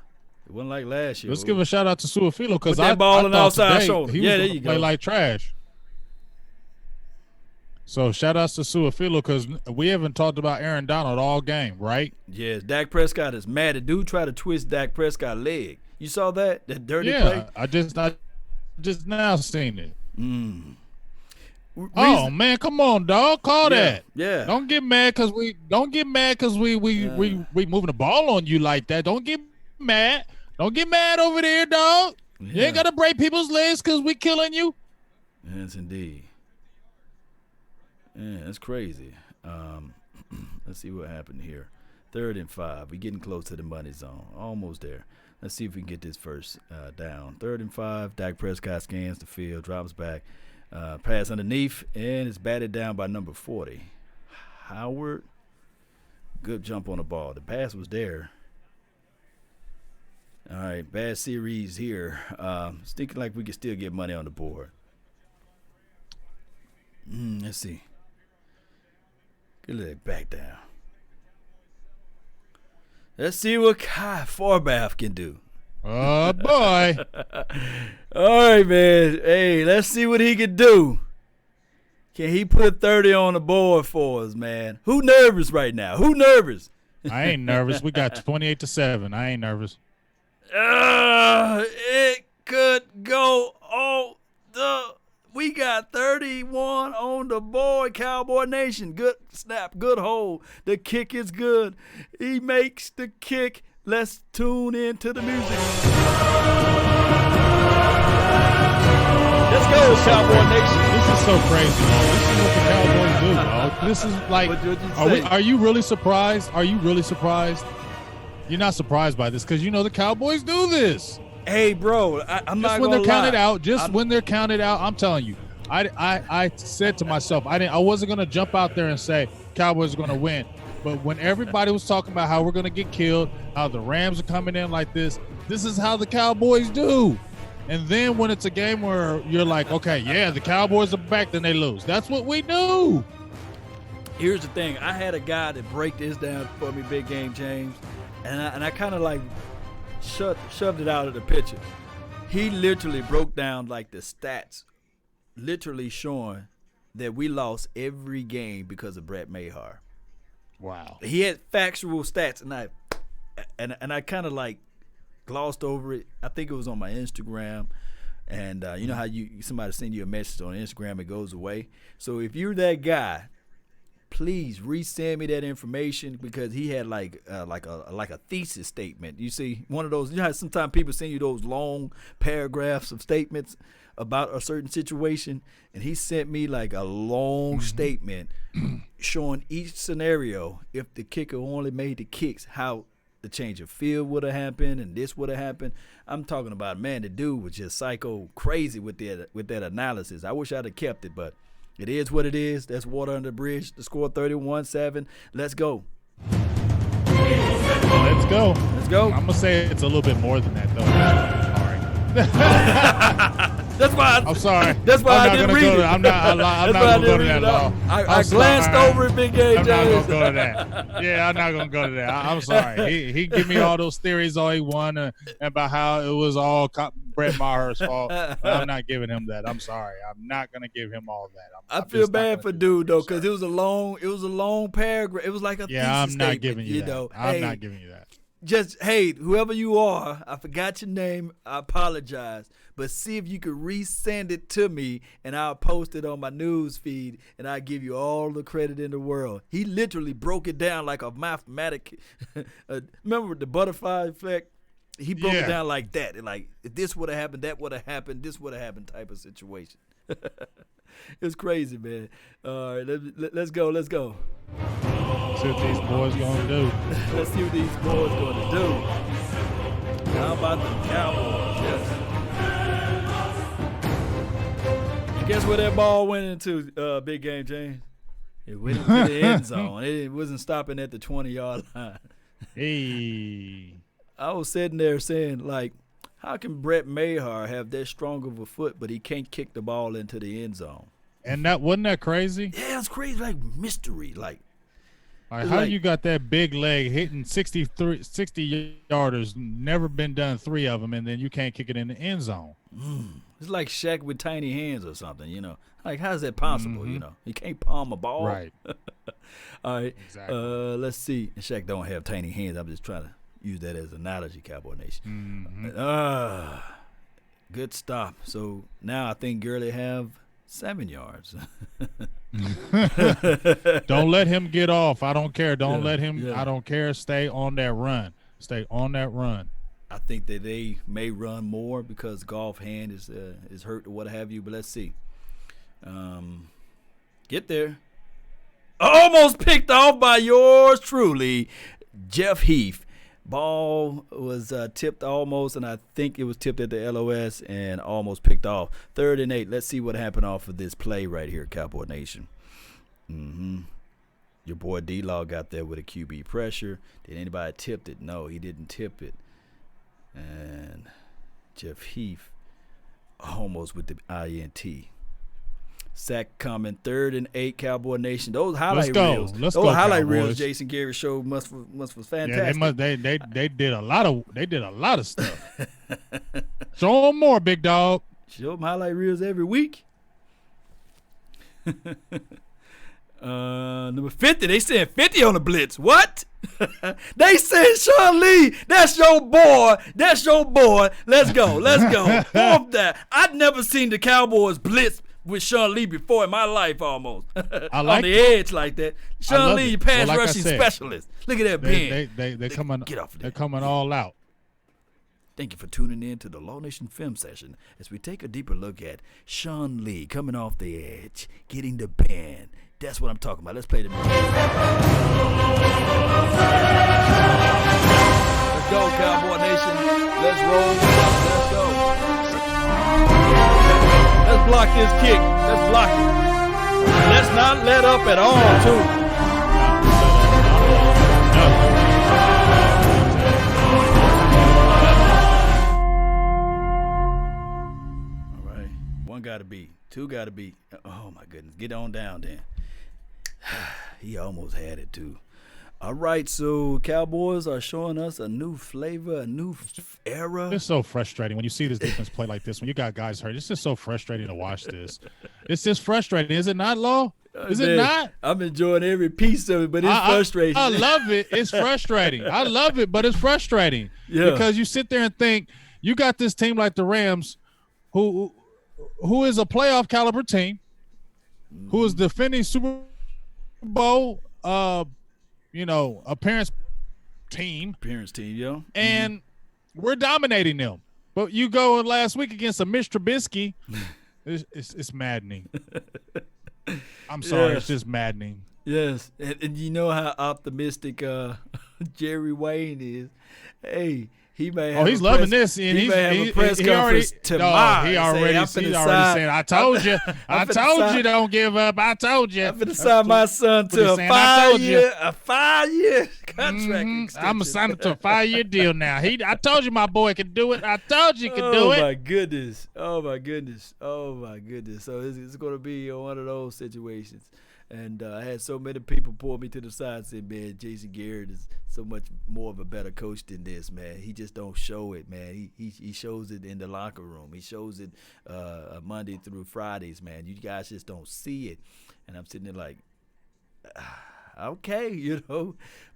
It wasn't like last year. Let's give a shout out to Suafilo because I ball on the outside shoulder. He was there you go. Play like trash. So shout outs to Suafilo because we haven't talked about Aaron Donald all game, right? Yes, Dak Prescott is mad. The dude tried to twist Dak Prescott's leg. You saw that? That dirty play? I just now seen it. Reason, man, come on, dog. Call that. Yeah. Don't get mad because we moving the ball on you like that. Don't get mad. Don't get mad over there, dog. You ain't gotta break people's legs because we killing you. Yes, indeed. Yeah, that's crazy. Let's see what happened here. 3rd and 5. We're getting close to the money zone. Almost there. Let's see if we can get this first down. 3rd and 5. Dak Prescott scans the field, drops back, pass underneath, and it's batted down by number 40. Howard. Good jump on the ball. The pass was there. All right, bad series here. It's thinking like we can still get money on the board. Let's see. Good leg back down. Let's see what Kai Forbath can do. Oh, boy. All right, man. Hey, let's see what he can do. Can he put 30 on the board for us, man? Who nervous right now? Who nervous? I ain't nervous. We got 28-7. I ain't nervous. It could go on the. We got 31 on the board, Cowboy Nation. Good snap, good hold. The kick is good. He makes the kick. Let's tune into the music. Let's go, Cowboy Nation. This is so crazy. This is what the Cowboys do, dog. This is like, are you really surprised? Are you really surprised? You're not surprised by this because you know the Cowboys do this. Hey, bro, I'm not when gonna they're counted lie. out. When they're counted out, I'm telling you. I said to myself, I wasn't gonna jump out there and say Cowboys are gonna win. But when everybody was talking about how we're gonna get killed, how the Rams are coming in like this is how the Cowboys do. And then when it's a game where you're like, okay, yeah, the Cowboys are back, then they lose. That's what we do. Here's the thing. I had a guy that break this down for me, Big Game James, and I kind of like shoved it out of the picture. He literally broke down like the stats, literally showing that we lost every game because of Brett Mahar. Wow. He had factual stats, and I kind of like glossed over it. I think it was on my Instagram, and you know how somebody send you a message on Instagram, it goes away. So if you're that guy, please resend me that information because he had like a thesis statement. You see, one of those. You know how sometimes people send you those long paragraphs of statements about a certain situation, and he sent me like a long statement showing each scenario if the kicker only made the kicks, how the change of field would have happened and this would have happened. I'm talking about, man, the dude was just psycho crazy with that analysis. I wish I'd have kept it, but it is what it is. That's water under the bridge. The score 31-7. Let's go. Let's go. Let's go. I'm gonna say it's a little bit more than that, though. All right. That's why. I'm sorry. That's why I didn't read it. I'm not gonna go to that law. I glanced over it, Big Game James. I'm not gonna go to that. Yeah, I'm not gonna go to that. I'm sorry. He give me all those theories all he wanted about how it was all Brett Maher's fault. I'm not giving him that. I'm sorry. I'm not gonna give him all that. I feel bad for dude though, because it was a long paragraph. It was like a thesis I'm not statement, giving you that. know. I'm not giving you that. Just, hey, whoever you are, I forgot your name. I apologize. But see if you could resend it to me, and I'll post it on my news feed, and I'll give you all the credit in the world. He literally broke it down like a mathematic. Remember the butterfly effect? He broke it down like that. Like, if this would have happened, that would have happened, this would have happened type of situation. It's crazy, man. All right, let's go. See what these boys gonna do. Let's see what these boys gonna do. How about the Cowboys? Yes. And guess where that ball went into, Big Game James? It went into the end zone. It wasn't stopping at the 20-yard line. Hey. I was sitting there saying, like, how can Brett Mahar have that strong of a foot, but he can't kick the ball into the end zone? And wasn't that crazy? Yeah, it's crazy, like mystery, like. How you got that big leg hitting 60 yarders, never been done 3 of them, and then you can't kick it in the end zone? It's like Shaq with tiny hands or something, you know. Like, how is that possible, you know? He can't palm a ball. Right. All right. Exactly. Let's see. And Shaq don't have tiny hands. I'm just trying to use that as an analogy, Cowboy Nation. Good stop. So now I think Gurley have 7 yards. Don't let him get off. I don't care. Don't Yeah, let him. yeah. I don't care. Stay on that run. Stay on that run. I think that they may run more because Goff hand is hurt or what have you. But let's see. Get there. Almost picked off by yours truly, Jeff Heath. Ball was tipped almost, and I think it was tipped at the LOS and almost picked off. 3rd and 8. Let's see what happened off of this play right here, Cowboy Nation. Your boy D-Law got there with a QB pressure. Did anybody tip it? No, he didn't tip it. And Jeff Heath almost with the INT. Sack coming. 3rd and 8, Cowboy Nation. Those highlight reels. Let's those go, highlight Cowboys. reels Jason Garrett showed was fantastic. Yeah, they did a lot of stuff. Show them more, big dog. Show them highlight reels every week. Number 50. They said 50 on the blitz. What? They said Sean Lee. That's your boy. That's your boy. Let's go. Let's go. Off that. I'd never seen the Cowboys blitz with Sean Lee before in my life almost. I like on the edge like that. Sean Lee, it. pass Well, like I rushing said, specialist. Look at that bend. They coming. Get off of They're that. coming all out. Thank you for tuning in to the Law Nation Film Session as we take a deeper look at Sean Lee coming off the edge, getting the bend. That's what I'm talking about. Let's play the music. Let's go, Cowboy Nation. Let's roll. Let's go. Let's block this kick. Let's block it. Let's not let up at all, too. One got to beat. Two got to beat. Oh, my goodness. Get on down, then. He almost had it, too. All right, so Cowboys are showing us a new flavor, a new era. It's so frustrating when you see this defense play like this. When you got guys hurt, it's just so frustrating to watch this. It's just frustrating. Is it not, Law? Is it not? I'm enjoying every piece of it, but it's frustrating. I love it. It's frustrating. I love it, but it's frustrating. Yeah. Because you sit there and think you got this team like the Rams who is a playoff caliber team, who is defending Super Bowl appearance team, yeah. and we're dominating them. But you go last week against a Mitch Trubisky, it's maddening. I'm sorry, Yes. it's just maddening. Yes, and you know how optimistic Jerry Wayne is. Hey, he may have he's loving this, and he may have a press he conference already, tomorrow. He's already saying, "I told you, I told you, don't give up. I told you." I'm going to sign my son to a 5-year contract extension. I'm signing to a 5-year deal now. I told you my boy could do it. I told you he could do it. Oh my goodness! Oh my goodness! Oh my goodness! So it's going to be one of those situations. And I had so many people pull me to the side and say, man, Jason Garrett is so much more of a better coach than this, man. He just don't show it, man. He shows it in the locker room. He shows it Monday through Fridays, man. You guys just don't see it. And I'm sitting there like, okay,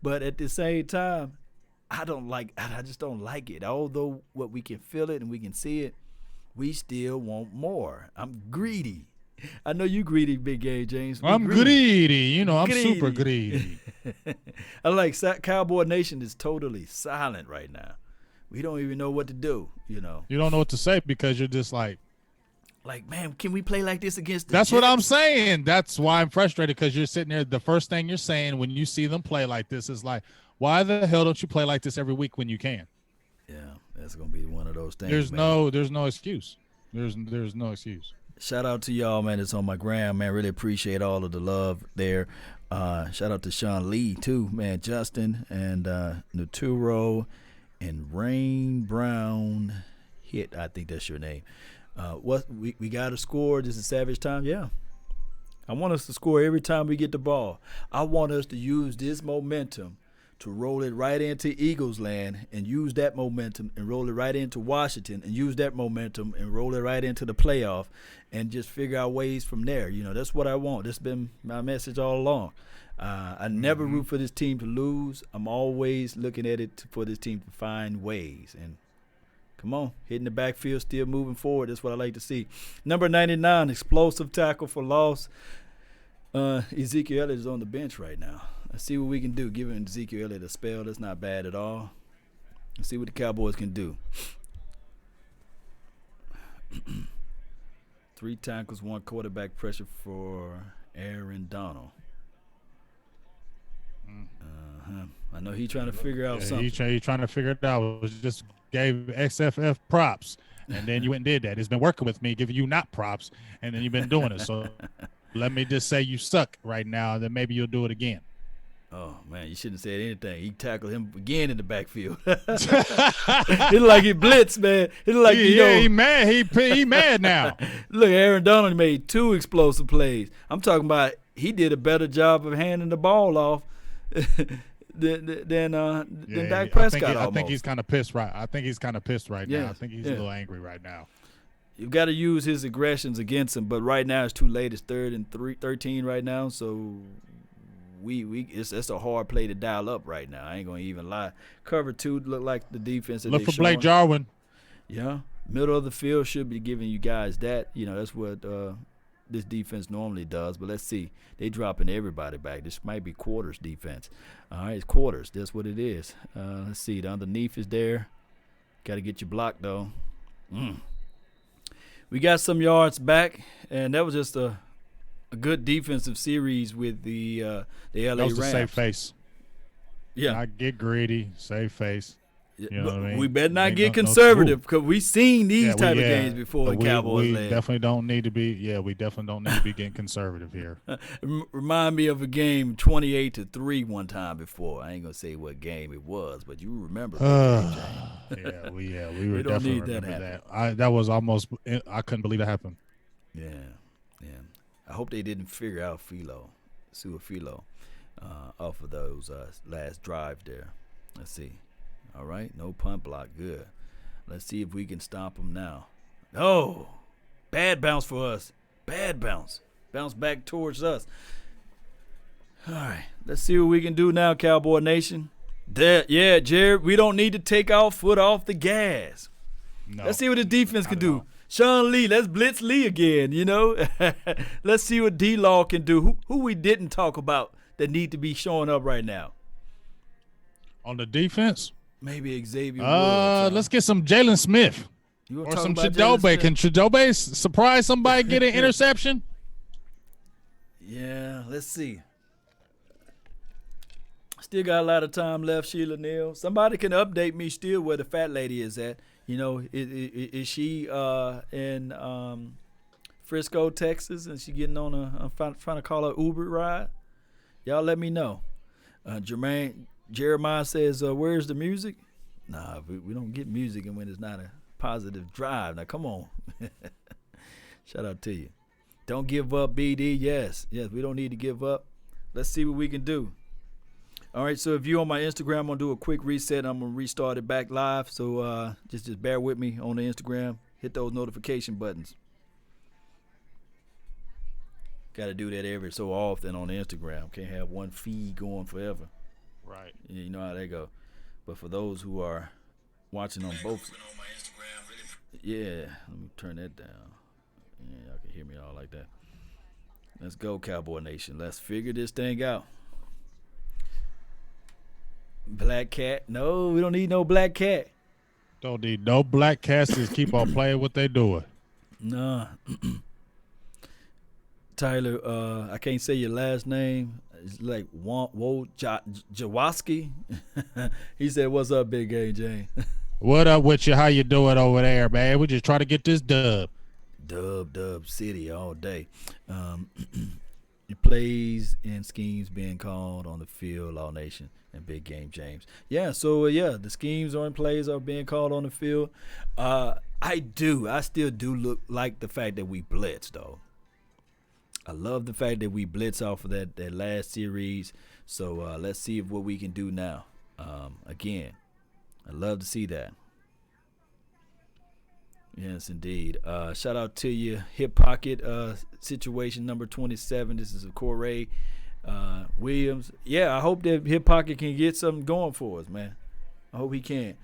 But at the same time, I just don't like it. Although what we can feel it and we can see it, we still want more. I'm greedy. I know you greedy, Big Game James. I'm greedy. I'm super greedy. I like Cowboy Nation is totally silent right now. We don't even know what to do, You don't know what to say because you're just like, man, can we play like this against the That's Jets? what I'm saying. That's why I'm frustrated because you're sitting there. The first thing you're saying when you see them play like this is like, why the hell don't you play like this every week when you can? Yeah, that's going to be one of those things. There's no excuse. There's no excuse. Shout out to y'all, man. It's on my gram, man. Really appreciate all of the love there. Shout out to Sean Lee, too, man. Justin and Naturo and Rain Brown Hit. I think that's your name. We got to score. This is Savage time. Yeah. I want us to score every time we get the ball. I want us to use this momentum to roll it right into Eagles land and use that momentum and roll it right into Washington and use that momentum and roll it right into the playoff and just figure out ways from there. You know, that's what I want. That's been my message all along. I never root for this team to lose. I'm always looking at it for this team to find ways. And come on, hitting the backfield, still moving forward. That's what I like to see. Number 99, explosive tackle for loss. Ezekiel Elliott is on the bench right now. Let's see what we can do. Giving Ezekiel Elliott a spell, that's not bad at all. Let's see what the Cowboys can do. 3 tackles, 1 quarterback pressure for Aaron Donald. I know he's trying to figure out something. He's trying to figure it out. It was just gave XFF props, and then you went and did that. It's been working with me, giving you not props, and then you've been doing it. So let me just say you suck right now, then maybe you'll do it again. Oh, man, you shouldn't have said anything. He tackled him again in the backfield. It looked like he blitzed, man. It looked like, he mad. He mad now. Look, Aaron Donald made 2 explosive plays. I'm talking about he did a better job of handing the ball off than Dak Prescott. I think he's kind of pissed right. I think he's kind of pissed right now. I think he's a little angry right now. You've got to use his aggressions against him, but right now it's too late. It's 3rd and 13 right now, so it's a hard play to dial up right now. I ain't gonna even lie. Cover 2 look like the defense that look for Blake Jarwin. Yeah, middle of the field should be giving you guys that. You know, that's what this defense normally does. But let's see, they dropping everybody back. This might be quarters defense. All right, it's quarters. That's what it is. Let's see, the underneath is there. Got to get you blocked though. We got some yards back, and that was just a good defensive series with the LA Rams. That was a safe face. Yeah. Not get greedy, safe face. You know what I mean? We better not get conservative because we've seen these type of games before in Cowboys land. We definitely don't need to be getting conservative here. Remind me of a game 28-3 one time before. I ain't gonna say what game it was, but you remember. We were definitely remember that. That was almost. I couldn't believe that happened. Yeah. I hope they didn't figure out Su'a-Filo off of those last drive there. Let's see. All right, no punt block. Good. Let's see if we can stop them now. No. Bad bounce for us. Bad bounce. Bounce back towards us. All right, let's see what we can do now, Cowboy Nation. Jared, we don't need to take our foot off the gas. No. Let's see what the defense can do. Sean Lee, let's blitz Lee again, you know. Let's see what D-Law can do. Who we didn't talk about that need to be showing up right now? On the defense? Maybe Xavier Woods. Let's get some Jalen Smith. Or some Chidobe. Can Chidobe surprise somebody, get an interception? Yeah, let's see. Still got a lot of time left, Sheila Neal. Somebody can update me still where the fat lady is at. You know, is she in Frisco, Texas, and she getting on trying to call her Uber ride? Y'all let me know. Jeremiah says, where's the music? Nah, we don't get music and when it's not a positive drive. Now, come on. Shout out to you. Don't give up, BD. Yes, we don't need to give up. Let's see what we can do. All right, so if you're on my Instagram, I'm going to do a quick reset. I'm going to restart it back live. So just bear with me on the Instagram. Hit those notification buttons. Got to do that every so often on the Instagram. Can't have one feed going forever. Right. You know how they go. But for those who are watching on both. Yeah, let me turn that down. Yeah, y'all can hear me all like that. Let's go, Cowboy Nation. Let's figure this thing out. Black cat. No, we don't need no black cat. Don't need no black cats. Just keep on playing what they doing. Nah. Tyler, I can't say your last name. It's like Jawoski. He said, "What's up, Big Game Jane?" What up with you? How you doing over there, man? We just try to get this dub. Dub city all day. Plays and schemes being called on the field, All Nation and Big Game James. Yeah, so the schemes or plays are being called on the field. I still do look like the fact that we blitz though. I love the fact that we blitz off of that last series. So let's see what we can do now. again. I'd love to see that. Yes, indeed. Shout out to you, Hip Pocket situation number 27. This is a Corey Williams. Yeah, I hope that Hip Pocket can get something going for us, man. I hope he can.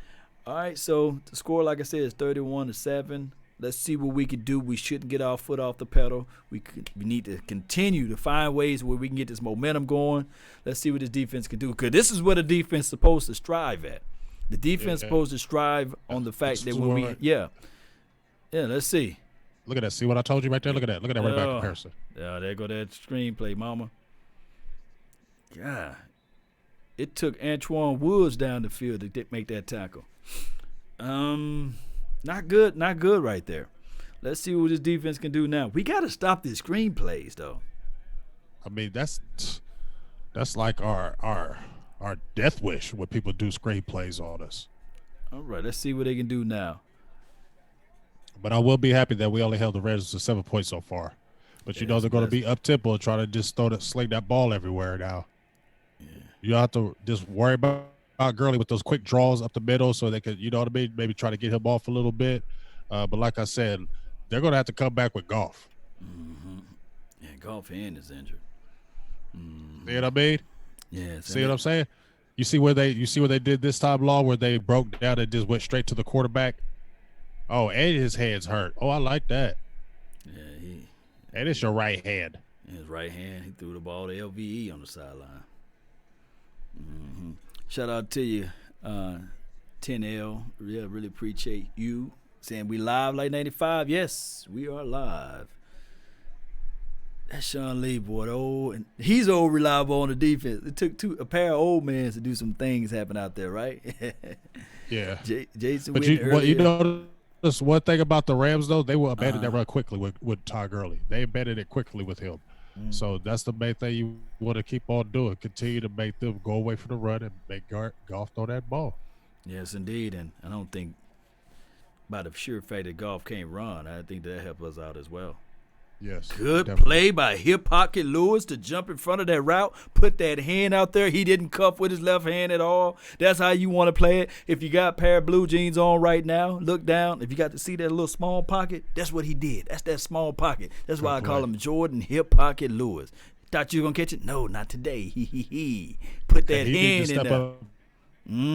All right, so the score, like I said, is 31-7. Let's see what we can do. We shouldn't get our foot off the pedal. We need to continue to find ways where we can get this momentum going. Let's see what this defense can do, because this is what a defense is supposed to strive at. The defense is supposed to strive on the fact that when we let's see. Look at that. See what I told you right there? Look at that. Look at that right back comparison. Yeah, there go that screenplay, mama. Yeah. It took Antoine Woods down the field to make that tackle. Not good right there. Let's see what this defense can do now. We got to stop these screenplays, though. I mean, that's like our death wish when people do screenplays on us. All right, let's see what they can do now. But I will be happy that we only held the Raiders to 7 points so far. But you know they're going to be up tempo and try to just sling that ball everywhere now. Yeah. You have to just worry about Gurley with those quick draws up the middle so they could, you know what I mean, maybe try to get him off a little bit. But like I said, they're going to have to come back with Goff. Mm-hmm. Yeah, Goff hand is injured. Mm-hmm. See what I mean? Yeah. See what I'm saying? You see what they did this time, Law, where they broke down and just went straight to the quarterback? Oh, and his hand's hurt. Oh, I like that. Yeah, and it's your right hand. His right hand, he threw the ball to LVE on the sideline. Mm-hmm. Shout out to you, 10L. Yeah, really appreciate you saying we live like 95. Yes, we are live. That's Sean Lee, boy. And he's old reliable on the defense. It took a pair of old men to do some things happen out there, right? Yeah. Jason, but you know. Just one thing about the Rams, though, they will abandon that run quickly with Todd Gurley. They abandoned it quickly with him. So that's the main thing you want to keep on doing. Continue to make them go away from the run and make Goff throw that ball. Yes, indeed. And I don't think by the sheer fact that Goff can't run, I think that helps us out as well. Yes. Good definitely. play by Hip Pocket Lewis to jump in front of that route, put that hand out there. He didn't cuff with his left hand at all. That's how you want to play it. If you got a pair of blue jeans on right now, look down. If you got to see that little small pocket, that's what he did. That's that small pocket. That's why I call him Jordan Hip Pocket Lewis. Thought you were going to catch it? No, not today. He put that hand in there.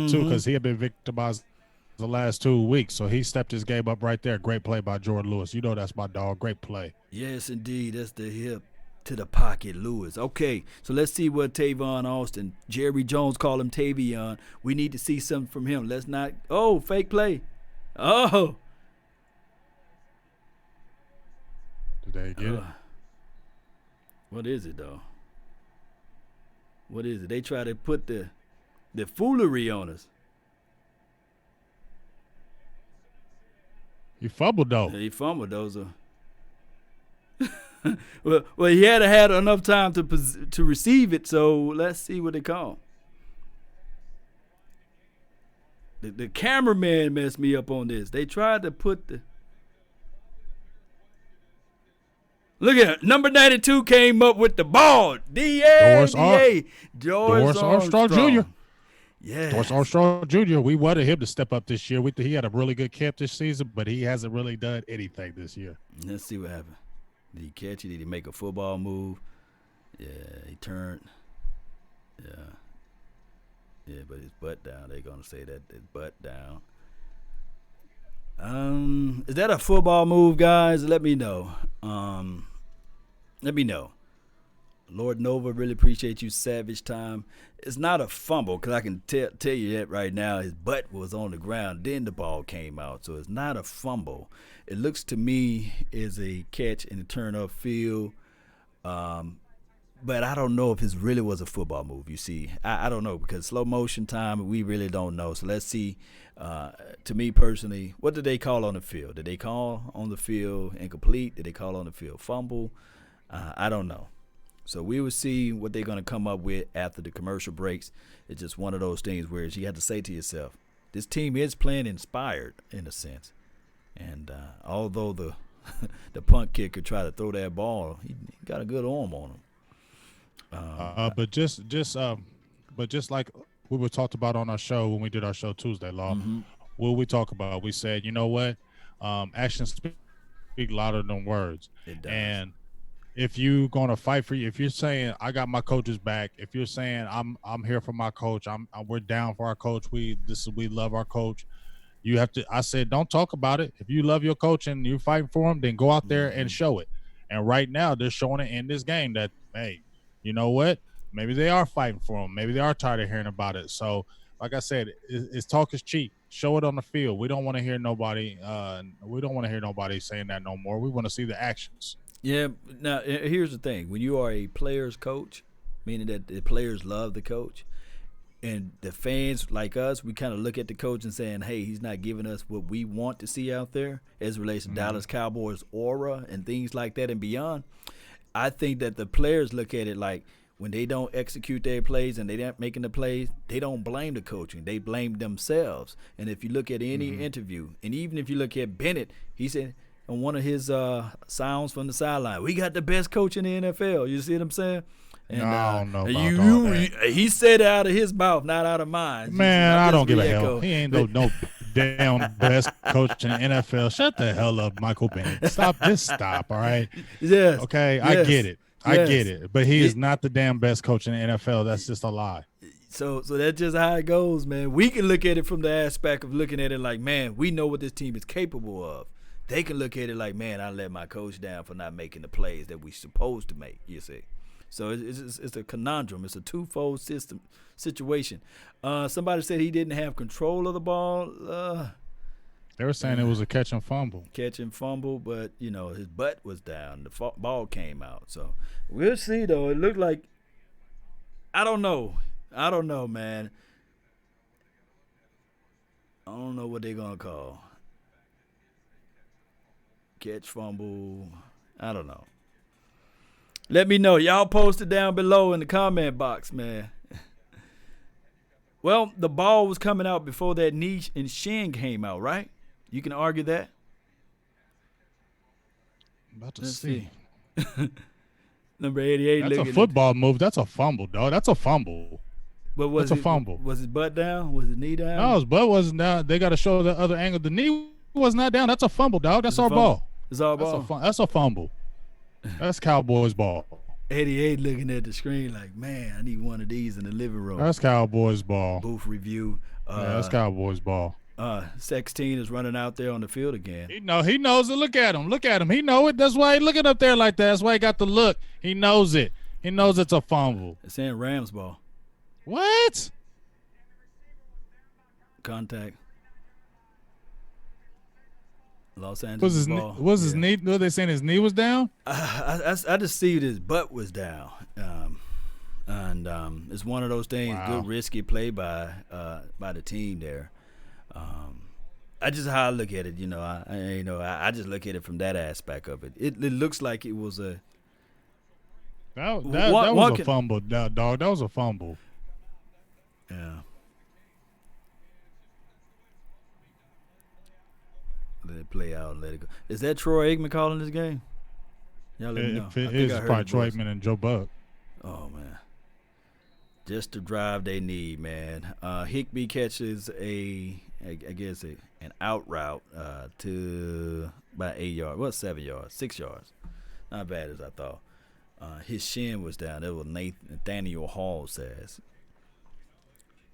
Too, because he had been victimized the last 2 weeks. So he stepped his game up right there. Great play by Jordan Lewis. You know that's my dog. Great play. Yes, indeed. That's the hip to the pocket, Lewis. Okay, so let's see what Tavon Austin, Jerry Jones call him Tavion. We need to see something from him. Let's not. Oh, fake play. Oh. Did they get it? What is it, though? What is it? They try to put the foolery on us. He fumbled, though. He fumbled, those are. well, he had enough time to receive it, so let's see what they call. The cameraman messed me up on this. They tried to put the. Look at it. Number 92 came up with the ball. Doris Armstrong Jr. Yeah. Doris Armstrong Jr., we wanted him to step up this year. He had a really good camp this season, but he hasn't really done anything this year. Let's see what happened. Did he catch it? Did he make a football move? Yeah, he turned. Yeah, but his butt down. They're going to say that his butt down. Is that a football move, guys? Let me know. Let me know. Lord Nova, really appreciate you, Savage Time. It's not a fumble because I can tell you that right now. His butt was on the ground. Then the ball came out. So it's not a fumble. It looks to me as a catch and a turn upfield. But I don't know if it really was a football move, you see. I don't know because slow motion time, we really don't know. So let's see. To me personally, what did they call on the field? Did they call on the field incomplete? Did they call on the field fumble? I don't know. So we will see what they're going to come up with after the commercial breaks. It's just one of those things where you have to say to yourself, this team is playing inspired in a sense. And although the punt kicker tried to throw that ball, he got a good arm on him. But just like we were talked about on our show when we did our show Tuesday, Law. What we talk about? We said, you know what? Actions speak louder than words. It does. And if you gonna fight for you, if you're saying I got my coach's back, if you're saying I'm here for my coach, we're down for our coach. We love our coach. You have to. I said, don't talk about it. If you love your coach and you're fighting for him, then go out there and show it. And right now, they're showing it in this game that, hey, you know what? Maybe they are fighting for him. Maybe they are tired of hearing about it. So, like I said, it's talk is cheap. Show it on the field. We don't want to hear nobody. We don't want to hear nobody saying that no more. We want to see the actions. Yeah. Now, here's the thing: when you are a player's coach, meaning that the players love the coach, and the fans like us, we kind of look at the coach and saying, hey, he's not giving us what we want to see out there as it relates to Dallas Cowboys aura and things like that and beyond. I think that the players look at it like when they don't execute their plays and they aren't making the plays, they don't blame the coaching. They blame themselves. And if you look at any interview, and even if you look at Bennett, he said on one of his sounds from the sideline, we got the best coach in the NFL. You see what I'm saying? And no, I don't know about all that. He said it out of his mouth, not out of mine. Man, I don't give a hell. He ain't no damn best coach in the NFL. Shut the hell up, Michael Bennett. Stop. Just stop, all right? Yes. Okay, yes. I get it. I get it. But he is not the damn best coach in the NFL. That's just a lie. So that's just how it goes, man. We can look at it from the aspect of looking at it like, man, we know what this team is capable of. They can look at it like, man, I let my coach down for not making the plays that we supposed to make, you see. So it's a conundrum. It's a twofold situation. Somebody said he didn't have control of the ball. They were saying it was a catch and fumble. Catch and fumble, but, you know, his butt was down. The ball came out. So we'll see, though. It looked like – I don't know, man. I don't know what they're going to call. Catch, fumble, I don't know. Let me know. Y'all post it down below in the comment box, man. Well, the ball was coming out before that knee and shin came out, right? You can argue that. About to see. Number 88. That's a football move. That's a fumble, dog. That's a fumble. But was That's a fumble. Was his butt down? Was his knee down? No, his butt wasn't down. They got to show the other angle. The knee was not down. That's a fumble, dog. That's our ball. It's our ball. That's a fumble. That's Cowboys ball. 88 looking at the screen like, man, I need one of these in the living room. That's Cowboys ball. Booth review. That's Cowboys ball. 16 is running out there on the field again. He knows it. Look at him. He know it. That's why he looking up there like that. That's why he got the look. He knows it. He knows it's a fumble. It's saying Rams ball. What? Contact. Los Angeles ball. Was his knee? Were they saying his knee was down? I just see that his butt was down, and it's one of those things. Wow. Good risky play by the team there. I just how I look at it, you know. I just look at it from that aspect of it. It looks like it was a that was a fumble, dog. That was a fumble. Yeah. Let it play out and let it go. Is that Troy Aikman calling this game? Y'all let me know. If it is, probably Troy Aikman and Joe Buck. Oh, man. Just the drive they need, man. Higbee catches an out route to about 8 yards. Well, 7 yards, 6 yards. Not bad as I thought. His shin was down. That was Nathaniel Hall says.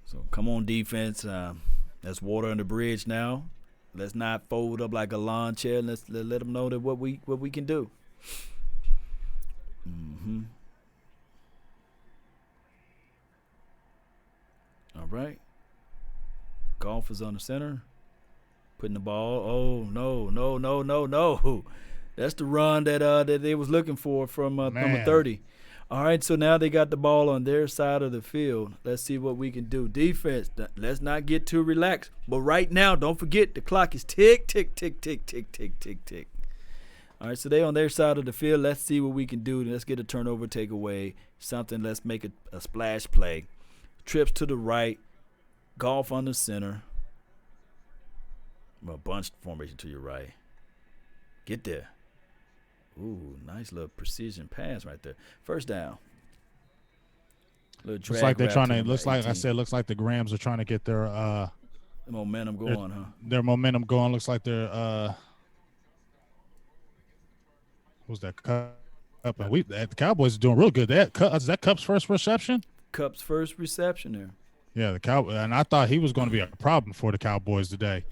So come on, defense. That's water on the bridge now. Let's not fold up like a lawn chair. Let's let them know that what we can do. Mm-hmm. All right. Golf is on the center. Putting the ball. Oh, no. That's the run that they was looking for from number 30. All right, so now they got the ball on their side of the field. Let's see what we can do. Defense, let's not get too relaxed. But right now, don't forget, the clock is tick, tick, tick, tick, tick, tick, tick, tick. All right, so they on their side of the field. Let's see what we can do. Let's get a turnover, take away something. Let's make a splash play. Trips to the right. Golf on the center. A bunch formation to your right. Get there. Ooh, nice little precision pass right there. First down. Looks like they're trying to. Looks like I said. Looks like the Grams are trying to get their momentum going, huh? Their momentum going. Looks like they're who's that Cup? And the Cowboys are doing real good. Is that Cup's first reception? Cup's first reception there. Yeah, the Cowboys, and I thought he was going to be a problem for the Cowboys today.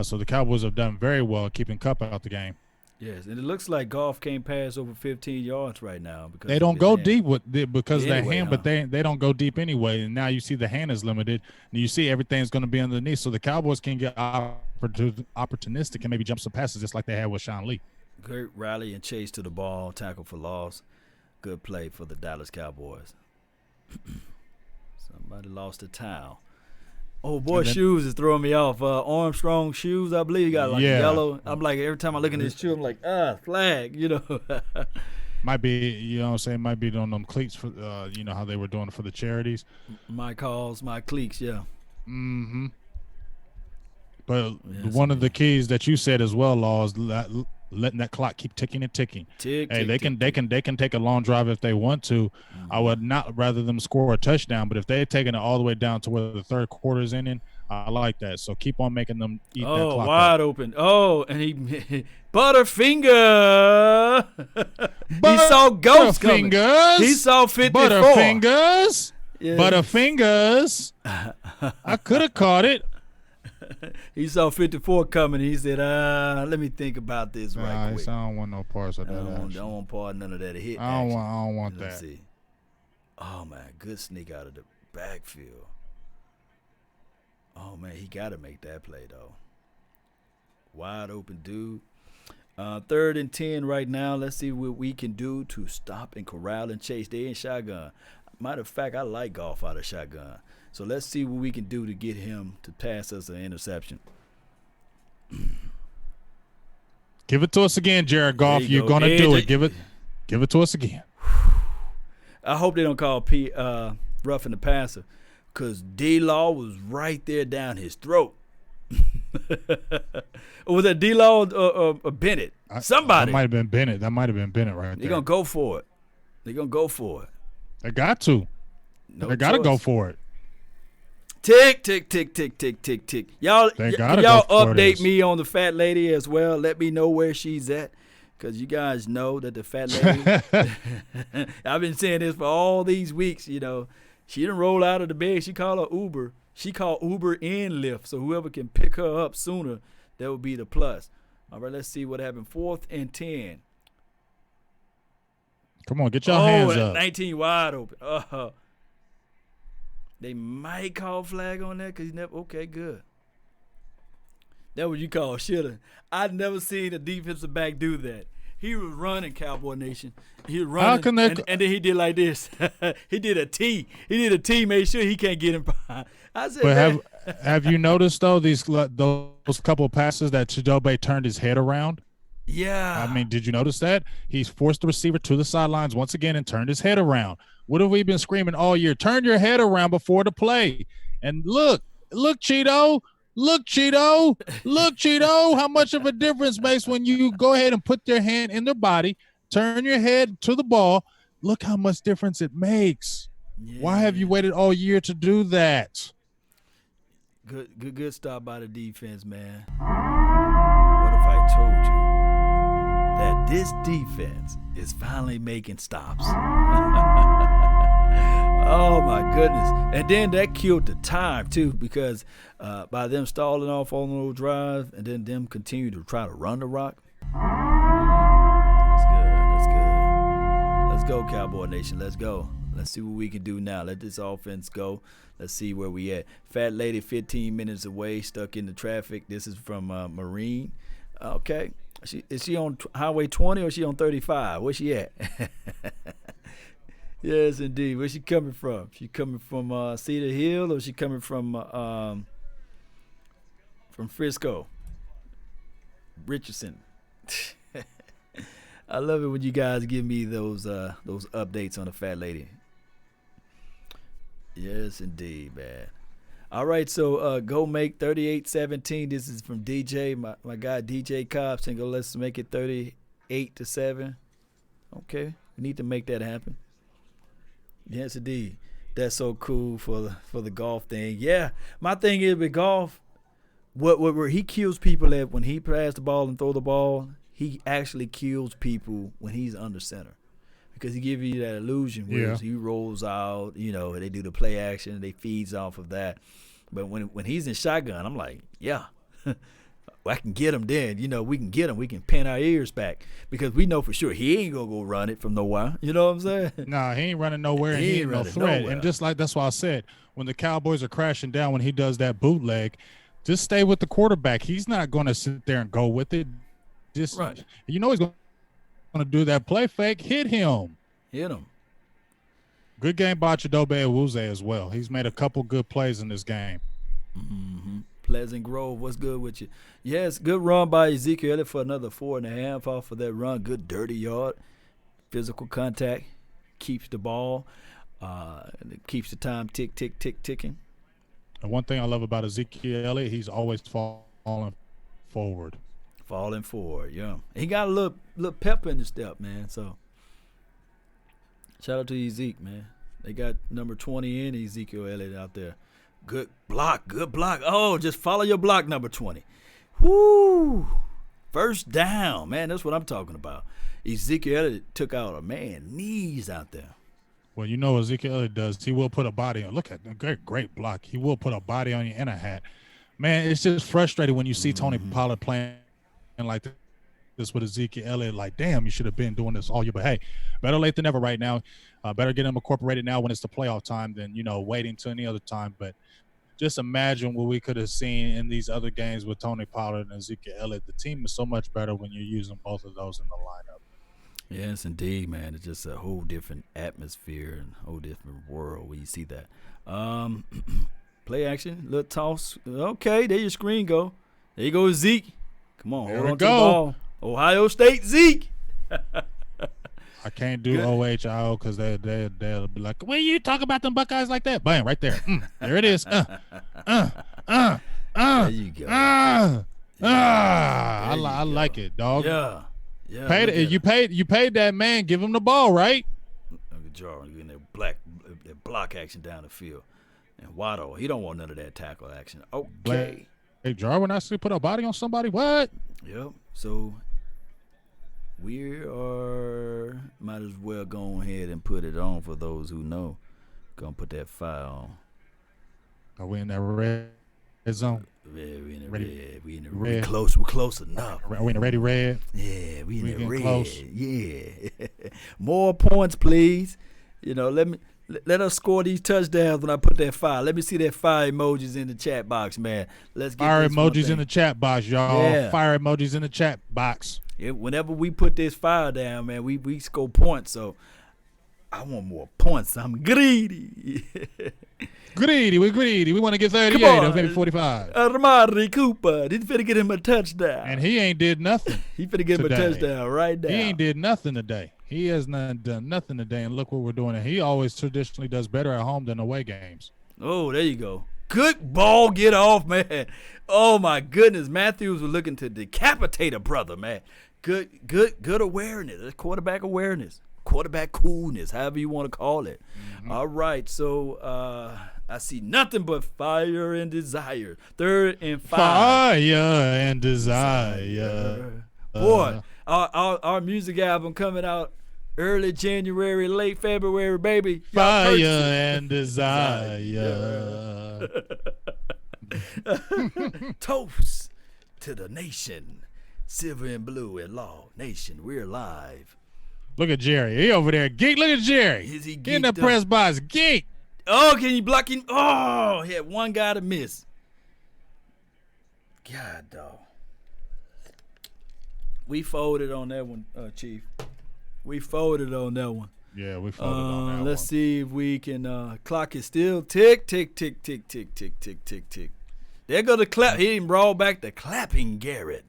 So the Cowboys have done very well keeping Cup out the game. Yes, and it looks like Goff can't pass over 15 yards right now because they don't go deep because of that anyway, hand, huh? but they don't go deep anyway. And now you see the hand is limited, and you see everything's going to be underneath. So the Cowboys can get opportunistic and maybe jump some passes just like they had with Sean Lee. Great rally and chase to the ball, tackle for loss. Good play for the Dallas Cowboys. Somebody lost a towel. Oh, boy, shoes is throwing me off. Armstrong shoes, I believe, got like yellow. I'm like, every time I look in his shoe, I'm like, flag, Might be, you know what I'm saying, might be on them cleats for, how they were doing it for the charities. My calls, my cleats, yeah. Mm-hmm. But one of the keys that you said as well, Law, is letting that clock keep ticking and ticking. They can take a long drive if they want to. Mm-hmm. I would not rather them score a touchdown, but if they're taking it all the way down to where the third quarter is in, I like that. So keep on making them eat that clock wide open. Oh, and he Butterfinger. He saw ghosts coming. He saw 54. Butterfingers. Yeah. Butterfingers. I could have caught it. He saw 54 coming. He said, let me think about this right quick. I don't want no parts of that. I don't want part of none of that. Hit I don't want that. See. Oh, man, good sneak out of the backfield. Oh, man, he got to make that play, though. Wide open dude. 3rd and 10 right now. Let's see what we can do to stop and corral and chase. They in shotgun. Matter of fact, I like Goff out of shotgun. So let's see what we can do to get him to pass us an interception. Give it to us again, Jared Goff. You're going to do it. Give it to us again. I hope they don't call roughing the passer because D-Law was right there down his throat. Or was that D-Law or Bennett? Somebody. That might have been Bennett. That might have been Bennett right there. They're going to go for it. They're going to go for it. They got to. They got to go for it. Tick, tick, tick, tick, tick, tick, tick. Y'all update me on the fat lady as well. Let me know where she's at. Because you guys know that the fat lady, I've been saying this for all these weeks, she didn't roll out of the bed. She called her Uber. She called Uber and Lyft. So whoever can pick her up sooner, that would be the plus. All right, let's see what happened. 4th and 10. Come on, get your hands up. 19 wide open. They might call flag on that because he never. Okay, good. That's what you call shoulda. I've never seen a defensive back do that. He was running, Cowboy Nation. He was running, and then he did like this. He did a T. He did a T. Made sure he can't get him behind. I said, but have you noticed though those couple of passes that Chidobe turned his head around? Yeah. I mean, did you notice that? He's forced the receiver to the sidelines once again and turned his head around. What have we been screaming all year? Turn your head around before the play. And look, Cheeto. Look, Cheeto, how much of a difference makes when you go ahead and put your hand in their body, turn your head to the ball. Look how much difference it makes. Yeah. Why have you waited all year to do that? Good stop by the defense, man. What if I told you that this defense is finally making stops? Oh, my goodness. And then that killed the time, too, because by them stalling off on those drives and then them continue to try to run the rock. That's good. Let's go, Cowboy Nation. Let's go. Let's see what we can do now. Let this offense go. Let's see where we at. Fat lady 15 minutes away, stuck in the traffic. This is from Marine. Okay. Is she on Highway 20 or is she on 35? Where's she at? Yes, indeed. Where's she coming from? She coming from Cedar Hill or she coming from Frisco? Richardson. I love it when you guys give me those updates on the fat lady. Yes, indeed, man. All right, so go make 38-17. This is from DJ, my guy DJ Cobb saying, go, let's make it 38-7. Okay, we need to make that happen. Yes, indeed. That's so cool for the golf thing. Yeah, my thing is with golf, where he kills people at when he passes the ball and throw the ball, he actually kills people when he's under center. Because he gives you that illusion where he rolls out, they do the play action, they feeds off of that. But when he's in shotgun, I'm like, yeah, I can get him then. We can get him. We can pin our ears back because we know for sure he ain't going to go run it from nowhere. You know what I'm saying? Nah, he ain't running nowhere. And he ain't no threat. Nowhere. And just like that's why I said, when the Cowboys are crashing down, when he does that bootleg, just stay with the quarterback. He's not going to sit there and go with it. Just right. He's going to do that play fake. Hit him. Good game by Chidobe Awuzie as well. He's made a couple good plays in this game. Mm-hmm. Pleasant Grove, what's good with you? Yes, good run by Ezekiel Elliott for another 4.5 off of that run. Good dirty yard. Physical contact. Keeps the ball. Keeps the time ticking. And one thing I love about Ezekiel Elliott, he's always falling forward. Yeah. He got a little pep in his step, man. So shout out to Ezek, man. They got number 20 in Ezekiel Elliott out there. Good block. Oh, just follow your block, number 20. Woo! First down, man. That's what I'm talking about. Ezekiel Elliott took out a man knees out there. Well, Ezekiel Elliott does. He will put a body on. Look at the great block. He will put a body on you in a hat. Man, it's just frustrating when you see Tony Pollard playing like this with Ezekiel Elliott. Like, damn, you should have been doing this all year. But, hey, better late than never right now. Better get him incorporated now when it's the playoff time than, waiting till any other time. But just imagine what we could have seen in these other games with Tony Pollard and Ezekiel Elliott. The team is so much better when you're using both of those in the lineup. Yes, indeed, man. It's just a whole different atmosphere and a whole different world when you see that. Play action, little toss. Okay, there your screen go. There you go, Zeke. Come on, hold on to the ball. Ohio State, Zeke. I can't do OHIO because they'll be like, when you talk about them Buckeyes like that? Bam, right there. There it is. There you go. I like it, dog. Yeah. You paid that man. Give him the ball, right? Look at Jarwin getting that block action down the field. And Waddle, he don't want none of that tackle action. Okay. Hey, Jarwin actually put a body on somebody? What? Yep. So might as well go ahead and put it on for those who know. Gonna put that fire on. Are we in that red zone? Yeah, we in the red. We in the red. We're close enough. Are we in the ready red? Yeah, we in the red. Close. Yeah. More points, please. Let us score these touchdowns when I put that fire. Let me see that fire emojis in the chat box, man. Let's get fire emojis in the chat box, y'all. Yeah. Fire emojis in the chat box. Whenever we put this fire down, man, we score points. So I want more points. I'm greedy. We're greedy. We want to get 38 or maybe 45. Amari Cooper, he's finna get him a touchdown. And he ain't did nothing. He finna get him a touchdown right now. He ain't did nothing today. He has not done nothing today, and look what we're doing. And he always traditionally does better at home than away games. Oh, there you go. Good ball, get off, man. Oh my goodness, Matthews was looking to decapitate a brother, man. Good awareness. Quarterback awareness. Quarterback coolness, however you want to call it. Mm-hmm. All right, so I see nothing but fire and desire. 3rd and 5. Fire and desire. Boy, our music album coming out early January, late February, baby. Fire and desire. Toast to the nation. Silver and blue and law nation. We're live. Look at Jerry. He over there. Geek. Look at Jerry. Is he in the press box. Geek. Oh, can you block him? Oh, he had one guy to miss. God, dog. We folded on that one, Chief. We folded on that one. Yeah, we folded on that one. Let's see if we can. Clock is still tick, tick, tick, tick, tick, tick, tick, tick, tick. There go the clap. He didn't brawl back the clapping Garrett.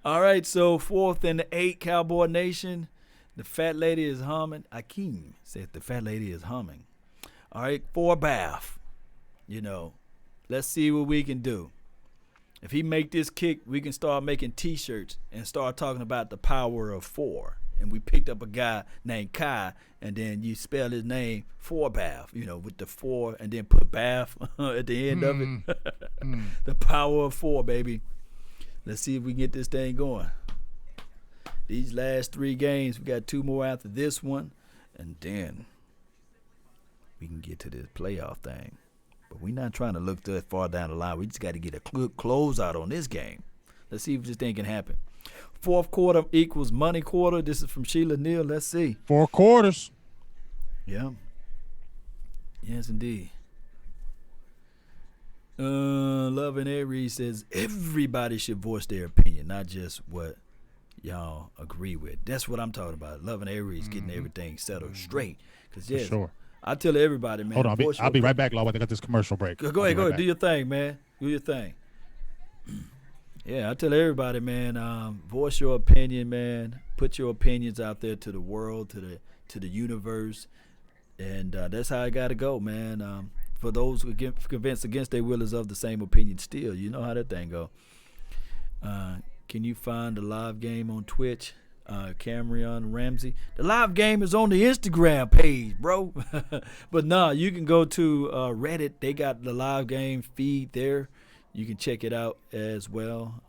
All right, so 4th and 8, Cowboy Nation. The fat lady is humming. Akeem said the fat lady is humming. All right, 4 Bath. Let's see what we can do. If he make this kick, we can start making T-shirts and start talking about the power of 4. and we picked up a guy named Kai, and then you spell his name Forbath, with the 4 and then put Bath at the end of it. The power of 4, baby. Let's see if we can get this thing going. These last 3 games, we got 2 more after this one, and then we can get to this playoff thing. But we're not trying to look that far down the line. We just got to get a good closeout on this game. Let's see if this thing can happen. Fourth quarter equals money quarter. This is from Sheila Neal. Let's see. 4 quarters. Yeah. Yes, indeed. Love and Aries says everybody should voice their opinion, not just what y'all agree with. That's what I'm talking about. Love and Aries getting everything settled straight. Because, yes, sure. I tell everybody, man. Hold on. I'll be right back, Law. I got this commercial break. Go ahead. Do your thing, man. Do your thing. Yeah, I tell everybody, man, voice your opinion, man. Put your opinions out there to the world, to the universe. And that's how I got to go, man. For those who get convinced against their will is of the same opinion still. You know how that thing go. Can you find the live game on Twitch? Cameron Ramsey. The live game is on the Instagram page, bro. But nah, you can go to Reddit. They got the live game feed there. You can check it out as well.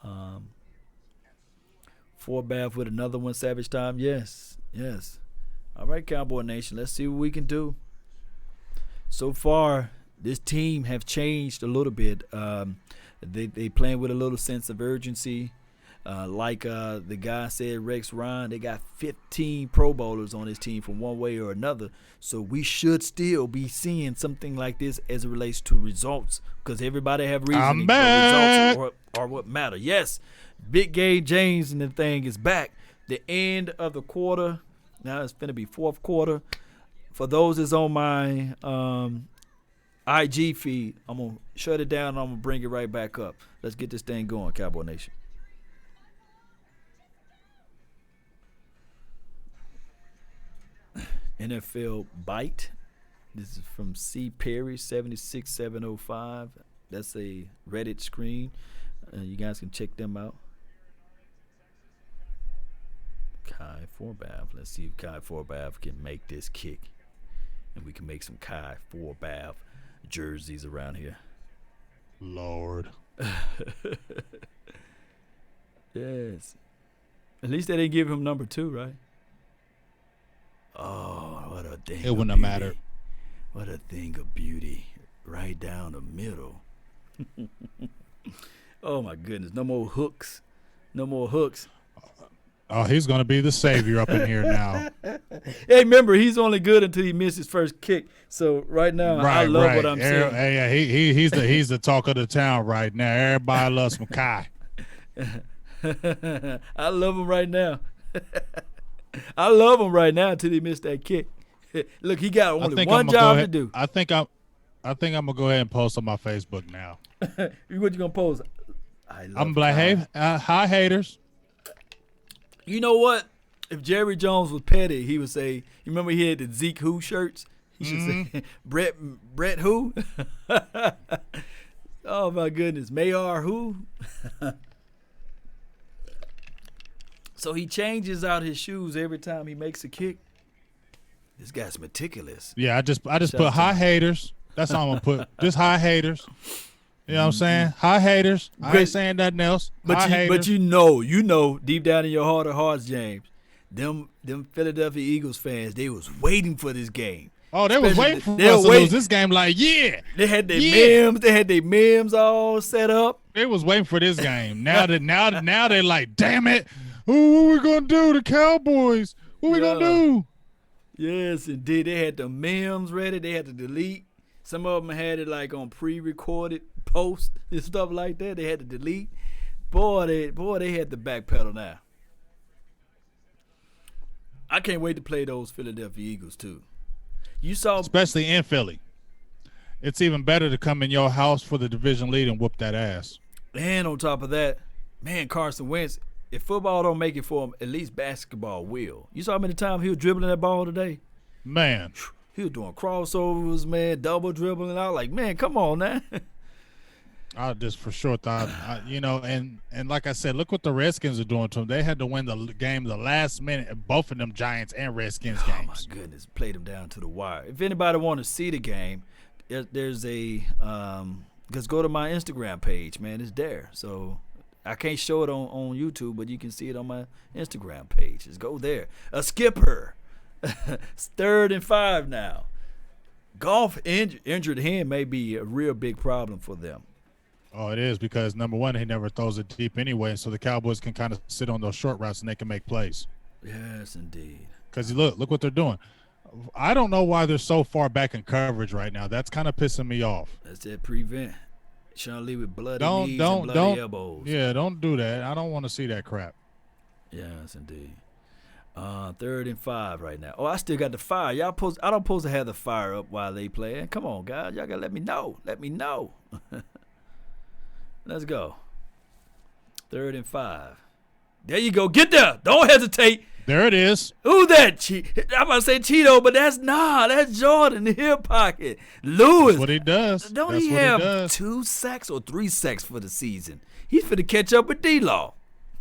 Forbath with another one, Savage Time. Yes. All right, Cowboy Nation. Let's see what we can do. So far, this team have changed a little bit. They playing with a little sense of urgency. Like the guy said, Rex Ryan, they got 15 Pro Bowlers on this team from one way or another. So we should still be seeing something like this as it relates to results, because everybody have reasoning, but results are what matter. Yes, Big Game James and the thing is back. The end of the quarter. Now it's going to be fourth quarter. For those that's on my IG feed, I'm going to shut it down and I'm going to bring it right back up. Let's get this thing going, Cowboy Nation. NFL Bite. This is from C. Perry, 76705. That's a Reddit screen. You guys can check them out. Kai Forbath. Let's see if Kai Forbath can make this kick. And we can make some Kai Forbath jerseys around here. Lord. Yes. At least they didn't give him number 2, right? Oh, what a thing. It wouldn't have mattered. What a thing of beauty. Right down the middle. Oh, my goodness. No more hooks. Oh, he's going to be the savior up in here now. Hey, remember, he's only good until he misses his first kick. So right now, I love what I'm saying. Hey, he's the talk of the town right now. Everybody loves some Kai. I love him right now. I love him right now until he missed that kick. Look, he got only one job to do. I think I'm gonna go ahead and post on my Facebook now. What you gonna post? I'm like, hey, hi haters. You know what? If Jerry Jones was petty, he would say, you remember he had the Zeke Who shirts? He should say, Brett Who? Oh, my goodness. Mayar Who? So he changes out his shoes every time he makes a kick. This guy's meticulous. Yeah, I just put hi haters. That's all I'm gonna put. Just hi haters. You know what I'm saying? Hi haters. I ain't saying nothing else. But you know, deep down in your heart of hearts, James, them Philadelphia Eagles fans, they was waiting for this game. Oh, they was waiting for us to lose this game. Like, yeah. They had their memes all set up. They was waiting for this game. Now they're like, damn it. What we gonna do? The Cowboys. What we gonna do? Yes, indeed. They had the memes ready. They had to delete. Some of them had it like on pre-recorded posts and stuff like that. They had to delete. Boy, they had to backpedal now. I can't wait to play those Philadelphia Eagles too. You saw, especially in Philly. It's even better to come in your house for the division lead and whoop that ass. And on top of that, man, Carson Wentz. If football don't make it for him, at least basketball will. You saw how many times he was dribbling that ball today? Man. He was doing crossovers, man, double dribbling out. Like, man, come on now. I just for sure thought, and like I said, look what the Redskins are doing to them. They had to win the game the last minute in both of them Giants and Redskins Oh my games. goodness, played them down to the wire. If anybody want to see the game, there's a just go to my Instagram page, man. It's there. So I can't show it on YouTube, but you can see it on my Instagram page. Just go there. A skipper, it's 3rd and 5 now. Golf injured hand may be a real big problem for them. Oh, it is because number one, he never throws it deep anyway, so the Cowboys can kind of sit on those short routes and they can make plays. Yes, indeed. Because look what they're doing. I don't know why they're so far back in coverage right now. That's kind of pissing me off. That's that prevent. Sean Lee with bloody knees and bloody elbows. Yeah, don't do that. I don't want to see that crap. Yes, indeed. 3rd and 5 right now. Oh, I still got the fire. I don't supposed to have the fire up while they playing. Come on, guys. Y'all gotta let me know. Let me know. Let's go. 3rd and 5. There you go. Get there. Don't hesitate. There it is. Who that? I'm about to say Cheeto, but that's Jordan, the hip pocket. Lewis. That's what he does. Don't That's he what have he does. 2 sacks or 3 sacks for the season? He's finna catch up with D-Law.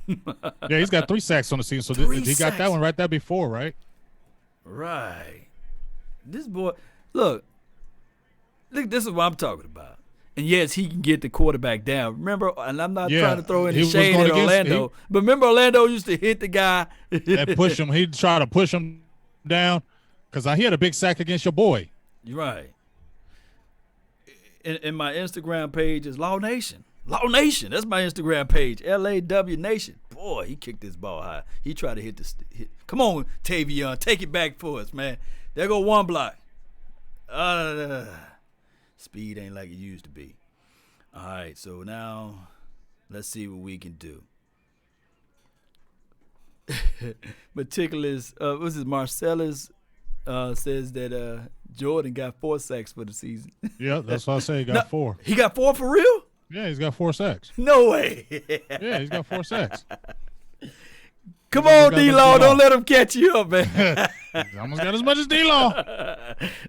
Yeah, he's got 3 sacks on the season, so he got that one right there before, right? Right. This boy, look, this is what I'm talking about. And yes, he can get the quarterback down. Remember, and I'm not trying to throw any shade at Orlando, but remember Orlando used to hit the guy and push him. He'd try to push him down because he had a big sack against your boy. Right. And my Instagram page is Law Nation. Law Nation. That's my Instagram page. LAW Nation. Boy, he kicked this ball high. He tried to hit the. Come on, Tavion, take it back for us, man. There go one block. Speed ain't like it used to be. All right, so now let's see what we can do. Meticulous, what's this? Marcellus says that Jordan got 4 sacks for the season. Yeah, that's what I say. He got 4. He got 4 for real? Yeah, he's got 4 sacks. No way. Yeah, he's got 4 sacks. Come on, D-Law. Don't let him catch you up, man. He's almost got as much as D-Law.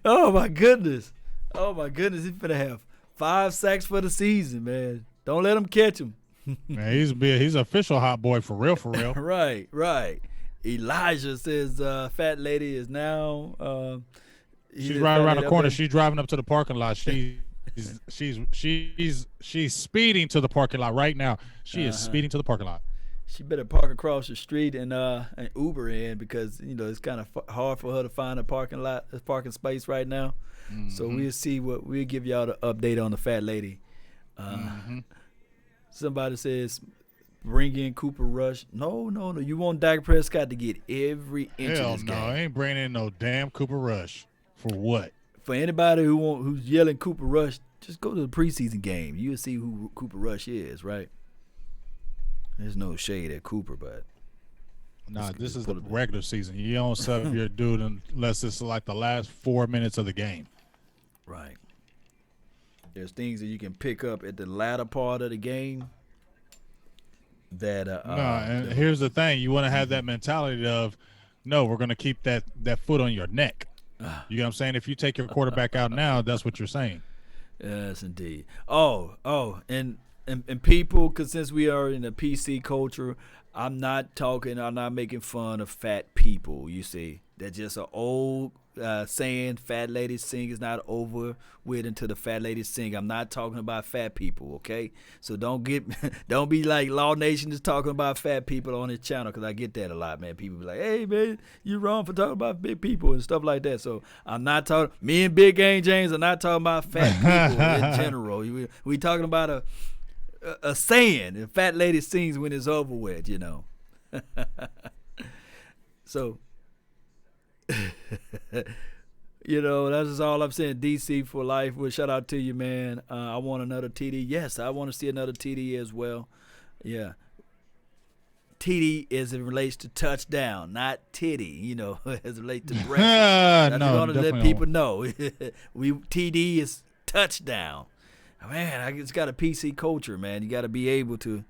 Oh, my goodness. Oh, my goodness. He's going to have 5 sacks for the season, man. Don't let him catch him. Man, he's an official hot boy for real, for real. Right. Elijah says fat lady is now she's right around the corner. She's driving up to the parking lot. She's speeding to the parking lot right now. She is speeding to the parking lot. She better park across the street and Uber in because it's kind of hard for her to find a parking space right now. Mm-hmm. So we'll give y'all the update on the fat lady. Somebody says bring in Cooper Rush. No. You want Dak Prescott to get every inch of this game. Hell no, I ain't bringing in no damn Cooper Rush. For what? For anybody who's yelling Cooper Rush, just go to the preseason game. You'll see who Cooper Rush is, right? There's no shade at Cooper, but nah, this is the regular season. You don't sub your dude unless it's like the last 4 minutes of the game. Right. There's things that you can pick up at the latter part of the game. And here's the thing: you want to have that mentality of, no, we're going to keep that foot on your neck. You know what I'm saying? If you take your quarterback out now, that's what you're saying. Yes, indeed. Oh, and people, because since we are in a PC culture, I'm not making fun of fat people. You see, that's just an old saying. Fat ladies sing is not over with until the fat ladies sing. I'm not talking about fat people, okay? So don't be like Law Nation is talking about fat people on his channel, because I get that a lot, man. People be like, hey, man, you wrong for talking about big people and stuff like that. So I'm not talking. Me and Big Game James are not talking about fat people in general. We talking about a saying. The fat lady sings when it's over with, So, that's just all I'm saying. DC for life. Well, shout out to you, man. I want another TD. Yes, I want to see another TD as well. Yeah. TD as it relates to touchdown, not titty, as it relates to breakfast. I just want to let people know. TD is touchdown. Man, it's got a PC culture, man. You got to be able to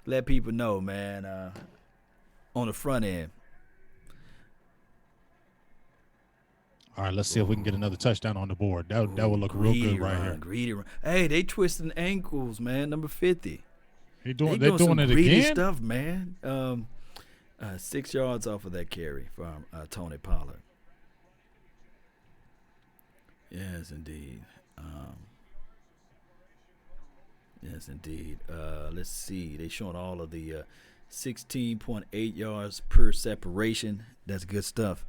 let people know, man, on the front end. All right, let's see if we can get another touchdown on the board. That would look real Greedy good right run, here. greedy run. Hey, they twisting ankles, man. Number 50. They're They doing some it greedy again. stuff, man. 6 yards off of that carry from Tony Pollard. Yes, indeed. Yes, indeed. Let's see. They showing all of the 16.8 yards per separation. That's good stuff.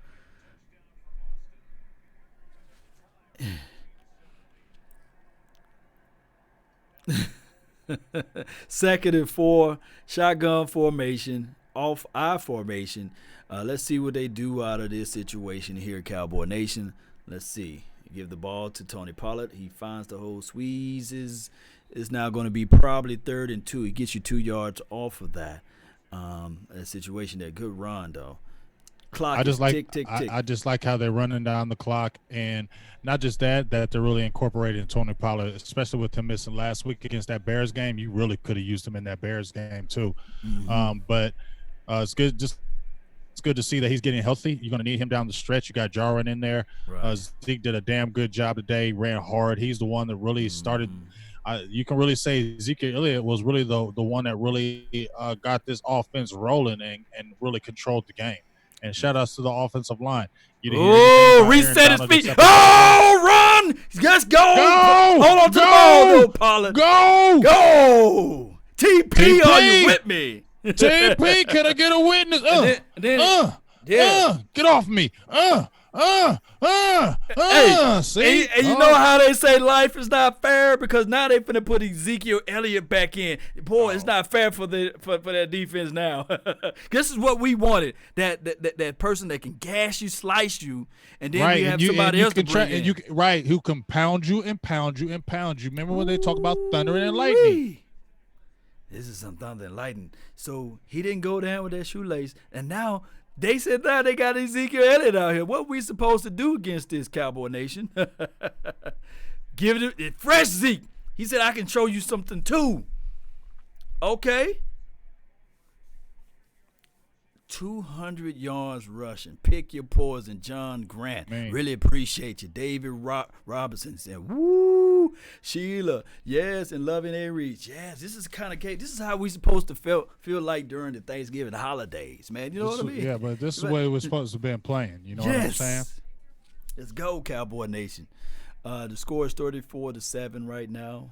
Second and 4, shotgun formation, off I formation. Let's see what they do out of this situation here, Cowboy Nation. Let's see. Give the ball to Tony Pollard. He finds the hole, squeezes. It's now going to be probably 3rd and 2. He gets you 2 yards off of that situation there. Good run, though. Clock I just tick, tick, tick. I just like how they're running down the clock, and not just that they're really incorporating Tony Pollard, especially with him missing last week against that Bears game. You really could have used him in that Bears game too. But it's good. It's good to see that he's getting healthy. You're going to need him down the stretch. You got Jarwin in there. Right. Zeke did a damn good job today. Ran hard. He's the one that really started. You can really say Ezekiel Elliott was really the one that really got this offense rolling and really controlled the game. And shout outs to the offensive line. You didn't hear anything about reset Aaron his Donald feet. except- Oh, run! Let's go! Hold on to the ball, go, Pollard. Go! TP, are you with me? TP, can I get a witness? Get off me. See? And you know how they say life is not fair because now they finna put Ezekiel Elliott back in. Boy, it's not fair for that defense now. This is what we wanted. That person that can gash you, slice you, and then we have somebody else to bring in. Who can pound you and pound you and pound you. Remember when they talk about thunder and lightning? This is some thunder and lightning. So he didn't go down with that shoelace, and now they said now they got Ezekiel Elliott out here. What we supposed to do against this Cowboy Nation? Give it fresh Zeke. He said I can show you something too. Okay. 200 yards rushing. Pick your poison, John Grant. Man. Really appreciate you. David Robinson said, woo. Sheila, yes, and loving A. Reach. Yes, this is kind of cake. This is how we supposed to feel like during the Thanksgiving holidays, man. You know what I mean? Yeah, but this is the way we're supposed to have been playing. You know what I'm saying? Let's go, Cowboy Nation. The score is 34-7 right now.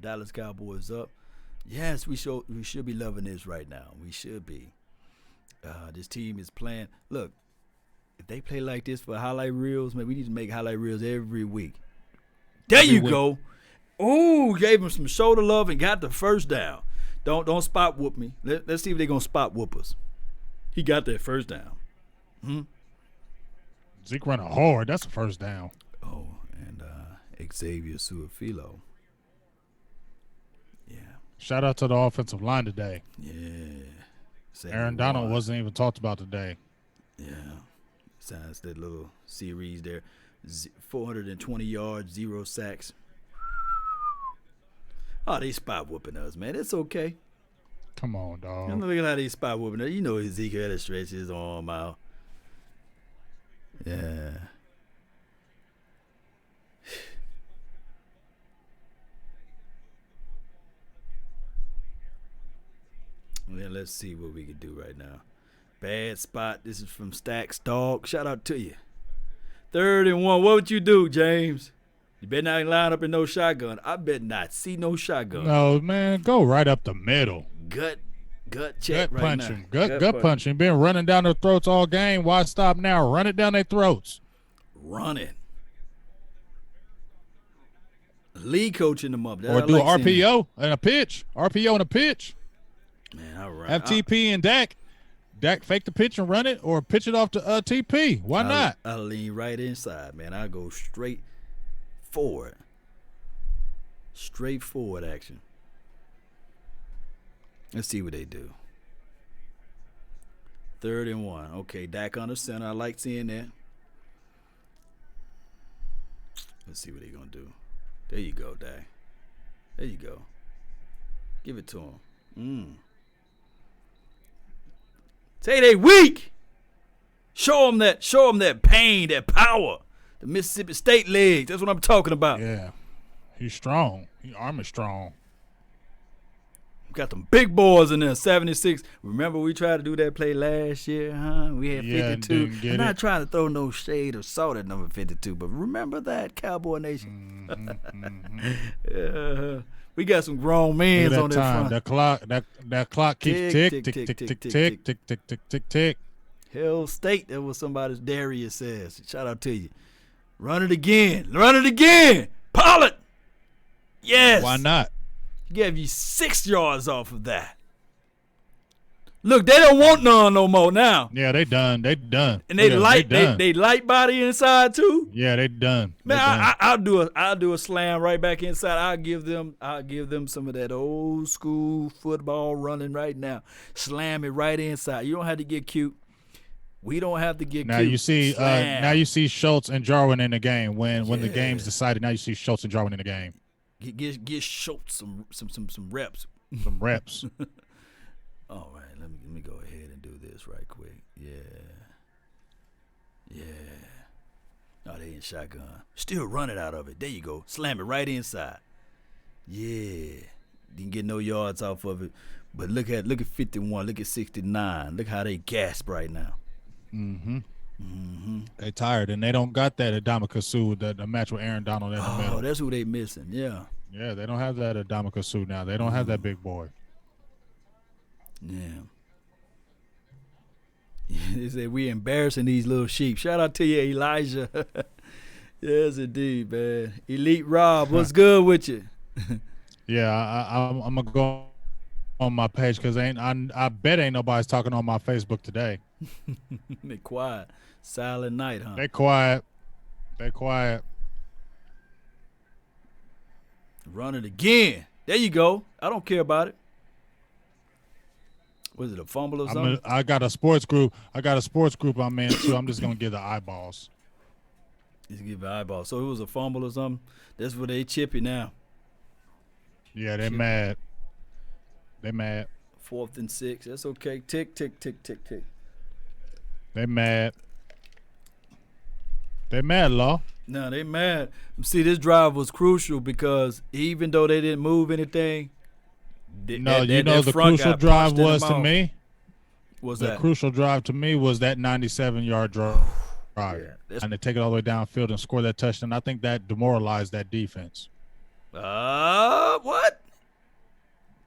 Dallas Cowboys up. Yes, we should be loving this right now. We should be. This team is playing. Look, if they play like this for highlight reels, man, we need to make highlight reels every week. There you go. Ooh, gave him some shoulder love and got the first down. Don't spot whoop me. Let's see if they're gonna spot whoop us. He got that first down. Zeke running hard. That's the first down. Oh, and Xavier Suafilo. Yeah. Shout out to the offensive line today. Yeah. Aaron Donald wasn't even talked about today. Yeah. Besides that little series there. 420 yards, 0 sacks. Oh, they spot whooping us, man. It's okay. Come on, dog. Look at how they spot whooping us. You know Ezekiel had to stretch his arm out. Yeah. Well, let's see what we can do right now. Bad spot. This is from Stacks Dog. Shout out to you. 3rd and 1. What would you do, James? You better not line up in no shotgun. I better not see no shotgun. No, man. Go right up the middle. Gut check right punch now. him. Gut punch him. Been running down their throats all game. Why stop now? Run it down their throats. Run it. Lee coaching them up. Or do an RPO and a pitch. RPO and a pitch. Man, all right. Have TP and Dak. Dak fake the pitch and run it, or pitch it off to TP. Why not? I'll lean right inside, man. I'll go straight forward. Straight forward action. Let's see what they do. 3rd and 1. Okay, Dak under center. I like seeing that. Let's see what they're going to do. There you go, Dak. There you go. Give it to him. Say they weak. Show them that pain, that power. The Mississippi State legs. That's what I'm talking about. Yeah. He's strong. His arm is strong. Got them big boys in there, 76. Remember we tried to do that play last year, huh? We had Yeah, 52. didn't get I'm not it. trying to throw no shade or salt at number 52, but remember that, Cowboy Nation? We got some grown men Look on at that that time. front. That clock keeps Tick, tick, tick, tick, tick, tick, tick, tick, tick, tick, tick, tick, tick, tick. Hell State, that was somebody's Darius says. Shout out to you. Run it again. Run it again. Pollard. Yes. Why not? Gave you 6 yards off of that. Look, they don't want none no more now. Yeah, they done. They done. And they light done. they light body inside too. Yeah, they done. They Man, done. I'll do a slam right back inside. I'll give them some of that old school football running right now. Slam it right inside. You don't have to get cute. We don't have to get Now cute. you see, Slam. now you see Schultz and Jarwin in the game. When the game's decided, now you see Schultz and Jarwin in the game. Get Schultz some reps. Some reps. All right, let me go ahead and do this right quick. Yeah. Oh, they in shotgun. Still running out of it. There you go. Slam it right inside. Yeah. Didn't get no yards off of it. But look at 51. Look at 69. Look how they gasp right now. They tired and they don't got that Adamaka Sue, the match with Aaron Donald in the Oh, middle. that's who they missing. Yeah. Yeah, they don't have that Adamaka Sue now. They don't have that big boy. Yeah. They said we embarrassing these little sheep. Shout out to you, Elijah. Yes, indeed, man. Elite Rob, what's good with you? Yeah, I'm gonna go on my page because I bet ain't nobody's talking on my Facebook today. They quiet. Silent night, huh? They quiet. They quiet. Run it again. There you go. I don't care about it. Was it a fumble or something? I got a sports group. I'm in too. I'm just gonna give the eyeballs. Just give an eyeball. So it was a fumble or something. That's where they chippy now. Yeah, they mad. They mad. 4th and 6. That's okay. Tick, tick, tick, tick, tick. They mad. They mad, Law. No, they mad. See, this drive was crucial because even though they didn't move anything, No, that the front crucial got drive punched in the was to mouth. me. Was The that? crucial drive to me was that 97-yard drive. Yeah, And to take it all the way downfield and score that touchdown. I think that demoralized that defense. What?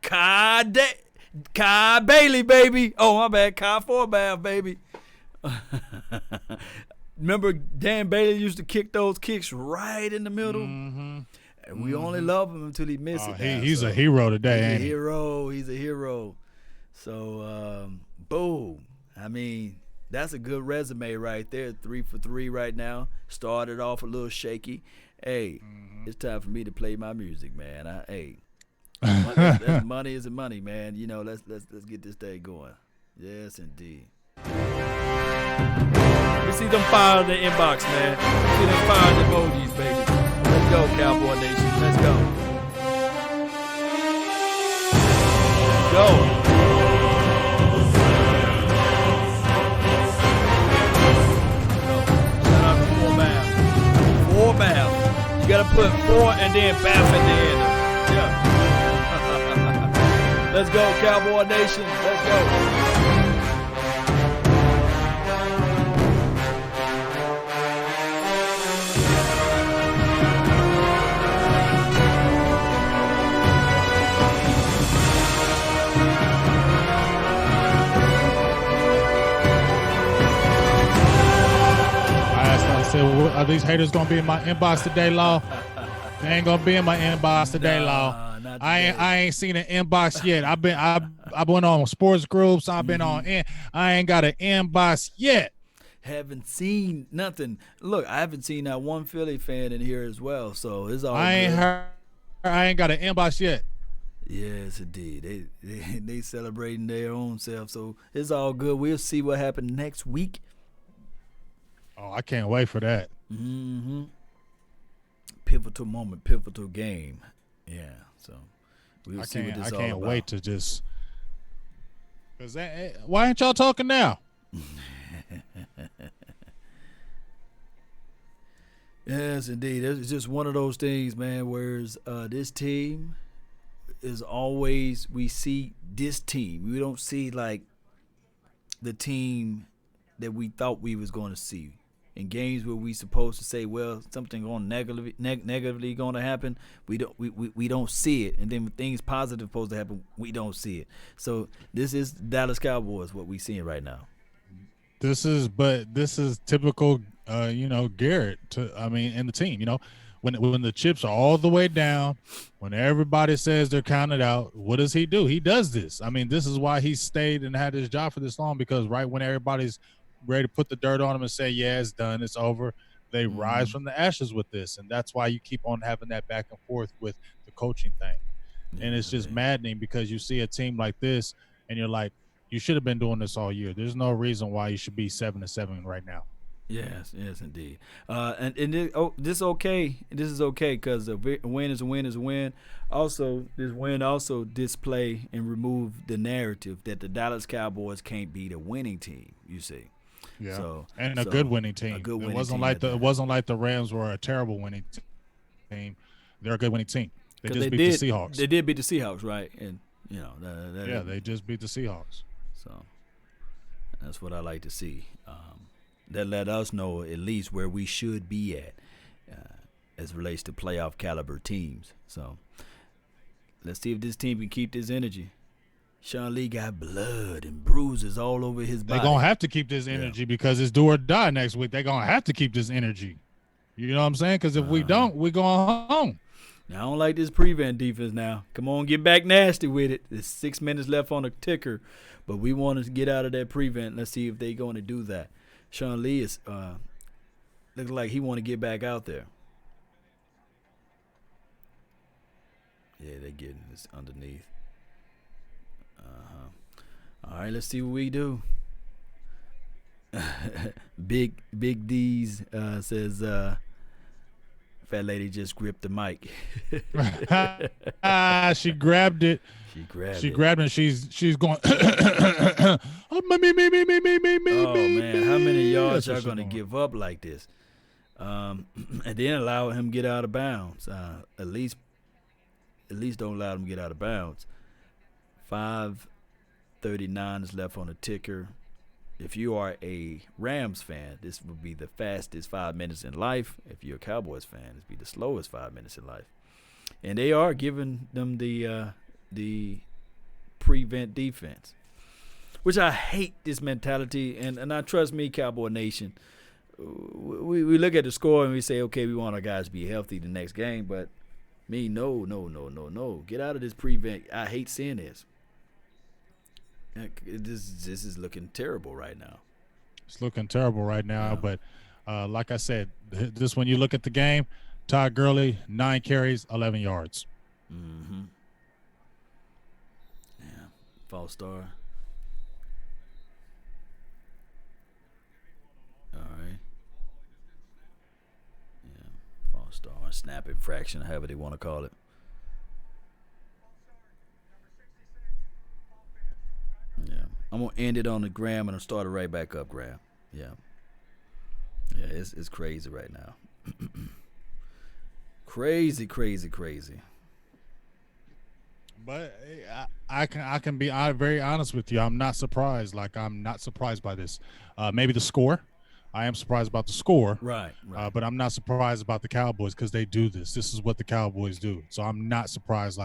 Kai Bailey, baby. Oh, my bad. Kai Forbath, baby. Remember Dan Bailey used to kick those kicks right in the middle? And we only love him until he misses it. He's a hero today, ain't he? He's a hero. So, boom. I mean, that's a good resume right there. 3 for 3 right now. Started off a little shaky. Hey, it's time for me to play my music, man. That's money is money, man. You know, let's get this day going. Yes, indeed. Let me see them fire in the inbox, man. See them fire emojis, baby. Let's go, Cowboy Nation. Let's go. Go. Shout out to Forbath. You gotta put 4 and then Bath at the end. Yeah. Let's go, Cowboy Nation. Let's go. I said, well, are these haters gonna be in my inbox today, Law? They ain't gonna be in my inbox today, Law. Not I ain't seen an inbox yet. I went on sports groups. I've been on. I ain't got an inbox yet. Haven't seen nothing. Look, I haven't seen that one Philly fan in here as well. So it's all. I ain't got an inbox yet. Yes, indeed. They celebrating their own self. So it's all good. We'll see what happens next week. Oh, I can't wait for that. Pivotal moment, pivotal game. Yeah. So we'll see what this I all can't about. wait to just. Cause why ain't y'all talking now? Yes, indeed. It's just one of those things, man. Whereas this team is always we see this team. We don't see like the team that we thought we was going to see in games where we supposed to say, well, something going negatively going to happen. We don't see it, and then when things positive supposed to happen, we don't see it. So this is Dallas Cowboys, what we seeing right now. This is typical, Garrett. In the team, when the chips are all the way down, when everybody says they're counted out, what does he do? He does this. I mean, this is why he stayed and had his job for this long, because right when everybody's ready to put the dirt on him and say, yeah, it's done, it's over, they rise from the ashes with this. And that's why you keep on having that back and forth with the coaching thing. And it's just maddening, because you see a team like this and you're like, you should have been doing this all year. There's no reason why you should be 7-7 right now. Yes, indeed. This is okay. This is okay because a win is a win is a win. Also, this win also display and remove the narrative that the Dallas Cowboys can't beat a winning team. You see. Yeah, a good winning team. It wasn't like the Rams were a terrible winning team. They're a good winning team. They just beat the Seahawks. They did beat the Seahawks, right? And they just beat the Seahawks. So that's what I like to see. That let us know at least where we should be at as it relates to playoff caliber teams. So let's see if this team can keep this energy. Sean Lee got blood and bruises all over his body. They're going to have to keep this energy because it's do or die next week. They're going to have to keep this energy. You know what I'm saying? Because if we don't, we're going home. Now, I don't like this prevent defense now. Come on, get back nasty with it. There's 6 minutes left on the ticker, but we want to get out of that prevent. Let's see if they're going to do that. Sean Lee is looking like he want to get back out there. Yeah, they're getting this underneath. All right, let's see what we do. Big D's says, fat lady just gripped the mic. She grabbed it. She grabbed it. She's going. Me. Oh man, how many yards y'all gonna give up like this? And then allow him to get out of bounds. At least don't allow him to get out of bounds. 5:39 is left on the ticker. If you are a Rams fan, this would be the fastest 5 minutes in life. If you're a Cowboys fan, this would be the slowest 5 minutes in life. And they are giving them the prevent defense, which I hate this mentality. And I trust me, Cowboy Nation. We look at the score and we say, okay, we want our guys to be healthy the next game. But me, no. Get out of this prevent. I hate seeing this. This is looking terrible right now. It's looking terrible right now, but like I said, this when you look at the game, Todd Gurley, 9 carries, 11 yards. Mm-hmm. Yeah, false start. All right. Yeah, false start, snap infraction, however they want to call it. Yeah, I'm gonna end it on the gram and I'll start it right back up, Graham. Yeah, it's crazy right now. crazy. But I can be very honest with you. I'm not surprised. I'm not surprised by this. Maybe the score. I am surprised about the score. Right. But I'm not surprised about the Cowboys because they do this. This is what the Cowboys do. So I'm not surprised.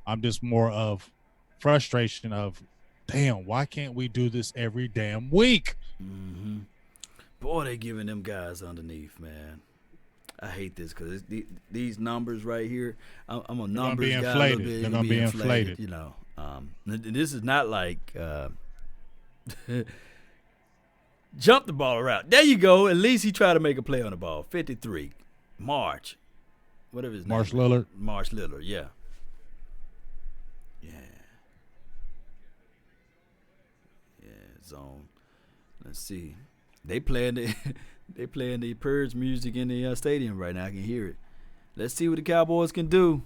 I'm just more of frustration of, damn, why can't we do this every damn week? Mm-hmm. Boy, they giving them guys underneath, man. I hate this because these numbers right here. I'm a numbers guy. They're gonna be inflated. You know, this is not like jump the ball around. There you go. At least he tried to make a play on the ball. 53, March, whatever his name. Marsh Lillard. Yeah. Zone. Let's see. They playing the Purge music in the stadium right now. I can hear it. Let's see what the Cowboys can do.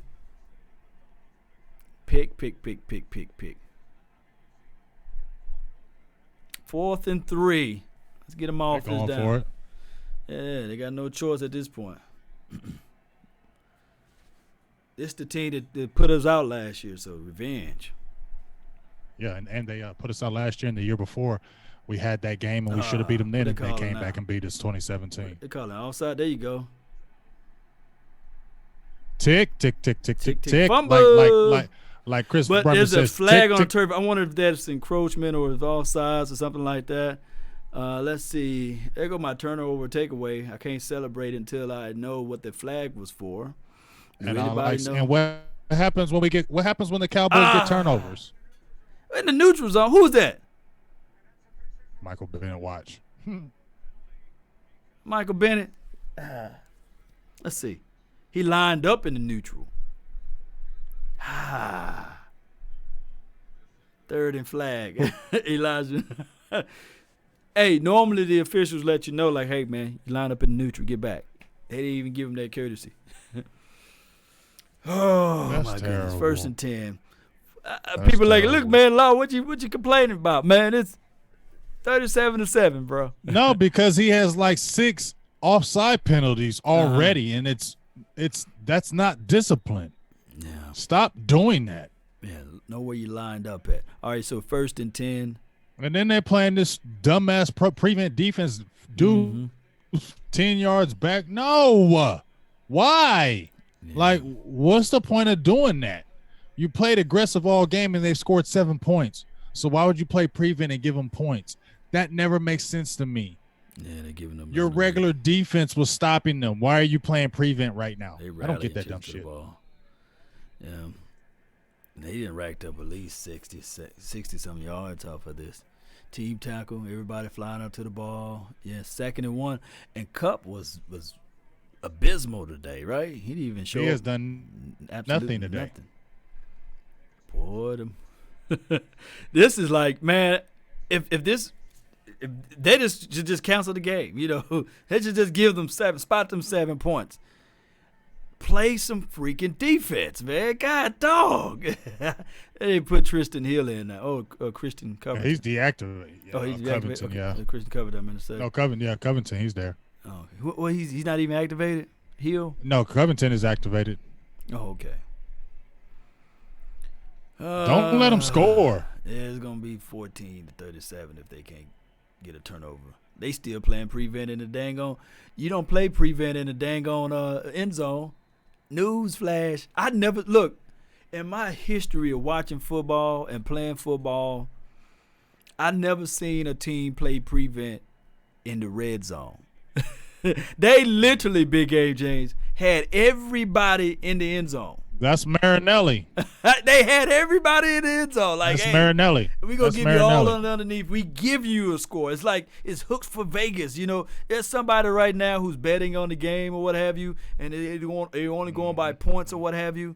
Pick. 4th and 3. Let's get them off this down. For it. Yeah, they got no choice at this point. It's the team that put us out last year, so revenge. Yeah, and they put us out last year and the year before. We had that game, and we should have beat them then, and they came back and beat us 2017. They call it offside. There you go. Tick, tick, tick, tick, tick, tick. Fumble. Like Chris But Brummer there's a says, flag tick, on tick. turf. I wonder if that's encroachment or if offsides or something like that. Let's see. There go my turnover takeaway. I can't celebrate until I know what the flag was for. And what happens when the Cowboys get turnovers? In the neutral zone. Who's that? Michael Bennett, watch. Michael Bennett. Let's see. He lined up in the neutral. Third and flag. Elijah. Hey, normally the officials let you know, like, hey, man, you line up in the neutral, get back. They didn't even give him that courtesy. That's my terrible. goodness. 1st and 10. People like, look, man, Law, what you complaining about, man? It's 37-7, bro. No, because he has like 6 offside penalties already, and that's not discipline. Yeah. Stop doing that. Yeah, know where you lined up at. All right, so 1st and 10. And then they're playing this dumbass prevent defense, 10 yards back. No, why? Yeah. Like, what's the point of doing that? You played aggressive all game and they've scored 7 points. So why would you play prevent and give them points? That never makes sense to me. Yeah, they're giving them your regular defense was stopping them. Why are you playing prevent right now? I don't get that dumb shit. Yeah. They didn't racked up at least 60-some yards off of this. Team tackle, everybody flying up to the ball. Yeah, 2nd and 1. And Cup was abysmal today, right? He didn't even show up. He has done nothing today. Boy, this is like, man, if they just cancel the game, they should just give them 7 points. Play some freaking defense, man. God dog. They put Tristan Hill in now. Christian Covington. He's deactivated. He's Covington, okay. yeah. Christian Covington, I'm going to say. No, Covington, he's there. Oh, well, he's not even activated? Hill? No, Covington is activated. Oh, okay. Don't let them score. Yeah, it's going to be 14-37 if they can't get a turnover. They still playing prevent in the dang on. You don't play prevent in the dang on end zone. Newsflash. I never look in my history of watching football and playing football. I never seen a team play prevent in the red zone. They literally, Big Game James, had everybody in the end zone. That's Marinelli. They had everybody in the end zone. Like, that's hey, Marinelli. We're going to give you all underneath. We give you a score. It's like it's hooks for Vegas. There's somebody right now who's betting on the game or what have you, and they're only going by points or what have you.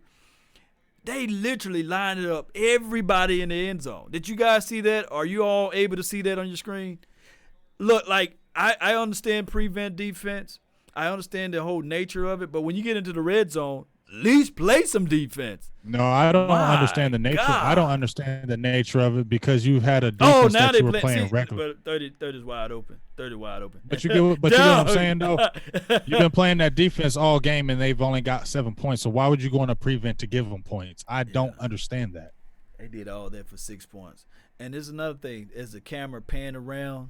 They literally lined it up, everybody in the end zone. Did you guys see that? Are you all able to see that on your screen? Look, like, I understand prevent defense. I understand the whole nature of it, but when you get into the red zone, at least play some defense. No, I don't understand the nature. God. I don't understand the nature of it because you've had a defense now that you were they playing regular. But 30 is wide open. 30 wide open. But you get what I'm saying, though? You've been playing that defense all game, and they've only got 7 points. So why would you go on a prevent to give them points? I don't understand that. They did all that for 6 points. And there's another thing. As the camera panned around,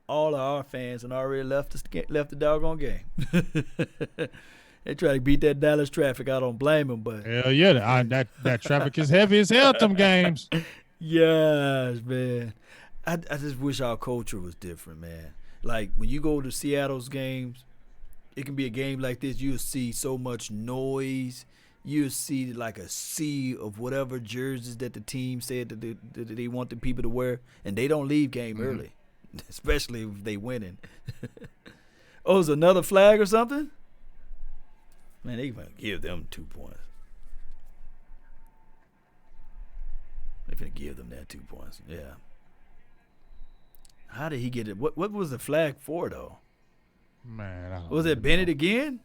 all of our fans had already left the doggone game. They try to beat that Dallas traffic. I don't blame them, but hell yeah, that traffic is heavy as hell. Them games. Yes, man. I just wish our culture was different, man. Like when you go to Seattle's games, it can be a game like this. You'll see so much noise. You'll see like a sea of whatever jerseys that the team said that they want the people to wear, and they don't leave game early, especially if they winning. Oh, is another flag or something? Man, they gonna give them 2 points. They finna give them that 2 points. Yeah. How did he get it? What was the flag for though? Man, I don't Was it Bennett again?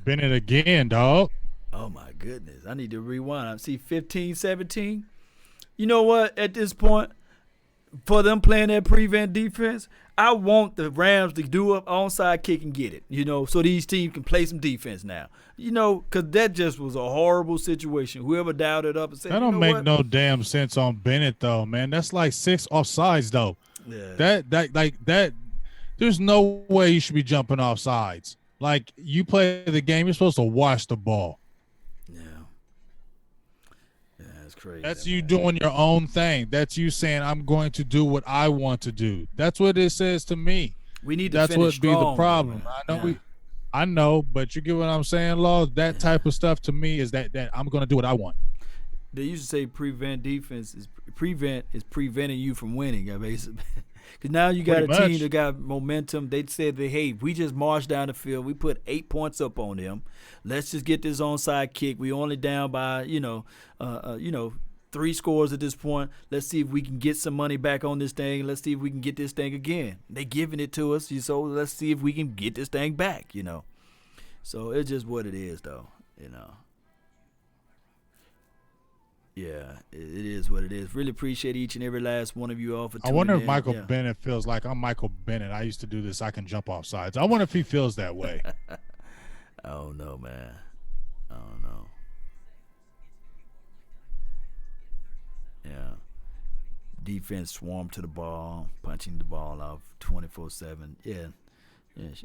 Bennett again, dog. Oh my goodness. I need to rewind. I see 15-17. You know what? At this point, for them playing that prevent defense, I want the Rams to do an onside kick and get it, so these teams can play some defense now. Because that just was a horrible situation. Whoever dialed it up and said, that don't make no damn sense on Bennett though, man. That's like 6 offsides though. Yeah. That. There's no way you should be jumping off sides. Like, you play the game, you're supposed to watch the ball. Yeah. Yeah, that's crazy. That's you doing your own thing. That's you saying, I'm going to do what I want to do. That's what it says to me. We need to That's finish what be the problem. Man. I know, but you get what I'm saying, Law? That type of stuff to me is that I'm going to do what I want. They used to say prevent is preventing you from winning, basically. Because now you got team that got momentum. They said that, hey, we just marched down the field. We put 8 points up on them. Let's just get this onside kick. We only down by 3 scores at this point. Let's see if we can get some money back on this thing. Let's see if we can get this thing again. They giving it to us, so let's see if we can get this thing back. So it's just what it is, though. Yeah, it is what it is. Really appreciate each and every last one of you all for tuning in. I wonder if Michael Bennett feels like, I'm Michael Bennett. I used to do this. I can jump off sides. I wonder if he feels that way. I don't know, man. I don't know. Yeah. Defense swarmed to the ball, punching the ball off 24/7. Yeah.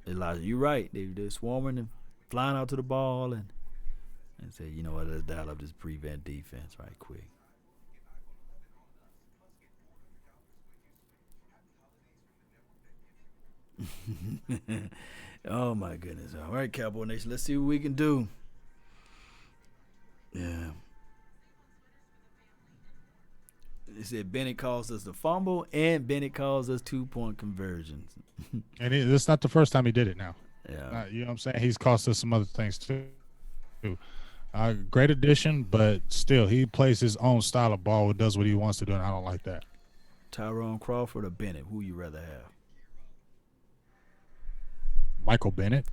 Elijah, you're right. They're swarming and flying out to the ball and say, you know what, let's dial up this prevent defense right quick. Oh, my goodness. All right, Cowboy Nation, let's see what we can do. Yeah. They said Bennett caused us the fumble and Bennett caused us 2-point conversions. And it's not the first time he did it now. Yeah. You know what I'm saying? He's cost us some other things, too. Great addition, but still, he plays his own style of ball, does what he wants to do, and I don't like that. Tyrone Crawford or Bennett, who you rather have? Michael Bennett.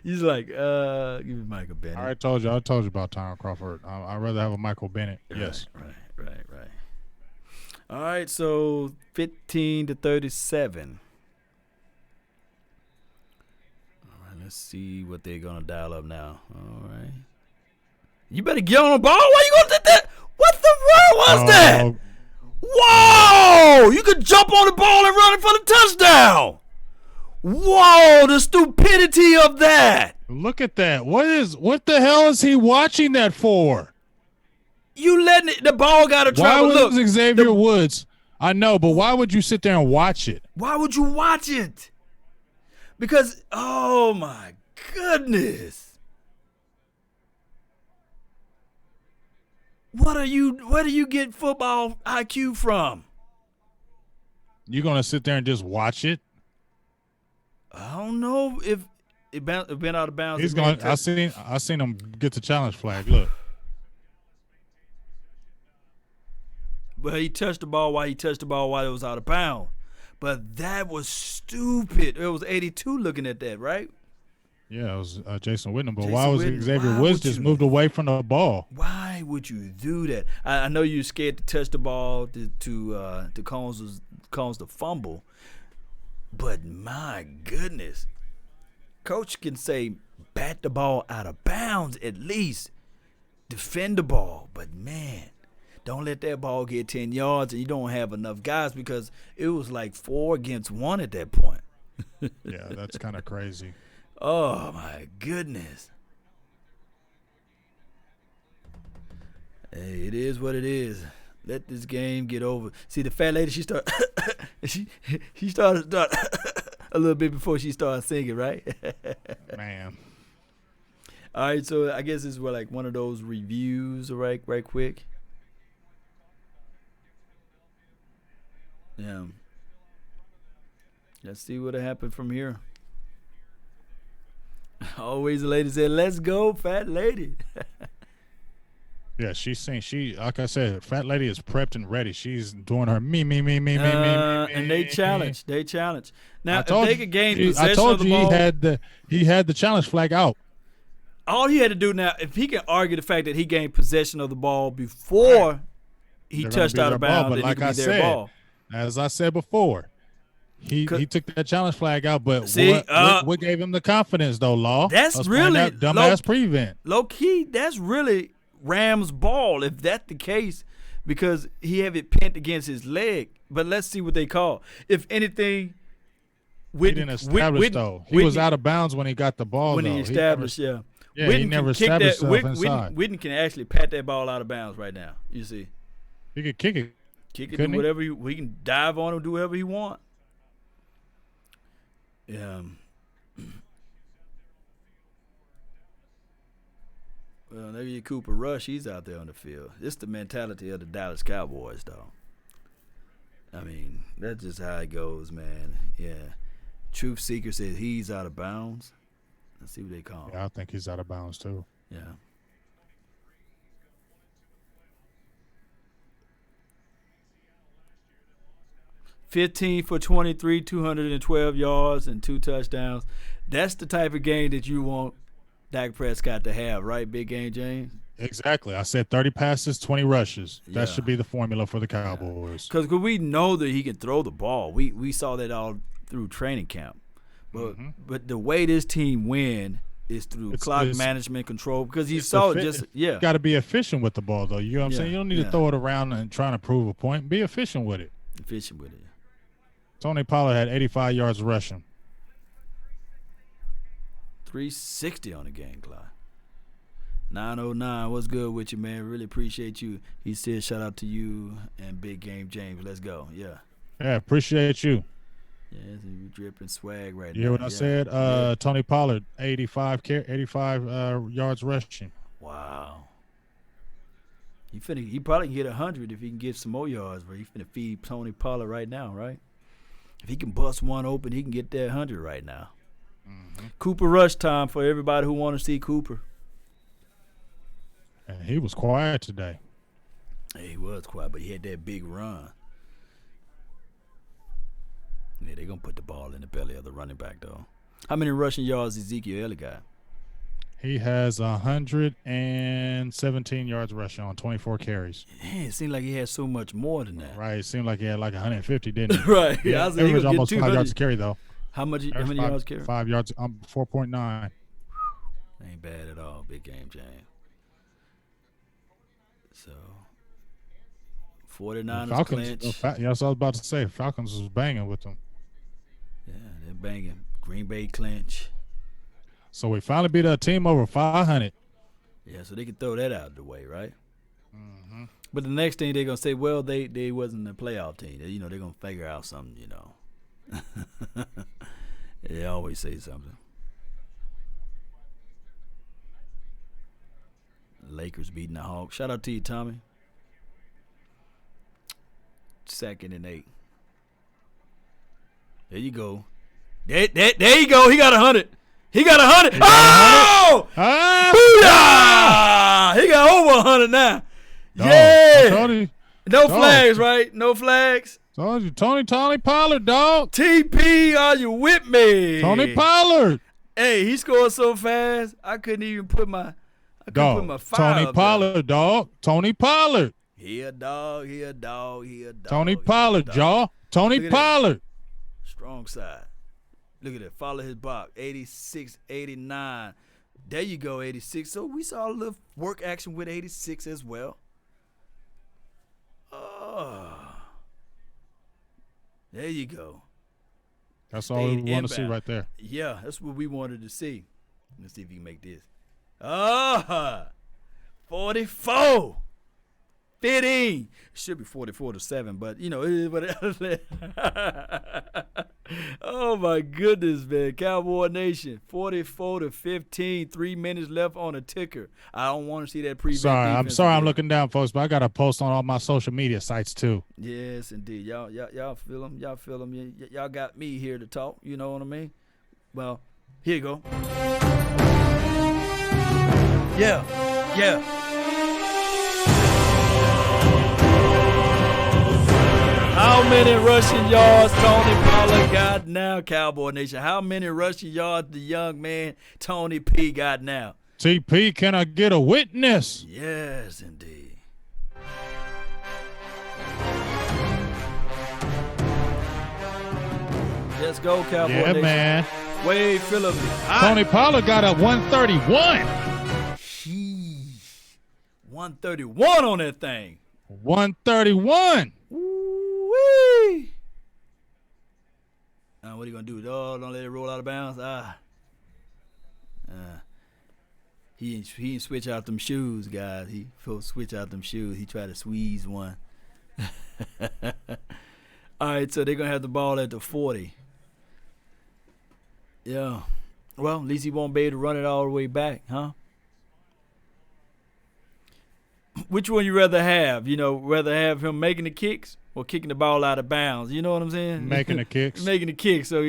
He's like, give me Michael Bennett. I told you about Tyrone Crawford. I'd rather have a Michael Bennett. Yes. Right. All right, so 15-37. All right, let's see what they're gonna dial up now. All right. You better get on the ball. Why you gonna do that? What the world was that? Whoa! You could jump on the ball and run it for the touchdown. Whoa! The stupidity of that. Look at that. What the hell is he watching that for? You letting the ball got to travel. Why was Xavier Woods? I know, but why would you sit there and watch it? Why would you watch it? Because, oh my goodness. Where do you get football IQ from? You gonna sit there and just watch it? I don't know if it been out of bounds. He's going. I seen him get the challenge flag. Look. But he touched the ball while it was out of bounds. But that was stupid. It was 82 looking at that, right? Yeah, it was Jason Whitney. But why was Xavier Woods just moved away from the ball? Why would you do that? I know you're scared to touch the ball to cause the fumble. But my goodness. Coach can say bat the ball out of bounds at least. Defend the ball. But, man, don't let that ball get 10 yards and you don't have enough guys because it was like 4 against 1 at that point. Yeah, that's kind of crazy. Oh, my goodness. Hey, it is what it is. Let this game get over. See, the fat lady, she started she started a little bit before she started singing, right? Man. All right, so I guess this is like one of those reviews, right quick. Yeah. Let's see what happened from here. Always the lady said, "Let's go, fat lady." Yeah, she's saying like I said, fat lady is prepped and ready. She's doing her me. And they challenge. Now, if they could gain possession I told of the you ball, he had the challenge flag out. All he had to do now, if he can argue the fact that he gained possession of the ball before he touched out of bounds, but like I said, as I said before, He took that challenge flag out, but See, what gave him the confidence though, Law? That's Us really that dumbass prevent. Low key, that's really Rams ball if that's the case, because he have it pinned against his leg. But let's see what they call. If anything, He didn't establish though. He was out of bounds when he got the ball. When though. he established, he Witten never can kick established that. himself inside. Witten can actually pat that ball out of bounds right now. You see, He could kick it. do whatever he can dive on him, do whatever he want. Yeah. Well, maybe Cooper Rush, he's out there on the field. It's the mentality of the Dallas Cowboys, though. I mean, that's just how it goes, man. Yeah. Truth Seeker says he's out of bounds. Let's see what they call him. Yeah, I think he's out of bounds too. Yeah. $15 for 23, 212 yards and 2 touchdowns. That's the type of game that you want Dak Prescott to have, right, Big Game James? Exactly. I said 30 passes, 20 rushes. That should be the formula for the Cowboys. Because we know that he can throw the ball. We saw that all through training camp. But the way this team win is through clock management control, because you saw it just You got to be efficient with the ball, though. You know what I'm saying? You don't need to throw it around and trying to prove a point. Be efficient with it. Tony Pollard had 85 yards rushing. 360 on the game clock. 909, what's good with you, man? Really appreciate you. He said shout out to you and Big Game James. Let's go. Yeah, appreciate you. Yeah, you dripping swag right now. You hear what I said? Tony Pollard, 85 yards rushing. Wow. He probably can get 100 if he can get some more yards, but he finna feed Tony Pollard right now, right? If he can bust one open, he can get that 100 right now. Mm-hmm. Cooper Rush time for everybody who want to see Cooper. And he was quiet today. He was quiet, but he had that big run. Yeah, they're going to put the ball in the belly of the running back, though. How many rushing yards Ezekiel Elliott got? He has 117 yards rushing on 24 carries. Man, it seemed like he had so much more than that. Right. It seemed like he had like 150, didn't he? Right. Yeah, I was average almost 5 yards to carry, though. How many yards carry? 5 yards, 4.9. Ain't bad at all, Big Game James. So, 49ers Falcons, clinch. that's what I was about to say. Falcons was banging with them. Yeah, they're banging. Green Bay clinch. So we finally beat a team over 500. Yeah, so they can throw that out of the way, right? Mm-hmm. But the next thing they're going to say, well, they wasn't a playoff team. They're going to figure out something, They always say something. Lakers beating the Hawks. Shout out to you, Tommy. 2nd and 8. There you go. There you go. He got 100. He got 100. Oh! Booyah! He got over 100 now. No, Yeah. No flags, right? No flags. Told you, Tony Pollard, dog. TP, are you with me? Tony Pollard. Hey, he scored so fast, I couldn't even put my Dog. Tony Pollard, dog. Tony Pollard. He a dog. Tony Pollard, y'all. Tony Pollard. Strong side. Look at that. Follow his box. 86, 89. There you go, 86. So we saw a little work action with 86 as well. Oh. There you go. That's all we want to see right there. Yeah, that's what we wanted to see. Let's see if you can make this. 44. 15. Should be 44-7, but it is what it is. Oh my goodness, man. Cowboy Nation. 44-15. 3 minutes left on the ticker. I don't want to see that prevent. I'm sorry I'm looking down, folks, but I got to post on all my social media sites too. Yes, indeed. Y'all feel them. Y'all feel them. Y'all got me here to talk. You know what I mean? Well, here you go. Yeah. How many rushing yards Tony Pollard got now, Cowboy Nation? How many rushing yards the young man Tony P got now? TP, can I get a witness? Yes, indeed. Let's go, Cowboy Yeah, Nation. man. Wade Phillips. Tony Pollard got a 131. Sheesh. 131 on that thing. 131. Woo-wee. What are you going to do? Oh, don't let it roll out of bounds? He ain't switch out them shoes, guys. He switch out them shoes. He tried to squeeze one. All right, so they're going to have the ball at the 40. Yeah. Well, at least he won't be able to run it all the way back, huh? Which one you rather have? Rather have him making the kicks or kicking the ball out of bounds? You know what I'm saying? Making the kicks. Making the kicks. So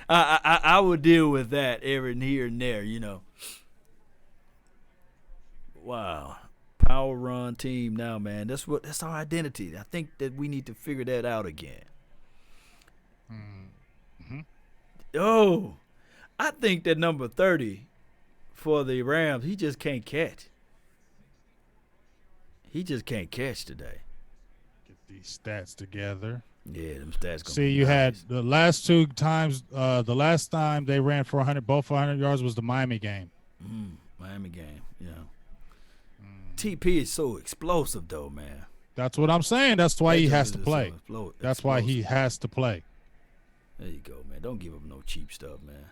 I would deal with that every here and there, Wow. Power run team now, man. That's our identity. I think that we need to figure that out again. Mm-hmm. Oh, I think that number 30 for the Rams, he just can't catch. He just can't catch today. Get these stats together. Yeah, them stats. See, you had the last two times. The last time they ran for 100, both for 100 yards, was the Miami game. Miami game, yeah. TP is so explosive, though, man. That's what I'm saying. That's why he has to play. That's why he explosive. has to play. There you go, man. Don't give up no cheap stuff, man.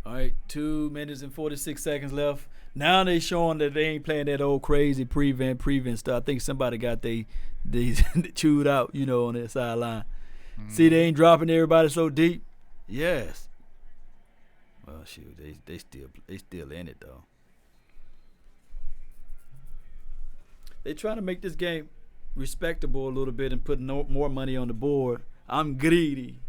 All right, 2 minutes and 46 seconds left. Now they showing that they ain't playing that old crazy prevent stuff. I think somebody got they chewed out, on that sideline. See, they ain't dropping everybody so deep. Yes. Well, shoot, they still in it though. They trying to make this game respectable a little bit and put more money on the board. I'm greedy.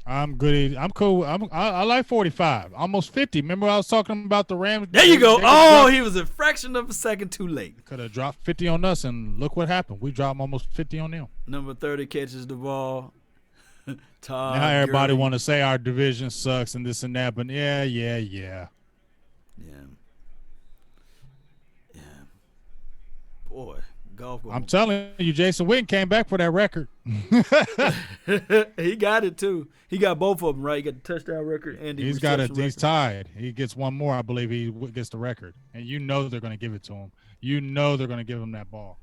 I'm good. I'm cool. I like 45, almost 50. Remember I was talking about the Rams? There you go. Oh, he was a fraction of a second too late. Could have dropped 50 on us, and look what happened. We dropped almost 50 on them. Number 30 catches the ball. Todd Now everybody Gurley. want to say our division sucks and this and that, but yeah. Yeah. Boy, golf. I'm telling you, Jason Witten came back for that record. He got it too. He got both of them right. He got the touchdown record and the He's got it. reception He's record. tied. He gets one more, I believe. He gets the record, and they're going to give it to him. They're going to give him that ball.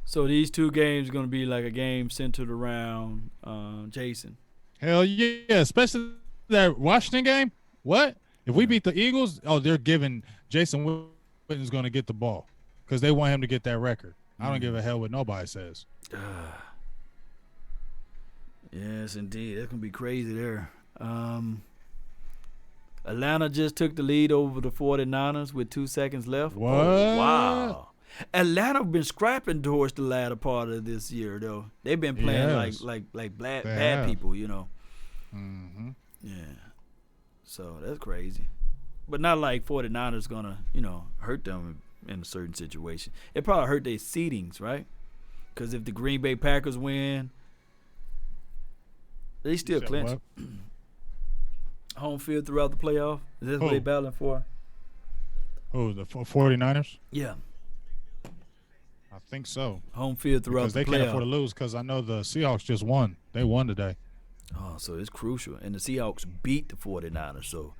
So these two games are going to be like a game centered around Jason. Hell yeah, especially that Washington game. What if we beat the Eagles? Oh, they're giving Jason Witten's going to get the ball because they want him to get that record. I don't give a hell what nobody says. Yes, indeed. That's going to be crazy there. Atlanta just took the lead over the 49ers with 2 seconds left. What? Oh, wow. Atlanta been scrapping towards the latter part of this year, though. They've been playing Yes. like bad have. people, Mm-hmm. Yeah. So that's crazy. But not like 49ers going to, hurt them in a certain situation. It probably hurt their seedings, right? Because if the Green Bay Packers win, they still clinch home field throughout the playoff. Is that what they battling for? Who, the 49ers? Yeah. I think so. Home field throughout Because the they playoff. can't afford to lose because I know the Seahawks just won. They won today. Oh, so it's crucial. And the Seahawks beat the 49ers. So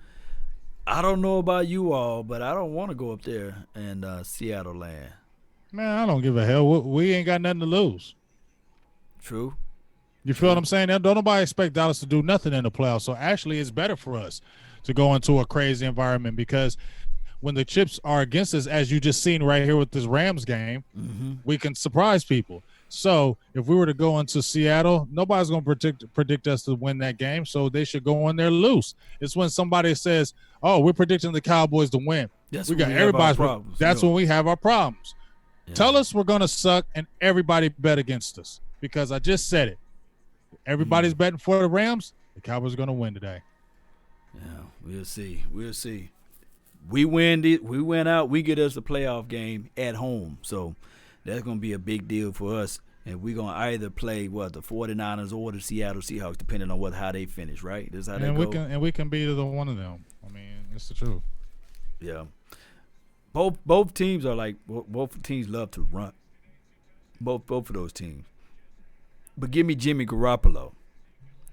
I don't know about you all, but I don't want to go up there and Seattle land. Man, I don't give a hell. We ain't got nothing to lose. True. You feel what I'm saying? Don't nobody expect Dallas to do nothing in the playoffs. So actually, it's better for us to go into a crazy environment because when the chips are against us, as you just seen right here with this Rams game, we can surprise people. So if we were to go into Seattle, nobody's going to predict us to win that game. So they should go in there loose. It's when somebody says, "Oh, we're predicting the Cowboys to win." That's we when got we have everybody's our problems. That's when we have our problems. Yeah. Tell us we're going to suck and everybody bet against us because I just said it. Everybody's betting for the Rams. The Cowboys are going to win today. Yeah, we'll see. We'll see. We win out. We get us a playoff game at home. So that's going to be a big deal for us. And we're going to either play, the 49ers or the Seattle Seahawks, depending on how they finish, right? This is how they go. We can beat either one of them. I mean, it's the truth. Yeah. Both teams are both teams love to run. Both of those teams. But give me Jimmy Garoppolo.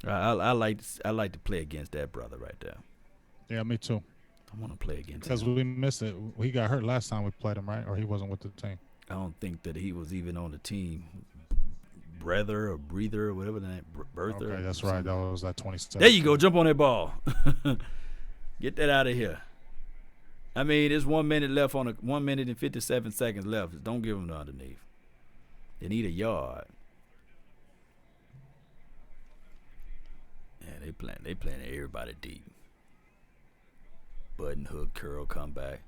I like to play against that brother right there. Yeah, me too. I want to play against Because him. we missed it. He got hurt last time we played him, right? Or he wasn't with the team. I don't think that he was even on the team. Brother or breather or whatever the name. Berther. Okay, that's right. That was that 27. There you go. Jump on that ball. Get that out of here. I mean, there's 1 minute left on 1 minute and 57 seconds left. Don't give them the underneath. They need a yard. Yeah, they playing everybody deep. Button hook, curl, come back.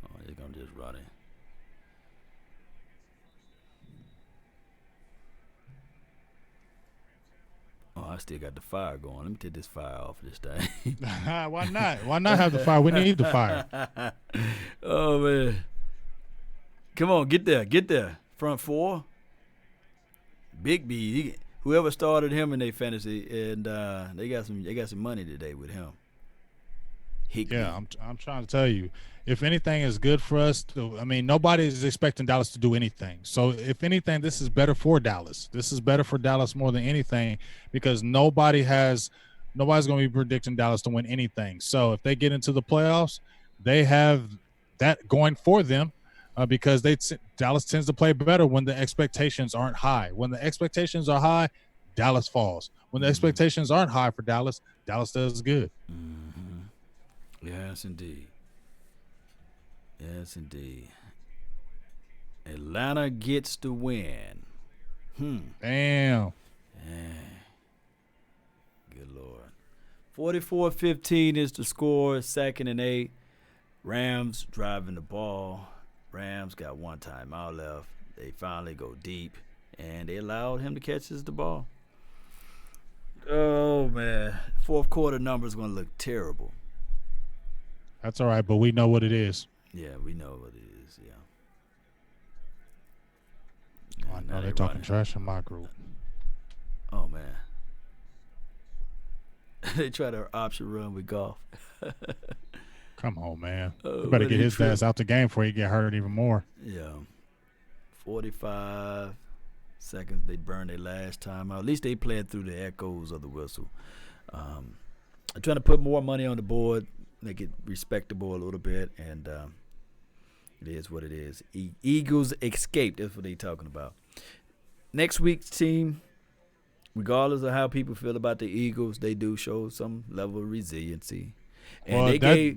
Oh, they're gonna just run it. Oh, I still got the fire going. Let me take this fire off this thing. Why not? Why not have the fire? We need the fire. Oh man. Come on, get there. Front four. Big B. Whoever started him in their fantasy, and they got some money today with him. Hickman. Yeah, I'm trying to tell you, if anything is good for us, I mean, nobody is expecting Dallas to do anything. So if anything, this is better for Dallas. This is better for Dallas more than anything because nobody's going to be predicting Dallas to win anything. So if they get into the playoffs, they have that going for them because Dallas tends to play better when the expectations aren't high. When the expectations are high, Dallas falls. When the expectations aren't high for Dallas, Dallas does good. Yes, indeed. Yes, indeed. Atlanta gets the win. Damn. Good Lord. 44-15 is the score. 2nd and 8. Rams driving the ball. Rams got one timeout left. They finally go deep, and they allowed him to catch the ball. Oh, man. Fourth quarter number is going to look terrible. That's all right, but we know what it is. Yeah, we know what it is, yeah. I know they're talking trash in my group. Oh, man. They try to option run with Goff. Come on, man. You better get his ass out the game before he get hurt even more. Yeah. 45 seconds. They burned their last time out. At least they played through the echoes of the whistle. I'm trying to put more money on the board, make it respectable a little bit, and it is what it is. Eagles escape. That's what they're talking about. Next week's team, regardless of how people feel about the Eagles, they do show some level of resiliency. And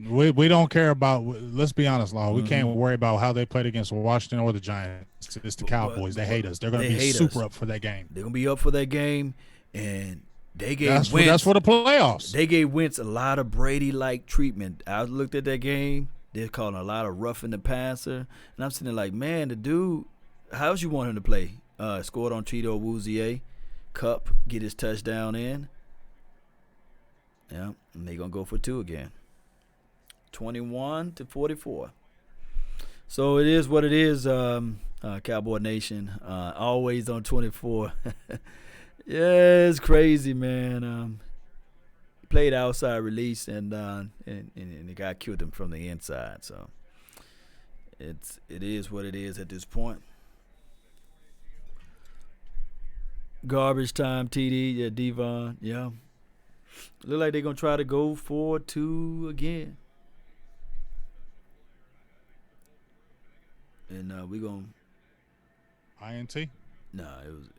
we don't care about. Let's be honest, Law. We can't worry about how they played against Washington or the Giants. It's the Cowboys. They hate us. They're going to be super up for that game. They're going to be up for that game, and they gave Wentz. That's for the playoffs. They gave Wentz a lot of Brady-like treatment. I looked at that game. They're calling a lot of roughing the passer, and I'm sitting there like, man, the dude, how'd you want him to play? Scored on Tito Wuzier, Cup, get his touchdown in. Yeah, and they're going to go for 2 again. 21-44. So it is what it is, Cowboy Nation. Always on 24. Yeah, it's crazy, man. Played outside release, and the guy killed him from the inside. So it is what it is at this point. Garbage time, TD, yeah, Devon, yeah. Look like they're going to try to go for 2 again. And we're going to INT? No, it was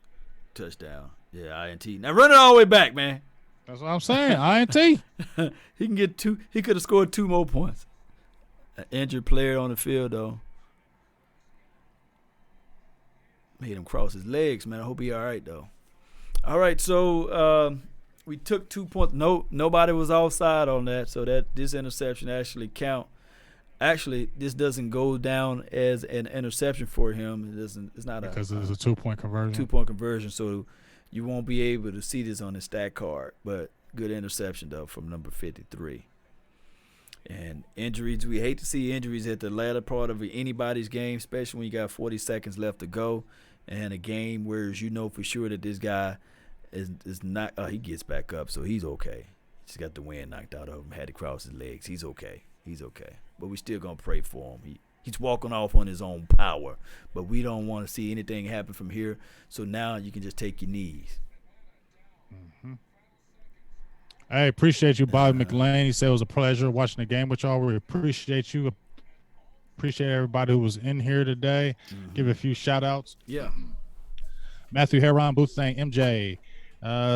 touchdown. Yeah, INT. Now run it all the way back, man. That's what I'm saying, INT. He can get 2. He could have scored 2 more points. An injured player on the field, though. Made him cross his legs, man. I hope he all right, though. All right, so we took 2 points. Nobody was offside on that, so that this interception actually count. Actually, this doesn't go down as an interception for him. It doesn't. It's not because it's a 2-point conversion. 2-point conversion, so you won't be able to see this on the stat card. But good interception though from number 53. And injuries, we hate to see injuries at the latter part of anybody's game, especially when you got 40 seconds left to go, and a game where you know for sure that this guy is not. He gets back up, so he's okay. Just got the wind knocked out of him. Had to cross his legs. He's okay. He's okay. But we still gonna pray for him. He's walking off on his own power. But we don't want to see anything happen from here. So now you can just take your knees. Hey, appreciate you, Bobby McLean. He said it was a pleasure watching the game with y'all. We appreciate you. Appreciate everybody who was in here today. Give a few shout outs. Yeah. Matthew Heron, Boothang, MJ,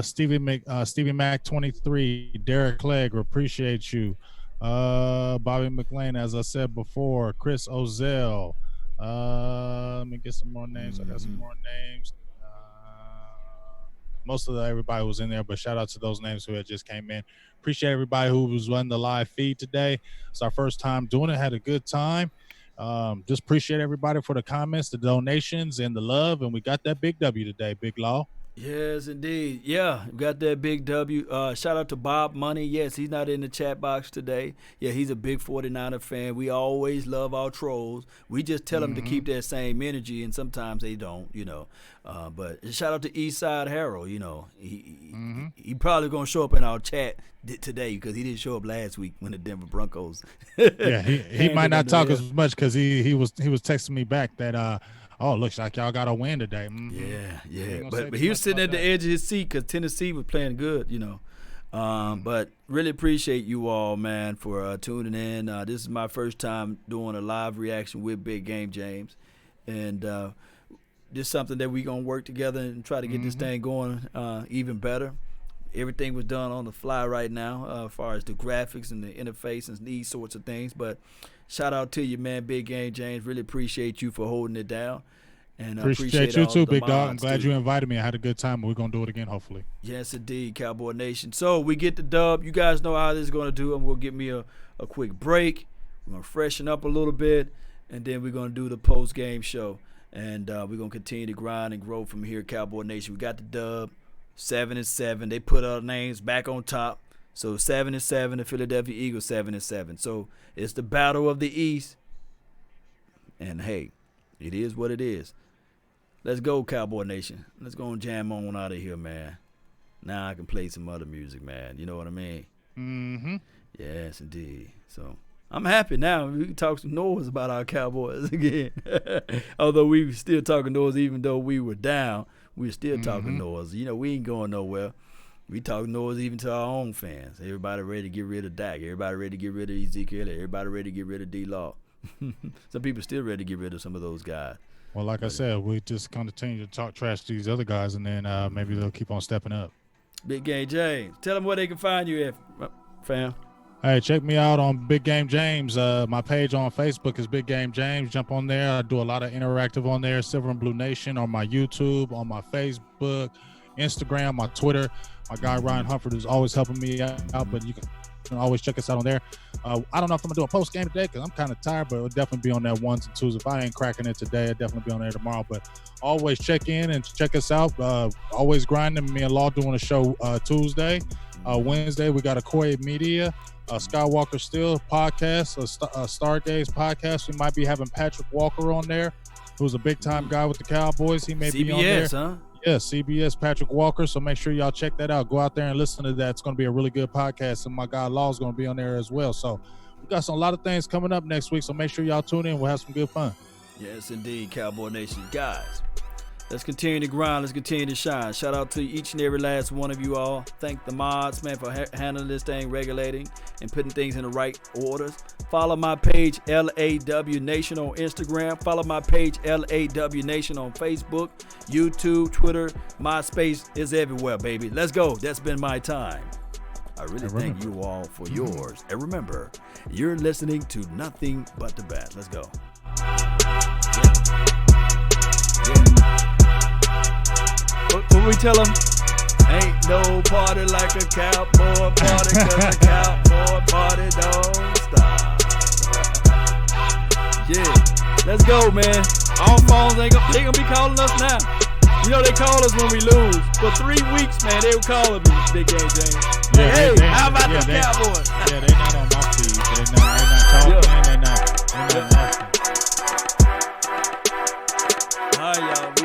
Stevie Mac 23, Derek Clegg, appreciate you. Bobby McLean, as I said before, Chris Ozell. Let me get some more names. I got some more names. Most of everybody was in there, but shout out to those names who had just came in. Appreciate everybody who was on the live feed today. It's our first time doing it. Had a good time. Just appreciate everybody for the comments, the donations, and the love. And we got that big W today, Big Law. Yes, indeed. Yeah, got that big W. Shout out to Bob Money. Yes, he's not in the chat box today. Yeah, he's a big 49er fan. We always love our trolls. We just tell them to keep that same energy, and sometimes they don't, you know. But shout out to Eastside Harold. You know, he probably going to show up in our chat today because he didn't show up last week when the Denver Broncos. Yeah, he might not talk as much because he was texting me back that oh, looks like y'all got a win today. Yeah. But he was sitting at the edge of his seat because Tennessee was playing good, you know. But really appreciate you all, man, for tuning in. This is my first time doing a live reaction with Big Game James. And just something that we're going to work together and try to get this thing going even better. Everything was done on the fly right now as far as the graphics and the interface and these sorts of things. But shout out to you, man, Big Game James. Really appreciate you for holding it down. And appreciate you too, Big Dog. I'm glad you invited me. I had a good time. We're going to do it again, hopefully. Yes, indeed, Cowboy Nation. So we get the dub. You guys know how this is going to do. I'm going to give me a quick break. We're going to freshen up a little bit, and then we're going to do the post-game show. And we're going to continue to grind and grow from here, Cowboy Nation. We got the dub, 7-7. They put our names back on top. So 7-7, the Philadelphia Eagles 7-7. So it's the battle of the East. And, hey, it is what it is. Let's go, Cowboy Nation. Let's go and jam on out of here, man. Now I can play some other music, man. You know what I mean? Yes, indeed. So I'm happy now. We can talk some noise about our Cowboys again. Although we were still talking noise, even though we were down, we were still talking noise. You know, we ain't going nowhere. We talk noise even to our own fans. Everybody ready to get rid of Dak. Everybody ready to get rid of Ezekiel. Everybody ready to get rid of D-Law. Some people still ready to get rid of some of those guys. Well, like I said, we just continue to talk trash to these other guys, and then maybe they'll keep on stepping up. Big Game James, tell them where they can find you at, fam. Hey, check me out on Big Game James. My page on Facebook is Big Game James. Jump on there. I do a lot of interactive on there. Silver and Blue Nation on my YouTube, on my Facebook, Instagram, my Twitter. My guy Ryan Humford is always helping me out, but you can always check us out on there. I don't know if I'm gonna do a post game today because I'm kind of tired, but it'll definitely be on that 1s and 2s. If I ain't cracking it today, I'll definitely be on there tomorrow. But always check in and check us out. Always grinding. Me and Law doing a show Tuesday. Wednesday we got a Koei Media, Skywalker Still podcast, a Stargaze podcast. We might be having Patrick Walker on there, who's a big time guy with the Cowboys. He may be on there. CBS, huh? Yeah, CBS, Patrick Walker. So make sure y'all check that out. Go out there and listen to that. It's going to be a really good podcast. And my guy Law's going to be on there as well. So we got a lot of things coming up next week. So make sure y'all tune in. We'll have some good fun. Yes, indeed, Cowboy Nation. Guys, let's continue to grind. Let's continue to shine. Shout out to each and every last one of you all. Thank the mods, man, for handling this thing, regulating, and putting things in the right orders. Follow my page, LAW Nation, on Instagram. Follow my page, LAW Nation, on Facebook, YouTube, Twitter, MySpace is everywhere, baby. Let's go. That's been my time. I really thank you all for yours. And remember, you're listening to nothing but the best. Let's go. What we tell them? Ain't no party like a cowboy party, cause a cowboy party don't stop. Yeah, let's go, man. All phones they gonna be calling us now. You know they call us when we lose. For 3 weeks, man, they were calling me, Big Game James. Yeah, hey, how about the Cowboys? Yeah, they not on my feed. They not talking. They not. All right, y'all.